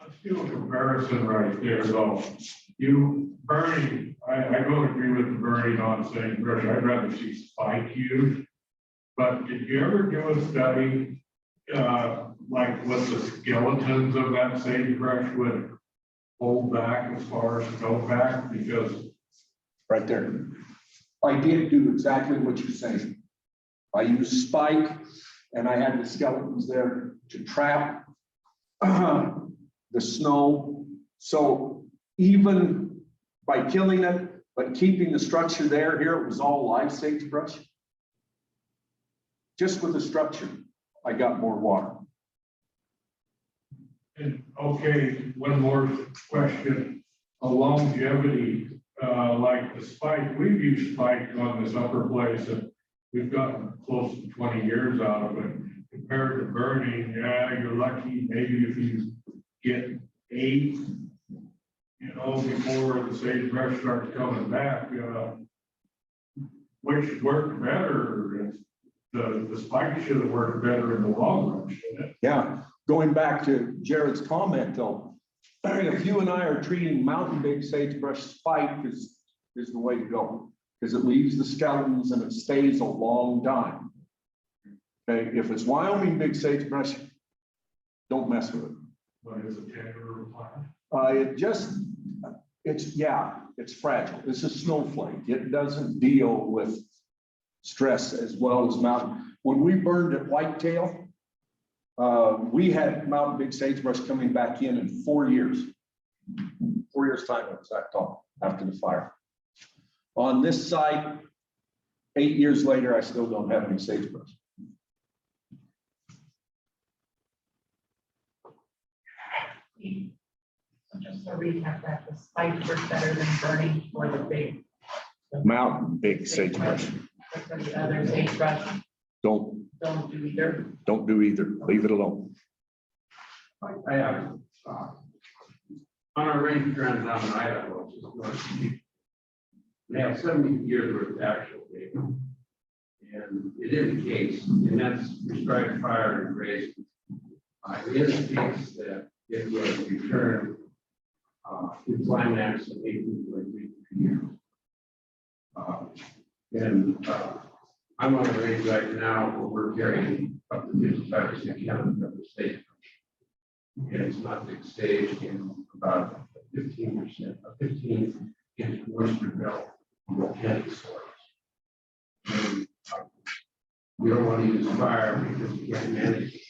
Let's do a comparison right there, though. You burning, I don't agree with the burning on sagebrush. I'd rather see spike used. But did you ever do a study, like what the skeletons of that sagebrush would hold back as far as snowpack? Because Right there. I did do exactly what you're saying. I used spike, and I had the skeletons there to trap the snow. So even by killing it, but keeping the structure there, here it was all live sagebrush. Just with the structure, I got more water. And okay, one more question. A longevity, like the spike, we've used spike on this upper place and we've gotten close to 20 years out of it. Compared to burning, yeah, you're lucky maybe if you get 8, you know, before the sagebrush starts coming back, which worked better. The spike should have worked better in the long run, shouldn't it? Yeah, going back to Jared's comment though, if you and I are treating mountain big sagebrush, spike is the way to go, because it leaves the skeletons and it stays a long time. Okay, if it's Wyoming big sagebrush, don't mess with it. But is it tender plant? It's fragile. It's a snowflake. It doesn't deal with stress as well as mountain. When we burned at Whitetail, we had mountain big sagebrush coming back in 4 years. 4 years time it was that tall after the fire. On this site, 8 years later, I still don't have any sagebrush. So just to recap that, the spike works better than burning for the big. Mountain big sagebrush. But for the other sagebrush, Don't don't do either. do either. Leave it alone. I have, on our range ground down in Idaho, which is north. They have 70 years worth of actual data. And it indicates, and that's prescribed fire and grazing. It indicates that it was returned to climax in 18.3 years. I'm on a range right now where we're carrying up to 55% count of the state. And it's not big stage in about 15%, a 15-inch moisture belt in volcanic soils. And, we don't want to use fire because we can't manage it.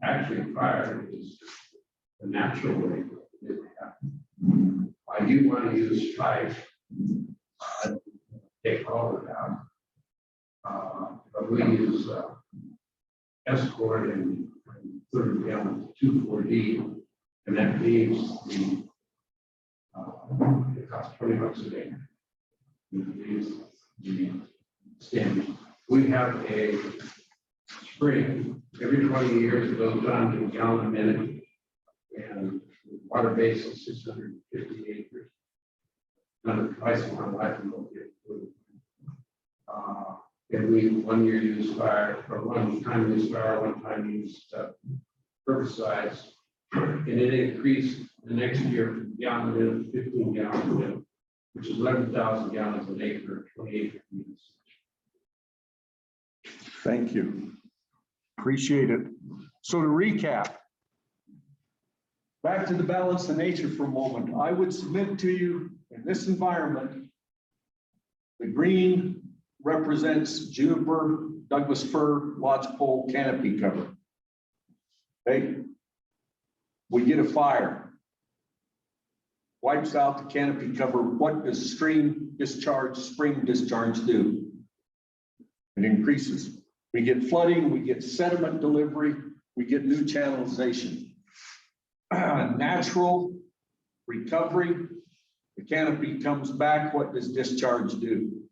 Actually, fire is the natural way it happens. I do want to use spike, take all of it out. But we use escort and 30 gallons 2,4-D, and that leaves the it costs $20 a day. It leaves the standard. We have a spring every 20 years. It goes down to a gallon a minute, and water basin 650 acres. Done it twice in my life and don't get food. And we 1 year used fire, or 1 time used fire, 1 time used herbicides, and it increased the next year from gallon a minute to 15 gallons a minute, which is 11,000 gallons an acre, 20 acre units. Thank you. Appreciate it. So to recap, back to the balance of nature for a moment, I would submit to you in this environment, the green represents juniper, Douglas fir, lodgepole canopy cover. Okay. We get a fire, wipes out the canopy cover. What does spring discharge do? It increases. We get flooding, we get sediment delivery, we get new channelization. Natural recovery The canopy comes back, what does discharge do?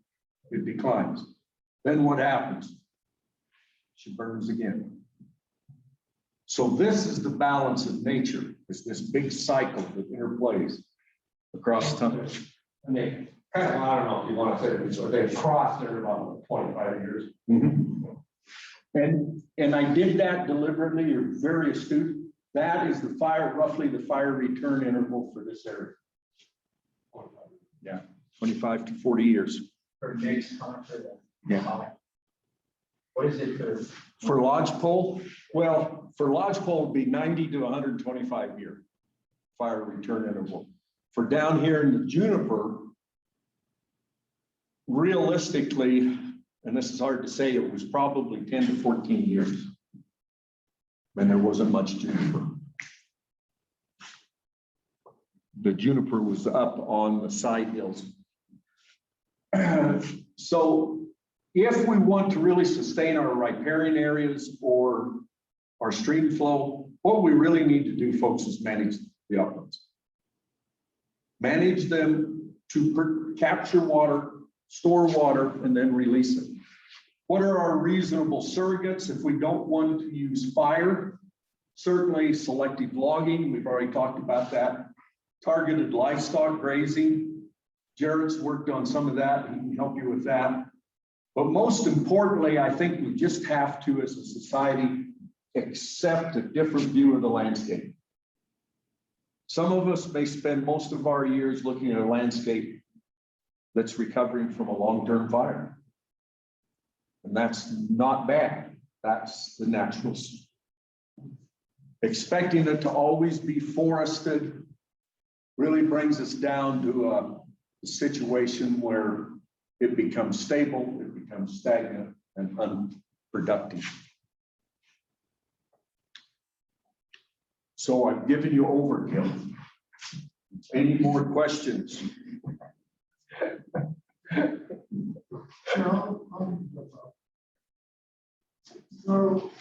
It declines. Then what happens? She burns again. So this is the balance of nature. It's this big cycle that interplays across time. And they kind of, I don't know if you want to say this, or they crossed there about 25 years. Mhm. And I did that deliberately. You're very astute. That is the fire, roughly the fire return interval for this area. Yeah, 25 to 40 years. For Jake's Conifer. Yeah. What is it for? For lodgepole, well, for lodgepole it'd be 90 to 125 year fire return interval. For down here in the juniper, realistically, and this is hard to say, it was probably 10 to 14 years. And there wasn't much juniper. The juniper was up on the side hills. So if we want to really sustain our riparian areas or our stream flow, what we really need to do, folks, is manage the uplands. Manage them to capture water, store water, and then release it. What are our reasonable surrogates if we don't want to use fire? Certainly selective logging, we've already talked about that. Targeted livestock grazing. Jared's worked on some of that, he can help you with that. But most importantly, I think we just have to, as a society, accept a different view of the landscape. Some of us may spend most of our years looking at a landscape that's recovering from a long-term fire. And that's not bad. That's the natural. Expecting it to always be forested really brings us down to a situation where it becomes stable, it becomes stagnant and unproductive. So I've given you overkill. Any more questions? So,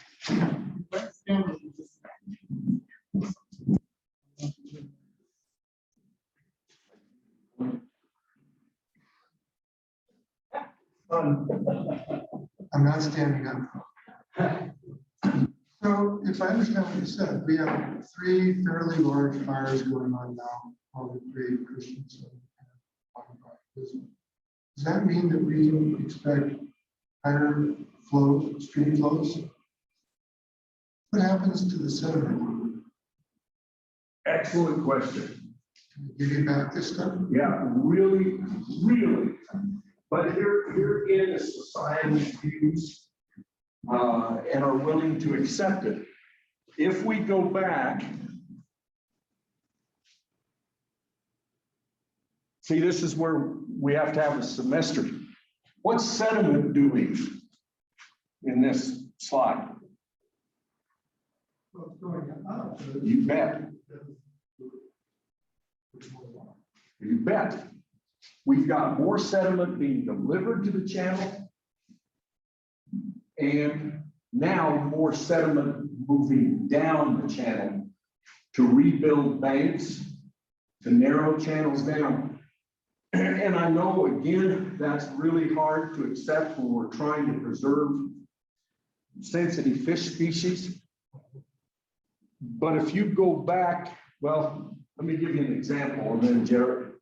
I'm not standing up. So if I understand what you said, we have 3 fairly large fires going on now, all the 3 Christians. Does that mean that we can expect higher flow, stream flows? What happens to the sediment? Excellent question. Can we give you back this stuff? Yeah, really, really. But here in a society views and are willing to accept it. If we go back, see, this is where we have to have a semester. What sediment do we in this slide? Well, it's going up. You bet. You bet. We've got more sediment being delivered to the channel. And now more sediment moving down the channel to rebuild banks, to narrow channels down. And I know, again, that's really hard to accept when we're trying to preserve sensitive fish species. But if you go back, well, let me give you an example, and then Jared.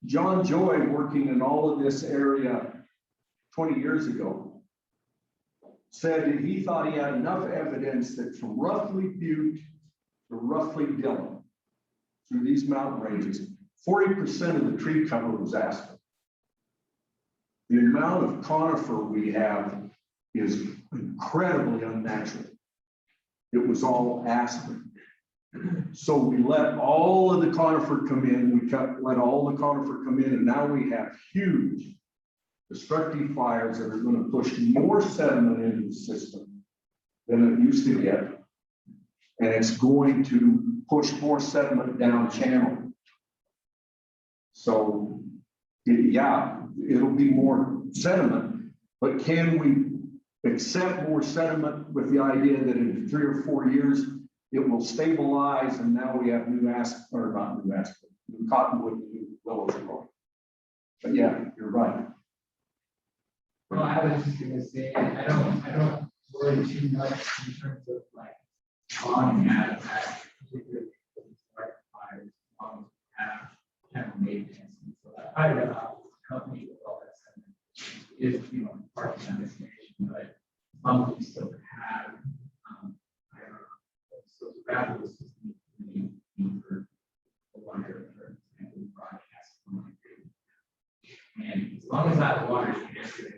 John Joy, working in all of this area 20 years ago, said that he thought he had enough evidence that from roughly Butte to roughly Dillon, through these mountain ranges, 40% of the tree cover was aspen. The amount of conifer we have is incredibly unnatural. It was all aspen. So we let all of the conifer come in, let all the conifer come in, and now we have huge destructive fires that are going to push more sediment into the system than it used to get. And it's going to push more sediment down channel. So, yeah, it'll be more sediment, but can we accept more sediment with the idea that in 3 or 4 years, it will stabilize and now we have new aspen, or not new aspen, new cottonwood, new willows are growing. But yeah, you're right. Well, I was just gonna say, I don't worry too much in terms of like on that, particularly fires, have maintenance. And so I don't know, company with all that stuff is, part of that destination, but as long as we still have, I don't know, so gravel is for the water and broadcast. And as long as that water is connected,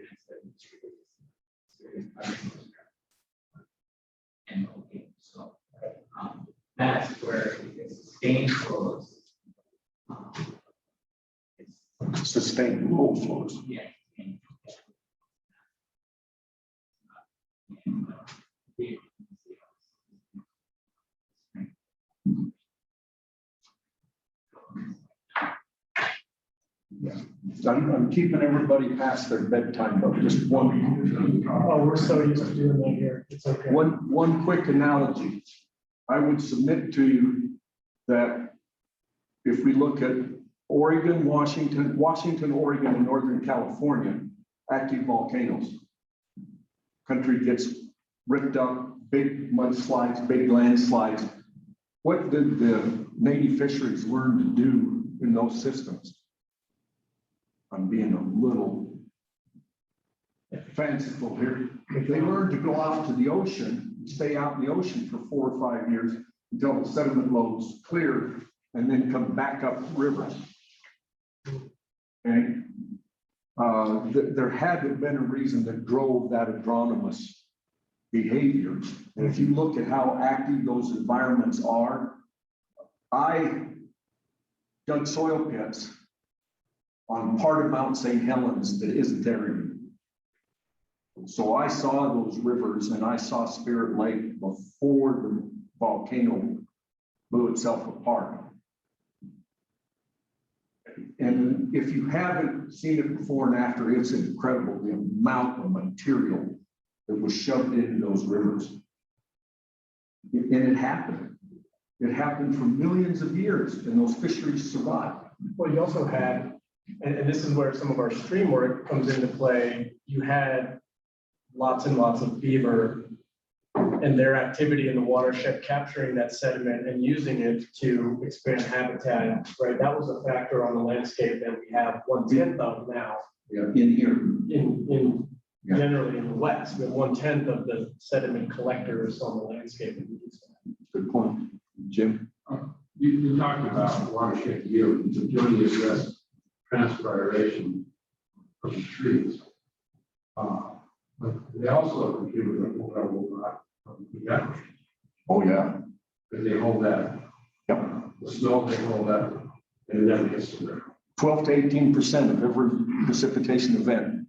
and okay, so that's where it's sustained flows. It's Sustained low flows. yeah. I'm keeping everybody past their bedtime, but just one. Oh, we're so used to doing that here. It's okay. One quick analogy. I would submit to you that if we look at Oregon, Washington, Oregon, and Northern California, active volcanoes. Country gets ripped up, big mudslides, big landslides. What did the native fisheries learn to do in those systems? I'm being a little fanciful here. They learned to go out to the ocean, stay out in the ocean for 4 or 5 years until the sediment loads clear and then come back up rivers. And there had to have been a reason that drove that agronomous behavior. And if you look at how active those environments are, I dug soil pits on part of Mount St. Helens that isn't there anymore. So I saw those rivers and I saw Spirit Lake before the volcano blew itself apart. And if you haven't seen it before and after, it's incredible the amount of material that was shoved into those rivers. And it happened. It happened for millions of years and those fisheries survived. Well, you also had, and this is where some of our stream work comes into play, you had lots and lots of beaver and their activity in the watershed capturing that sediment and using it to expand habitat, right? That was a factor on the landscape that we have 1/10 of now. Yeah, in here. In Yeah. generally in the West, we have 1/10 of the sediment collectors on the landscape. Good point. Jim? You talked about watershed yield, to jointly address transpiration of the trees. But they also contribute a lot of the Oh, yeah. because they hold that. Yep. The snow, they hold that, and it never gets to there. 12 to 18% of every precipitation event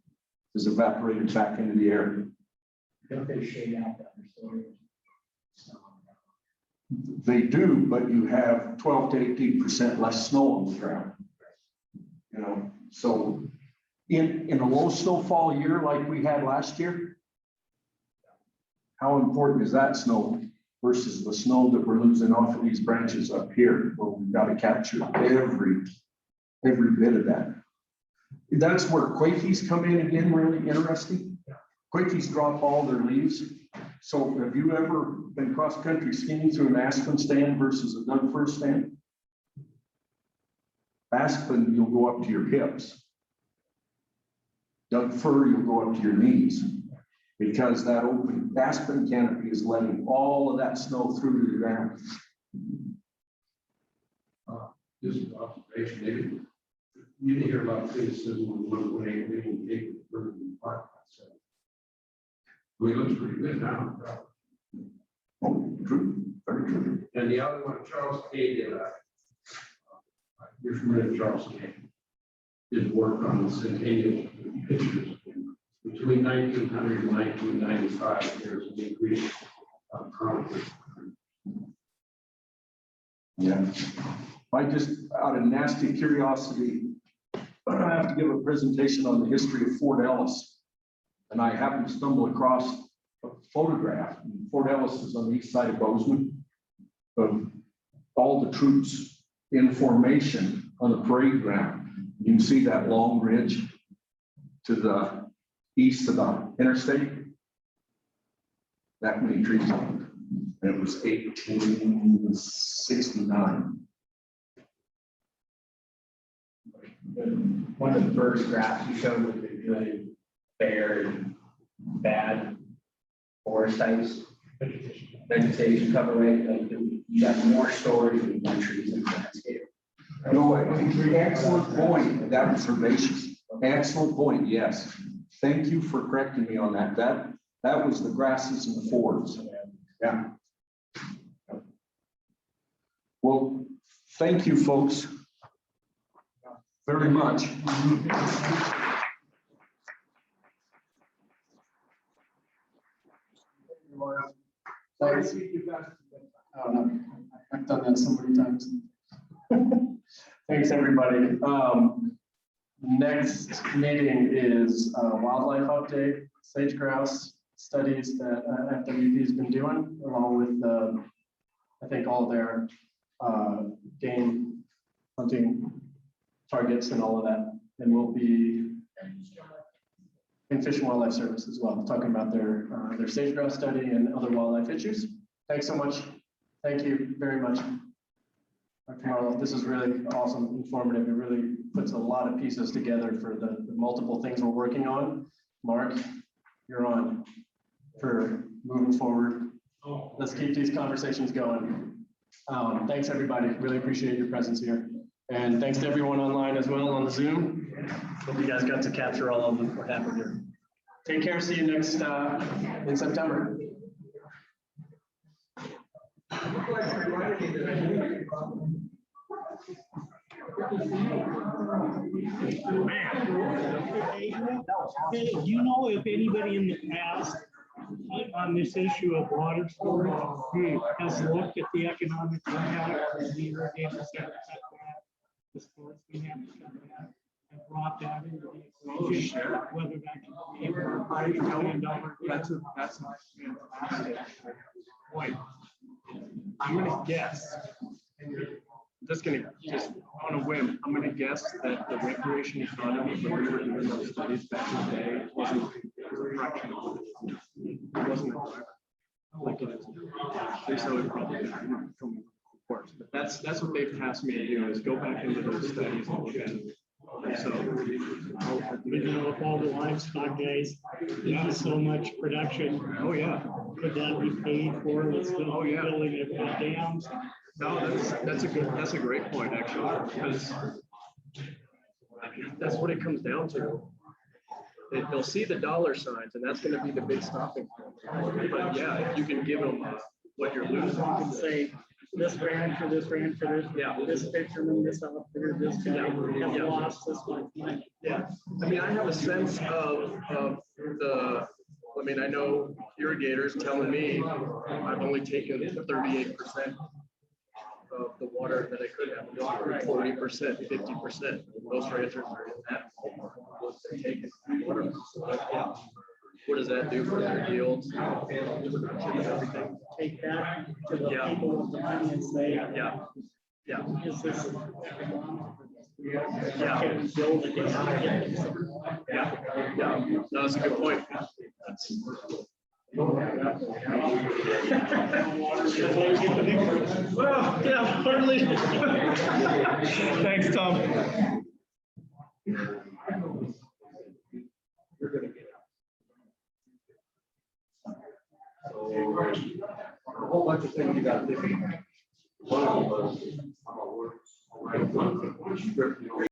is evaporated back into the air. Don't they shade out that story? They do, but you have 12 to 18% less snow on the ground. You know, so in a low snowfall year like we had last year, how important is that snow versus the snow that we're losing off of these branches up here? Well, we've got to capture every bit of that. That's where quakies come in again, really interesting. Quakies drop all their leaves. So have you ever been cross-country skiing through an aspen stand versus a Doug fir stand? Aspen, you'll go up to your hips. Doug fir, you'll go up to your knees. Because that open aspen canopy is letting all of that snow through to the ground. Just an observation, maybe. You didn't hear about criticism when they didn't take the burden part. So it looks pretty good now. Oh, true, very true. And the other one, Charles K. did you're familiar with Charles K. Did work on the centennial pictures. Between 1900 and 1995, there's an increase of Conifer. Yeah. I just, out of nasty curiosity, I have to give a presentation on the history of Fort Ellis. And I happened to stumble across a photograph. Fort Ellis is on the east side of Bozeman. Of all the troops in formation on the parade ground. You can see that long ridge to the east of the interstate. That many trees on it. And it was 1869. One of the first graphs you showed with the good, fair, and bad forest types, vegetation cover rate, like you got more storage and more trees in the landscape. No, excellent point. That was herbaceous. Excellent point. Yes. Thank you for correcting me on that. That was the grasses and the forests. Yeah. Well, thank you, folks, very much. Thanks. Oh, no, I've done that so many times. Thanks, everybody. Next meeting is wildlife update, sage grouse studies that FWP has been doing, along with I think all their game hunting targets and all of that. And we'll be in Fish and Wildlife Service as well, talking about their sage grouse study and other wildlife issues. Thanks so much. Thank you very much, Dr. Marlow. This is really awesome, informative. It really puts a lot of pieces together for the multiple things we're working on. Mark, you're on for moving forward. Let's keep these conversations going. Thanks, everybody. Really appreciate your presence here. And thanks to everyone online as well on the Zoom. Hope you guys got to capture all of what happened here. Take care. See you next in September. Hey, do you know if anybody in the past on this issue of water storage has looked at the economic impact of the irrigation center setback, the sports we have to cut that, and brought that into the equation, whether that can be $1 million. That's a fantastic point. I'm gonna guess, and just on a whim, I'm gonna guess that the recreation economy when we were doing those studies back in the day wasn't fractional. It wasn't a driver like it is now. They still would probably be from course, but that's what they've tasked me to do is go back into those studies and look at it. So, But you know, with all the livestock guys, there's so much production. oh yeah. Could that be paid for with still building of dams? No, that's a great point actually, because that's what it comes down to. They'll see the dollar signs, and that's going to be the big stopping point. But yeah, if you can give them what you're losing, You can say this brand for this brand for this. Yeah. This fisherman, this outfitter, this guy have lost this one. yeah. I mean, I have a sense of the. I mean, I know irrigators telling me I've only taken 38% of the water that I could have, 40%, 50%. Most ranchers are in that ballpark. They're taking water. Yeah. What does that do for their yields, production, and everything? Take that to the people with the money and say, Yeah. is this Yeah. can we build it? Yeah. No, that's a good point. Well, yeah, hardly. Thanks, Tom. You're gonna get out. So, a whole bunch of things you got to do. One of them was, I'm gonna work,